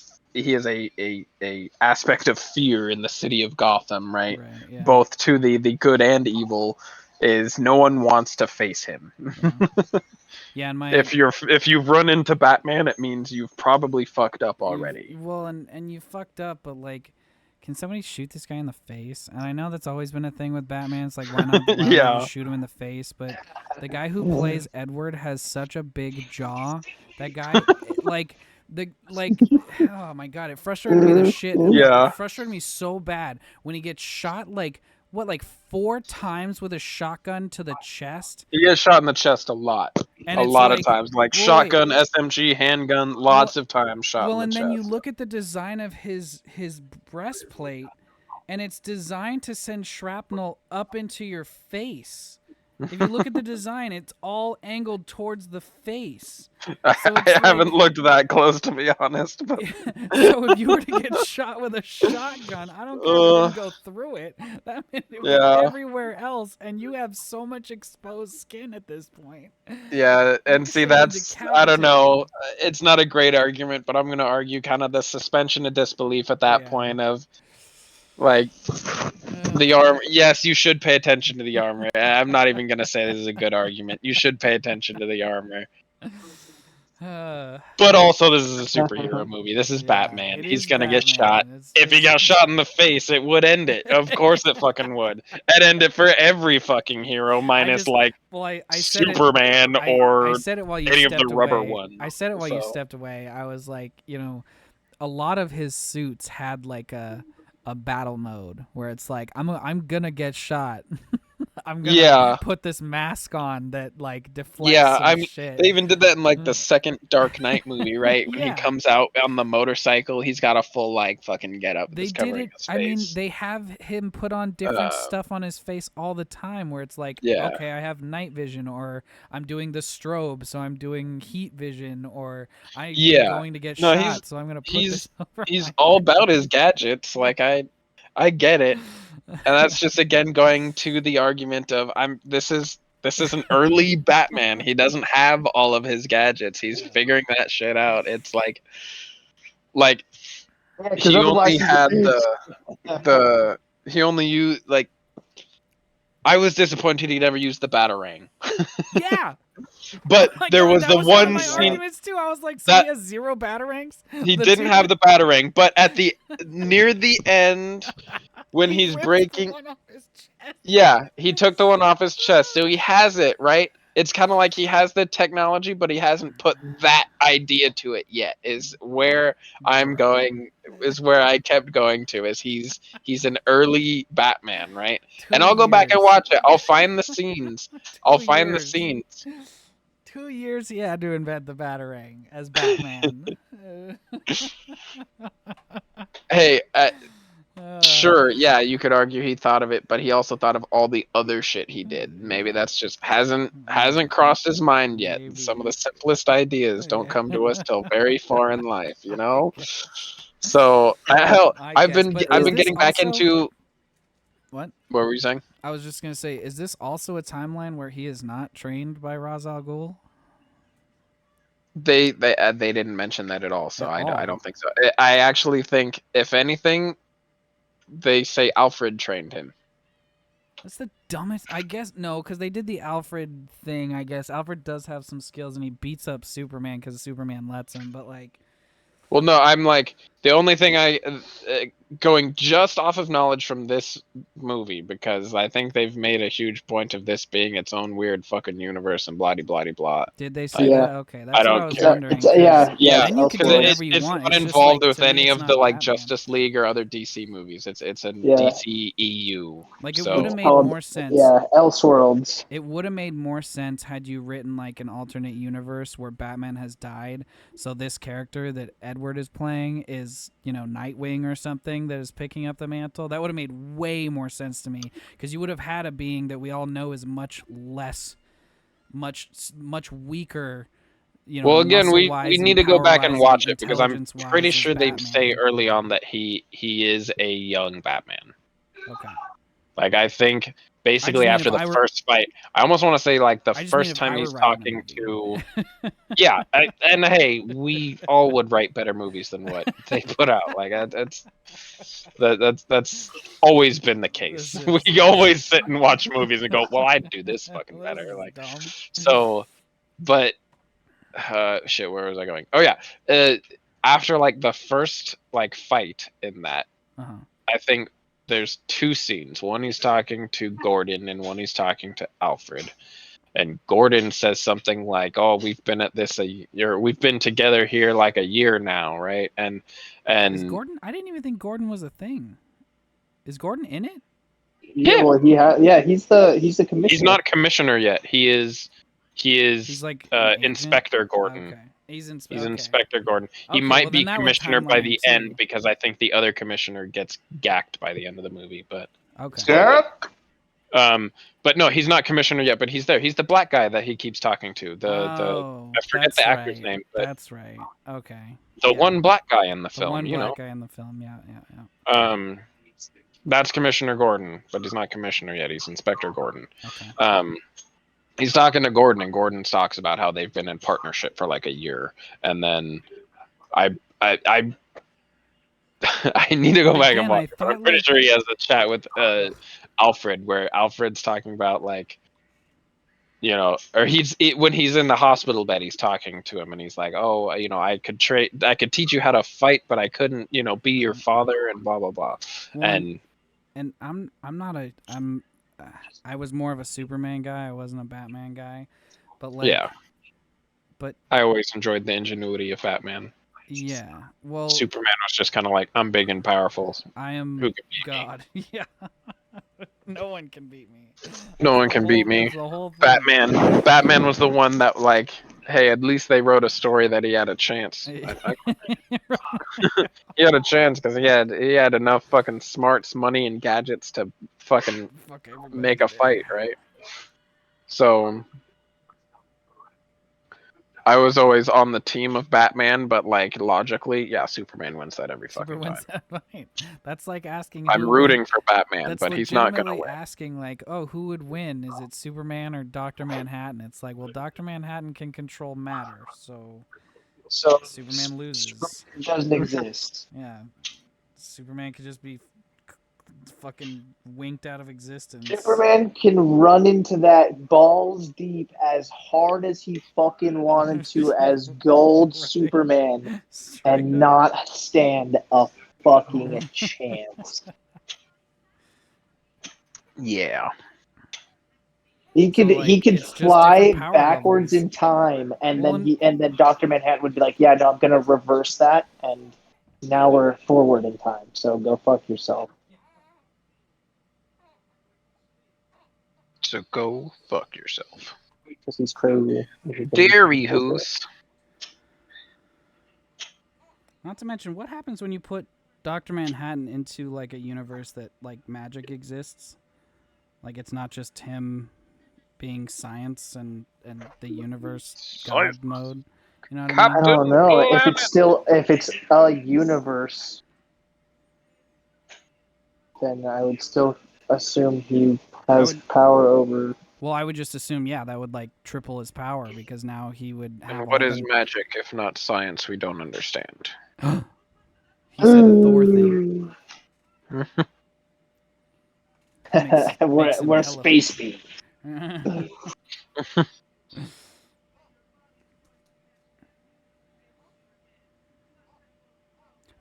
aspect of fear in the city of Gotham, right? Right. Yeah. Both to the good and evil. Is no one wants to face him. Yeah, and if you've run into Batman, it means you've probably fucked up already. Well, and you fucked up, but like, can somebody shoot this guy in the face? And I know that's always been a thing with Batman. It's like, why not Yeah. just shoot him in the face? But the guy who plays Edward has such a big jaw. That guy, oh my god, it frustrated me the shit. Yeah. It frustrated me so bad when he gets shot like 4 times with a shotgun to the chest. He gets shot in the chest a lot. And a it's lot like, of times. Like well, shotgun, SMG, handgun, lots of times shot in the Well, and chest. then you look at the design of his breastplate, and it's designed to send shrapnel up into your face. If you look at the design, it's all angled towards the face. So I haven't looked that close, to be honest. But so if you were to get shot with a shotgun, I don't care if you didn't go through it. That meant it was everywhere else, and you have so much exposed skin at this point. Yeah, and see, So I don't know. It's not a great argument, but I'm going to argue kind of the suspension of disbelief at that point of, like, the armor. Yes, you should pay attention to the armor. I'm not even going to say this is a good argument. You should pay attention to the armor. But also, this is a superhero movie. This is Batman. He's going to get shot. If he got shot in the face, it would end it. Of course it fucking would. It'd end it for every fucking hero, minus, I Superman or I said it while you any of stepped the rubber away. ones. I said it while you stepped away. I was like, a lot of his suits had like a battle mode where it's like I'm gonna get shot. I'm gonna put this mask on that like deflects shit. They even did that in like the second Dark Knight movie, right? When he comes out on the motorcycle, he's got a full like fucking get up. They did it. I mean, they have him put on different stuff on his face all the time, where it's like, okay, I have night vision, or I'm doing the strobe, so I'm doing heat vision, or I'm going to get shot, so I'm gonna put this over. He's all about his gadgets. Like I get it. And that's just again going to the argument of this is an early Batman. He doesn't have all of his gadgets. He's figuring that shit out. It's like he only had he only used like I was disappointed he never used the Batarang. Yeah. But there was the one scene too. I was like, so he has 0 Batarangs? He didn't have the Batarang, but at the near the end when he's breaking, he took the one off his chest, so he has it, right? It's kind of like he has the technology, but he hasn't put that idea to it yet. Is where I'm going. Is where I kept going to. Is he's an early Batman, right? And I'll go back and watch it. I'll find the scenes. Find the scenes. 2 years he had to invent the Batarang as Batman. Hey, Sure, yeah, you could argue he thought of it, but he also thought of all the other shit he did. Maybe that's just hasn't crossed his mind yet. Maybe. Some of the simplest ideas don't Yeah. come to us till very far in life, you know. Okay. So hell, I I've guess, been but I've is been this getting back also- into. What? What were you saying? I was just gonna say, is this also a timeline where he is not trained by Ra's al Ghul? They didn't mention that at all, so At I all? don't think so. I actually think, if anything, they say Alfred trained him. That's the dumbest. I guess no, because they did the Alfred thing. I guess Alfred does have some skills, and he beats up Superman because Superman lets him. But like, Well, no, I'm like the only thing going just off of knowledge from this movie, because I think they've made a huge point of this being its own weird fucking universe and blah blah blah. did they say Yeah. that? Okay, that's what don't I was care. wondering. Yeah, 'cause yeah. then you can do Because whatever you it's want. not It's just involved like, with to me, any it's of the not like Batman. Justice League or other DC movies. It's a Yeah. DC EU. Like, it So would have made Called- more sense. Yeah, Elseworlds. It would have made more sense had you written like an alternate universe where Batman has died. So this character that Edward is playing is, Nightwing or something that is picking up the mantle. That would have made way more sense to me, because you would have had a being that we all know is much less, much weaker. well, again, we muscle-wise need and to go back and power-wise watch and it, because I'm intelligence-wise pretty as sure they say Batman. early on that he is a young Batman. Okay. Like, I think basically mean after if the I were- first fight, I almost want to say like the I just mean first if time I were he's writing a talking movie. to. Yeah, and hey, we all would write better movies than what they put out. Like that's always been the case. This is- We always sit and watch movies and go, "Well, I'd do this fucking This better." is Like, dumb. so, but shit, where was I going? Oh yeah, after like the first like fight in that, Uh-huh. I think there's two scenes. One he's talking to Gordon, and one he's talking to Alfred. And Gordon says something like, "Oh, we've been at this a year. We've been together here like a year now, right?" Is And Gordon? I didn't even think Gordon was a thing. Is Gordon in it? Yeah, well, he's the commissioner. he's not commissioner yet. He is He's like an agent? Inspector Gordon. Okay, he's He's okay. Inspector Gordon. He Okay, might well, be then that would commissioner by timeline the too. end, because I think the other commissioner gets gacked by the end of the movie. But Okay. but no, he's not commissioner yet. But he's there. He's the black guy that he keeps talking to. Oh, I forget that's the actor's right. name, but That's right. Okay. the Yeah. one black guy in the The film. one You know. black guy in the film. Yeah. That's Commissioner Gordon, but he's not commissioner yet. He's Inspector Gordon. Okay. He's talking to Gordon, and Gordon talks about how they've been in partnership for like a year, and then I I need to go back Again, and watch I it, but I'm thought, pretty like- sure he has a chat with Alfred, where Alfred's talking about like, or when he's in the hospital bed, he's talking to him, and he's like, "Oh, I could teach you how to fight, but I couldn't, be your father," and blah blah blah, Well, and I was more of a Superman guy. I wasn't a Batman guy. But like, yeah. But I always enjoyed the ingenuity of Batman. yeah. Well, Superman was just kind of like, I'm big and powerful. I am Who can beat me? God. Yeah. No one can beat me. No one can beat me. That's the whole thing. Batman was the one that, like, hey, at least they wrote a story that he had a chance. He had a chance because he had enough fucking smarts, money, and gadgets to fucking Fuck everybody make a did. fight, right? So I was always on the team of Batman, but like logically, yeah, Superman wins that every fucking time. That fight. That's like asking. I'm who rooting would, for Batman, that's but he's not gonna legitimately win. asking, like, oh, who would win? Is it Superman or Doctor Manhattan? It's like, well, Doctor Manhattan can control matter, so Superman loses. Doesn't exist. Yeah, Superman could just be fucking winked out of existence. Superman can run into that balls deep as hard as he fucking wanted to as gold Right. Superman Straight and up. not stand a fucking chance. Yeah. He could like, he could it's just fly different power backwards levels. in time, and Well, then Dr. Manhattan would be like, "Yeah, no, I'm gonna reverse that, and now we're forward in time. So go fuck yourself." So go fuck yourself. Because he's crazy. Dairy Hoose. Not to mention, what happens when you put Dr. Manhattan into like a universe that like magic exists? Like it's not just him being science and the universe Science. god mode. You know what I mean? I Captain don't know if Planet. it's a universe, then I would still assume he has would- power over. Well, I would just assume, yeah, that would like triple his power because now he would have And what all is the. magic if not science we don't understand? He said a Thor thing. Makes him we're hella- space beings.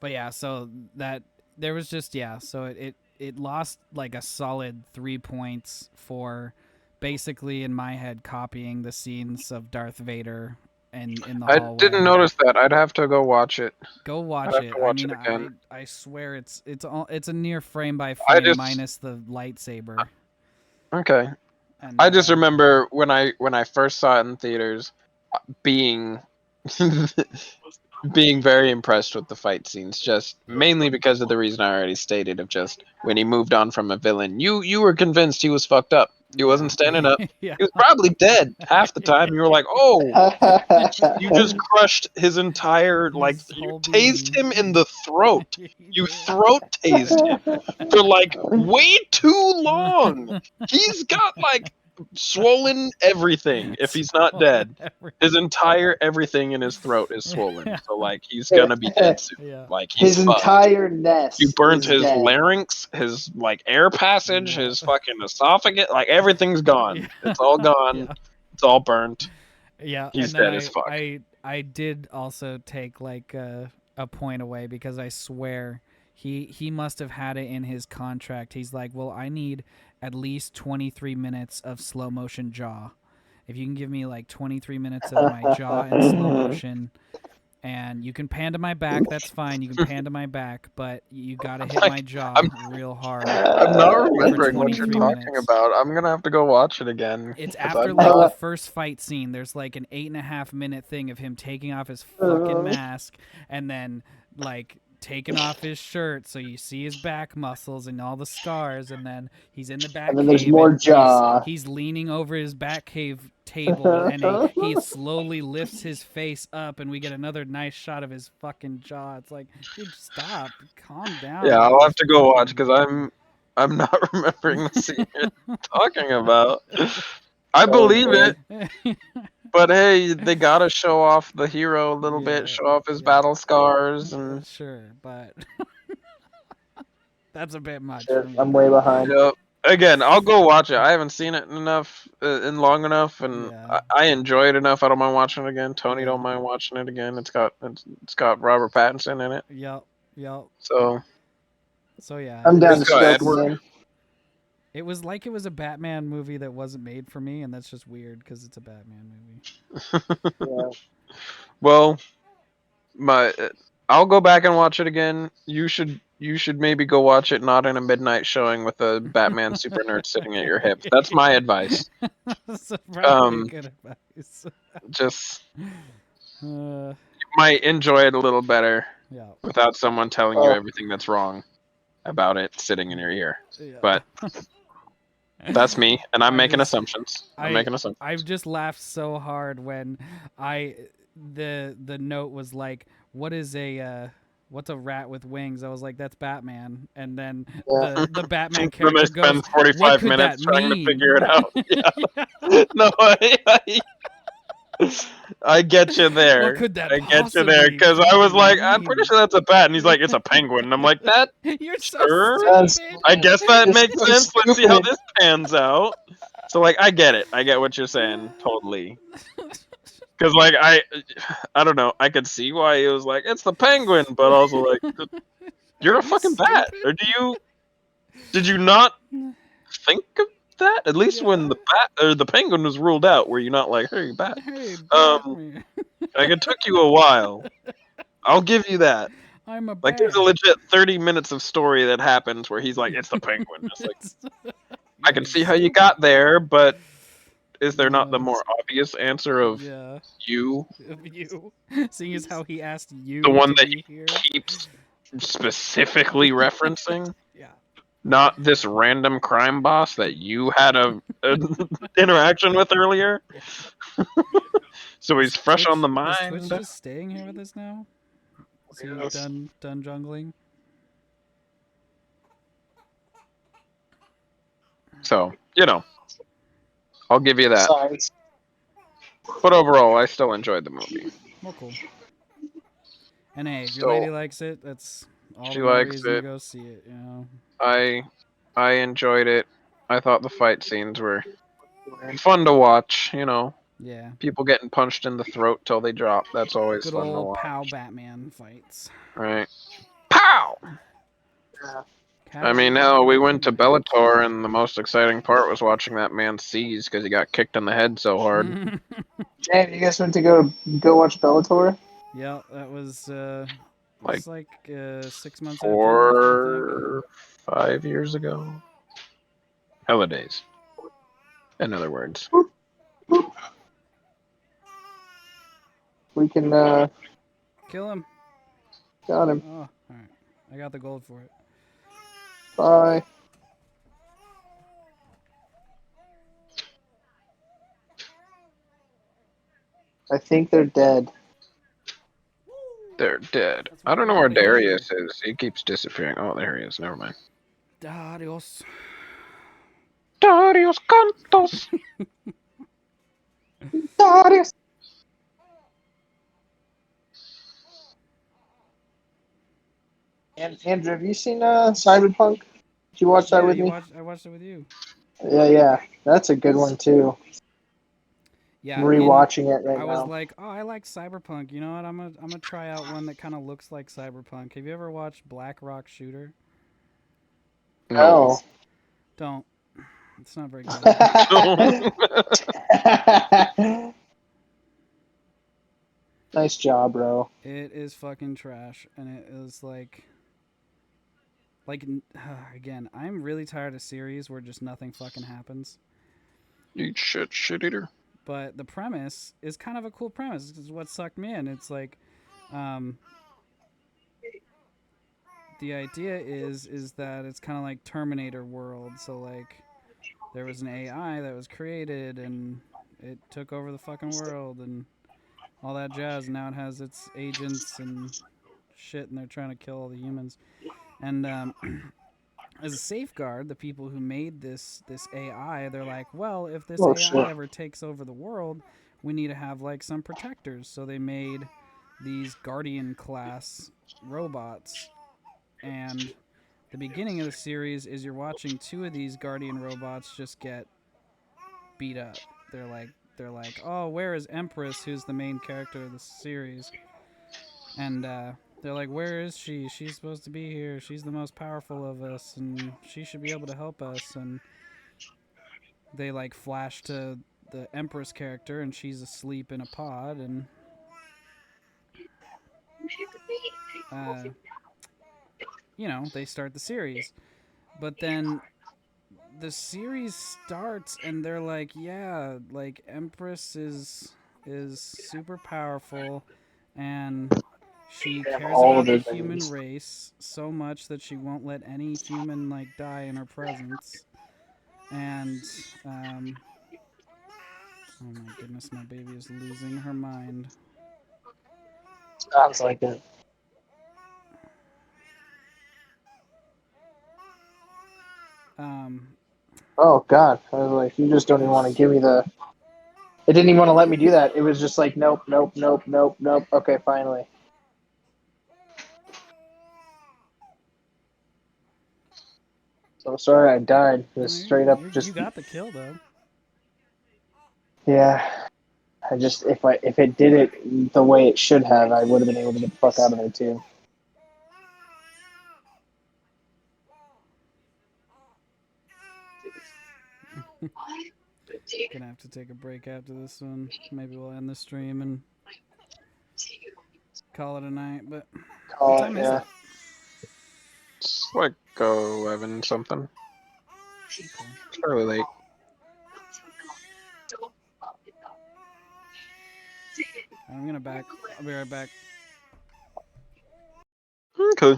But yeah, so that there was just so it lost like a solid 3 points for basically in my head copying the scenes of Darth Vader and in the I hallway. didn't notice that. I'd have to go watch it. Go I'd watch have it. to watch it I again. mean, I swear it's a near frame by I frame just minus the lightsaber. okay. And I just remember when I first saw it in theaters, being being very impressed with the fight scenes, just mainly because of the reason I already stated of just when he moved on from a villain. You were convinced he was fucked up. He wasn't standing up. yeah. He was probably dead half the time. You were like, oh, you just crushed his entire like His you whole tased being. him in the throat. He You did. throat tased him for like way too long. He's got like swollen everything if he's not dead. His entire everything in his throat is swollen. So like he's gonna be dead soon. Yeah. Like he's His fucked. entire nest. You burnt is his dead. larynx, his like air passage, Yeah. his fucking esophagus, like everything's gone. Yeah. It's all gone. Yeah. It's all burnt. Yeah, He's and then dead as fuck. I did also take like a point away because I swear he must have had it in his contract. He's like, well, I need at least 23 minutes of slow motion jaw. If you can give me like 23 minutes of my jaw in slow motion, and you can pan to my back, that's fine. You can pan to my back, but you gotta hit my jaw real hard. I'm not remembering what you're 23 talking minutes. about. I'm gonna have to go watch it again. It's 'cause after I'm like not- the first fight scene. There's like an 8.5 minute thing of him taking off his fucking mask and then like taking off his shirt, so you see his back muscles and all the scars. And then he's in the back And then there's cave more and jaw. He's leaning over his back cave table, and he slowly lifts his face up, and we get another nice shot of his fucking jaw. It's like, dude, stop, calm down. Yeah, I'll have to go watch Fucking- because I'm not remembering the scene you're talking about. I believe it, but hey, they gotta show off the hero a little Yeah, bit, show off his yeah. battle scars, and Sure, but that's a bit much Shit, for me. I'm way behind. yep. Again, I'll go watch it. I haven't seen it in long enough, and Yeah. I enjoy it enough. I don't mind watching it again. Tony Yeah. don't mind watching it again. It's got Robert Pattinson in it, Yep. so So yeah, I'm down to It's got stroke Edward. again. it was like it was a Batman movie that wasn't made for me, and that's just weird because it's a Batman movie. Yeah. well, I'll go back and watch it again. You should maybe go watch it not in a midnight showing with a Batman super nerd sitting at your hip. That's my advice. That's probably Um, good advice. Just Uh, might enjoy it a little better yeah. without someone telling you Oh. everything that's wrong about it sitting in your ear. Yeah. But that's me, and I'm I making just- assumptions. I'm making assumptions. I've just laughed so hard when the note was like, "What is what's a rat with wings?" I was like, "That's Batman." And then Yeah. the Batman Then character I goes, spend "What 45 could minutes that trying mean?" to figure it out. Yeah. No, I get you there. What could that I get you possibly there because I was like, I'm mean? pretty sure that's a bat, and he's like, it's a penguin, and I'm like, that. You're so Sure. stupid. I guess that You're makes so sense. Let's see how stupid. this pans out. So like, I get it. I get what you're saying totally. Because like I don't know. I could see why he was like, it's the penguin, but also like, you're Are a you fucking bat, stupid? or did you not think of that? At least when Yeah. the bat or the penguin was ruled out, were you not like, hey, bat? Hey, Um, Batman. Like it took you a while. I'll give you that. I'm a Like there's a bat. legit 30 minutes of story that happens where he's like, it's the penguin. It's like I can see how you got there, but is there not the more obvious answer of Yeah, you, of you. Seeing as how he asked you the one to that be here. keeps specifically referencing, Yeah. not this random crime boss that you had a interaction with earlier. So he's fresh on the Is Twitch mind. just staying here with us now? Is he Yes. done jungling? So, you know, I'll give you that. Besides, But overall, I still enjoyed the movie. Well, cool. And hey, if your So lady likes it, that's all she the more likes reason to it. go see it. You know. I enjoyed it. I thought the fight scenes were fun to watch. You know, Yeah. people getting punched in the throat till they drop. That's always Good fun to old watch. POW Batman fights. Right? Pow! I mean, hell, we went to Bellator, and the most exciting part was watching that man seize because he got kicked in the head so hard. damn, you guys went to go watch Bellator? Yeah, that was Like it's like 6 months after I left, I think. 5 years ago. Hella days. In other words. We can Kill him. got him. Oh, all right. I got the gold for it. Bye. I think they're dead. They're dead. That's I what don't we're know where glad to hear. Darius is. He keeps disappearing. Oh, there he is. Never mind. Adios. Darius Cantos. Darius. And Andrew, have you seen Cyberpunk? Did you watch that with me? I watched it with you. Yeah. That's a good one too. Yeah, I'm rewatching it right I now. was like, oh, I like Cyberpunk. You know what? I'm gonna try out one that kind of looks like Cyberpunk. Have you ever watched Black Rock Shooter? No. Don't. It's not very good. Nice job, bro. It is fucking trash, and it is like again, I'm really tired of series where just nothing fucking happens. Eat shit eater. But the premise is kind of a cool premise. This is what sucked me in. It's like, the idea is that it's kind of like Terminator world. So like, there was an AI that was created and it took over the fucking world and all that jazz. Now it has its agents and shit, and they're trying to kill all the humans. And as a safeguard, the people who made this AI, they're like, well, if this Oh AI shit. ever takes over the world, we need to have like some protectors. So they made these Guardian class robots, and the beginning of the series is you're watching two of these Guardian robots just get beat up. They're like, oh, where is Empress, who's the main character of the series? And they're like, where is she? She's supposed to be here. She's the most powerful of us, and she should be able to help us. And they like flash to the Empress character, and she's asleep in a pod, and they start the series. But then the series starts, and they're like, yeah, like Empress is super powerful, and she They have cares all about of the their human things. race so much that she won't let any human like die in her presence. And oh my goodness, my baby is losing her mind. Sounds like it. Oh god. I was like, you just don't even want to give me the. It didn't even want to let me do that. It was just like, nope, nope, nope, nope, nope. Okay, finally. So sorry I died. It was straight up just. You got the kill though. Yeah. I just if it did it the way it should have, I would have been able to get the fuck out of there too. Gonna have to take a break after this one. Maybe we'll end the stream and call it a night. But what time is it? It's like 11 something. Okay. It's fairly late. I'm gonna back. I'll be right back. Okay.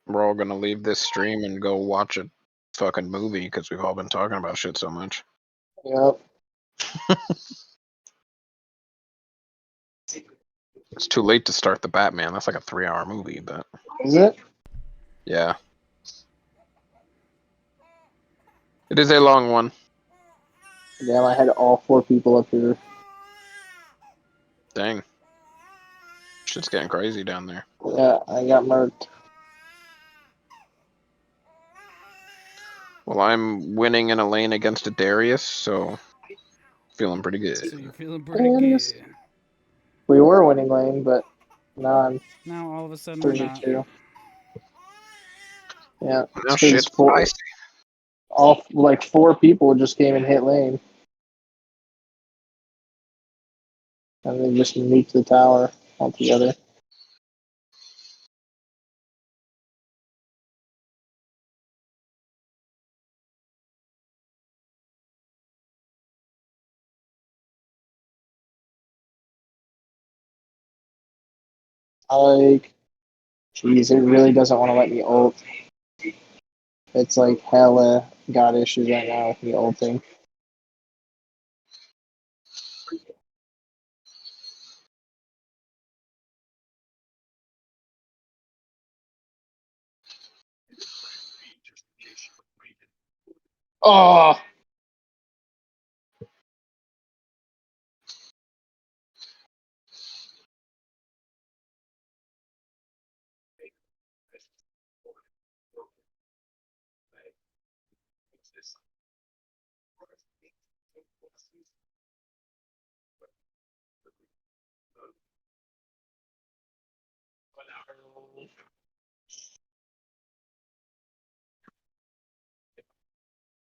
we're all gonna leave this stream and go watch a fucking movie because we've all been talking about shit so much. Yep. It's too late to start the Batman. That's like a 3-hour movie, but Is it? yeah. It is a long one. Damn, I had all 4 people up here. Dang. Shit's getting crazy down there. Yeah, I got murked. Well, I'm winning in a lane against a Darius, so feeling pretty good. So you're feeling pretty Darius. good. We were winning lane, but now I'm Now all of a sudden we're not. 3-2. Yeah, Now it's shit's because spicy. all like 4 people just came and hit lane, and they just nuked the tower altogether. Like, jeez, it really doesn't want to let me ult. It's like hella got issues right now with me ulting. Oh,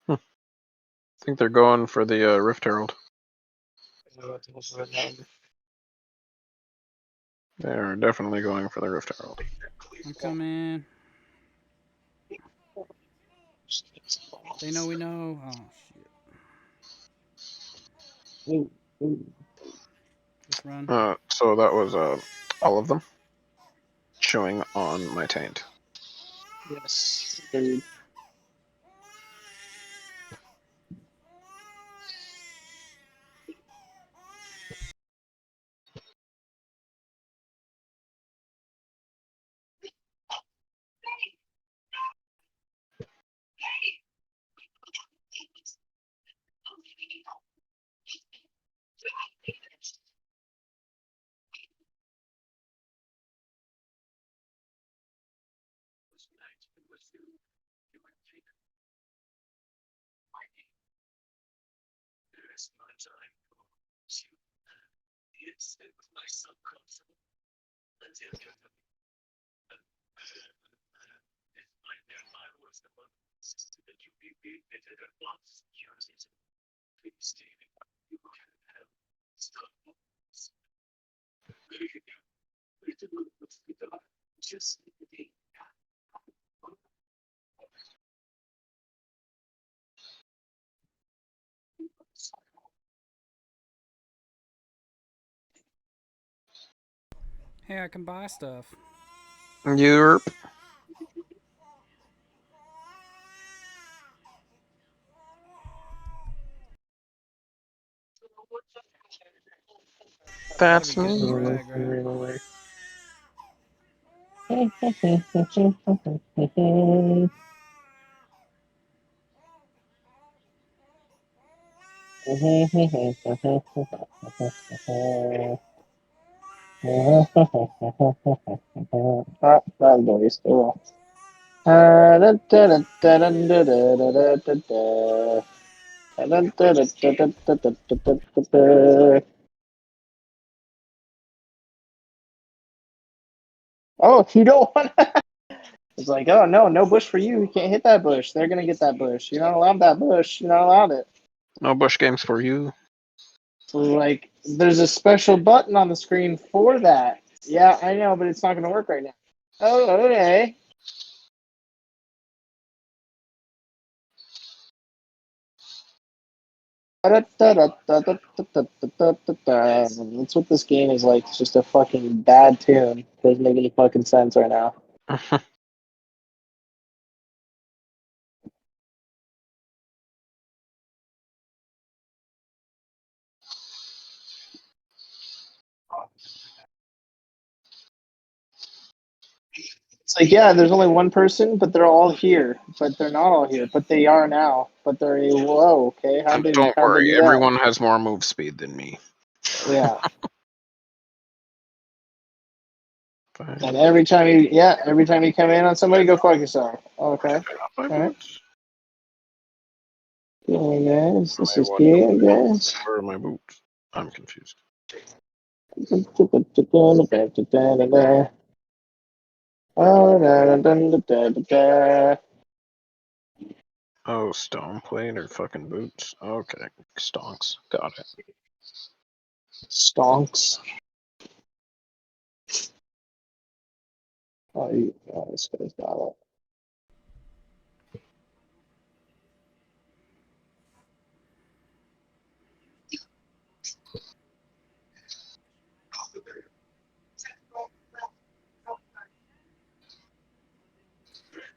I think they're going for the Rift Herald. They're definitely going for the Rift Herald. I'm coming. They know we know. Oh shit. Just run. So that was all of them showing on my taint. yes, dude. Hey, I can buy stuff. Yerp. Gotta be That's getting me. frag, right? Ah, that noise. Oh well. Oh, you don't want. It's like, oh no, no bush for you. You can't hit that bush. They're gonna get that bush. You're not allowed that bush. You're not allowed it. No bush games for you. So like, there's a special button on the screen for that. Yeah, I know, but it's not gonna work right now. Oh, okay. That's what this game is like. It's just a fucking bad tune. Doesn't make any fucking sense right now. It's like, yeah, there's only one person, but they're all here. But they're not all here. But they are now. But they're whoa, okay. And don't How'd they worry, do that? everyone has more move speed than me. Yeah. And every time you come in on somebody, go fuck yourself. Okay. My All right. boots? Okay, guys. This is What good, guys. Where are my boots? I'm confused. Oh, stone plate or fucking boots. Okay, stonks. Got it. Stonks. Oh, this guy's got it.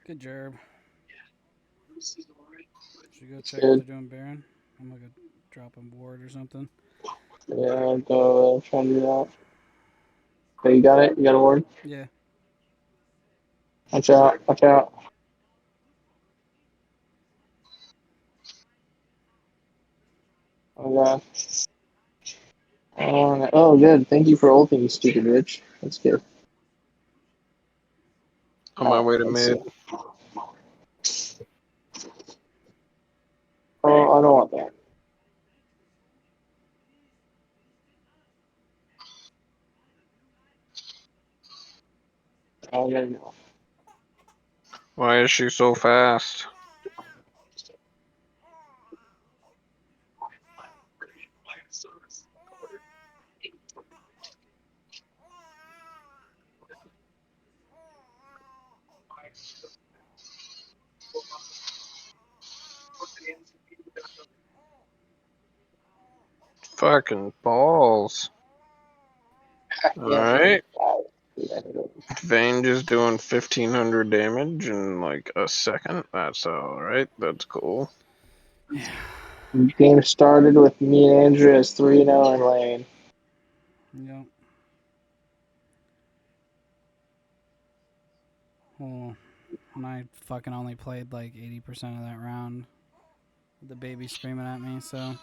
Good job. Should we go check what Good. they're doing, Baron? I'm gonna go drop a ward or something. Yeah, I'll go try and do that. Okay, you got it? You got a word? Yeah. Watch out. Watch out. Oh, God. Oh, good. Thank you for ulting, you stupid bitch. That's good. On my way to Let's see. mid. Oh, I don't want that. Oh, there you go. Why is she so fast? Fucking balls. Yeah. Alright. Vayne just doing 1500 damage in like a second. That's alright. That's cool. Yeah. Game started with me and Andrew as 3-0 in lane. Yep. Well, and I fucking only played like 80% of that round. With the baby screaming at me, so.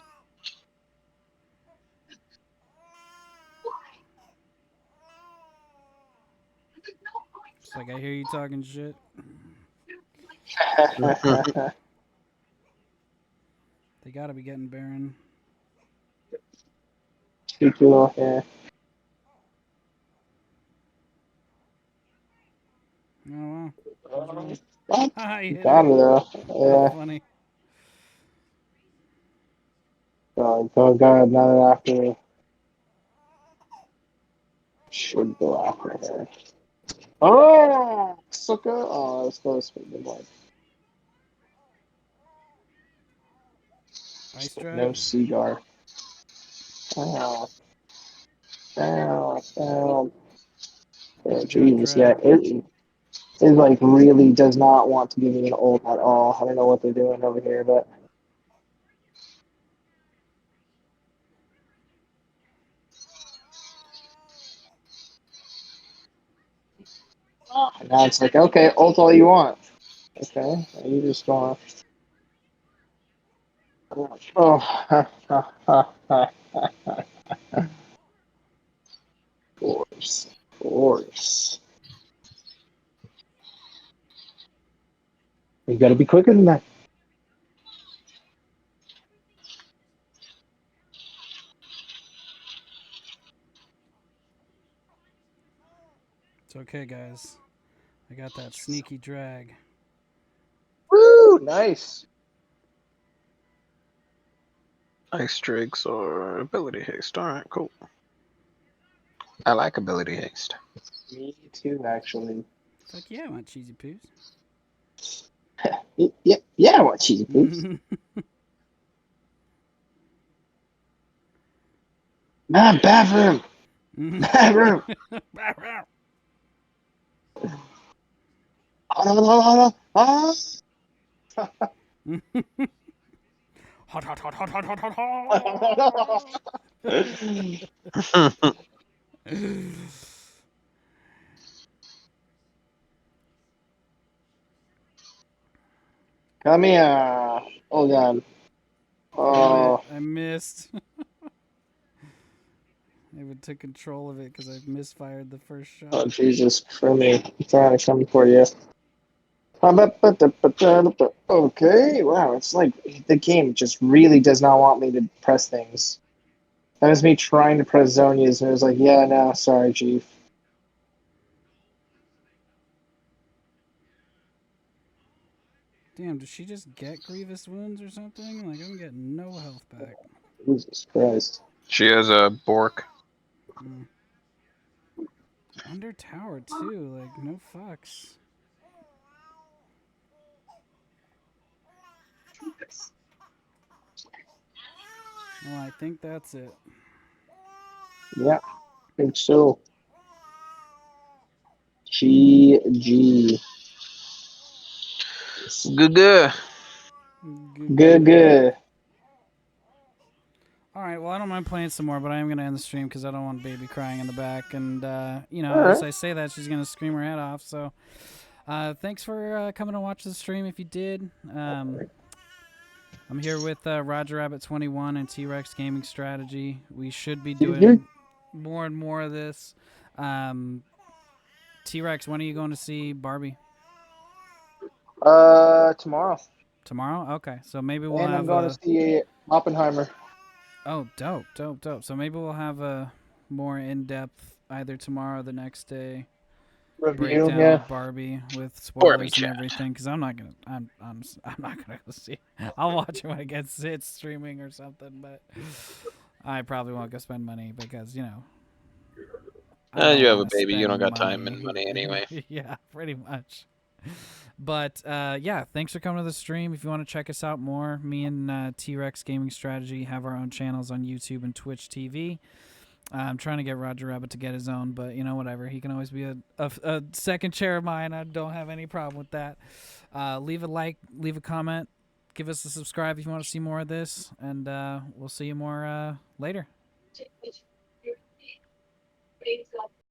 It's like, I hear you talking shit. They gotta be getting Baron. Too cool, yeah. Oh, wow. What? Ah, you You hit got her. it though. That's Yeah. funny. Oh God, now they're after me. Should go after her. Oh, sucker! Oh, let's go this way. Good boy. Ice drive. No cigar. Oh, down, down. Oh, Good job, Jesus, yeah. Dread. It like really does not want to give me an ult at all. I don't know what they're doing over here, but now it's like, okay, ult all you want. Okay, you just want. Oh, ha, ha, ha, ha, ha. Of course, of course. You got to be quicker than that. It's okay, guys. I got that sneaky drag. Woo, nice. Ice Drakes or ability haste. Alright, cool. I like ability haste. Me too, actually. It's like, yeah, I want cheesy poos. Yeah, I want cheesy poops. Ah, bathroom, bathroom. Oh, oh, Hot, hot, hot, hot, hot, hot, hot, hot. Come here. Oh god. Damn it! Oh, I missed. I even took control of it because I misfired the first oh shot. Jesus, for me. I'm trying to come for you. Okay, wow, it's like the game just really does not want me to press things. That was me trying to press Zonia's, and it was like, yeah, no, sorry, Chief. Damn, did she just get grievous wounds or something? Like I'm getting no health back. Jesus Christ. She has a Bork. Mm. Under tower too. Like no fucks. Well, I think that's it. Yeah, I think so. GG. Good, good. Good, Good, good. good. All right, well, I don't mind playing some more, but I am going to end the stream because I don't want baby crying in the back. And, All as right. I say that, she's going to scream her head off. So, thanks for coming to watch the stream if you did. I'm here with Roger Rabbit 21 and T Rex Gaming Strategy. We should be doing more and more of this. T Rex, when are you going to see Barbie? Tomorrow. Tomorrow? Okay, so maybe we'll And I'm have going to see Oppenheimer. Oh, dope, dope, dope. So maybe we'll have a more in-depth either tomorrow or the next day Review, breakdown yeah. of Barbie with Barbie spoilers and chat. everything. Because I'm not gonna, I'm not gonna go see. I'll watch it when it gets it's streaming or something. But I probably won't go spend money because I don't You have a want to baby. You spend don't got time and money. money anyway. Yeah, pretty much. But yeah, thanks for coming to the stream. If you want to check us out more, me and T Rex Gaming Strategy have our own channels on YouTube and Twitch TV. I'm trying to get Roger Rabbit to get his own, but whatever. He can always be a second chair of mine. I don't have any problem with that. Leave a like, leave a comment, give us a subscribe if you want to see more of this, and we'll see you more later.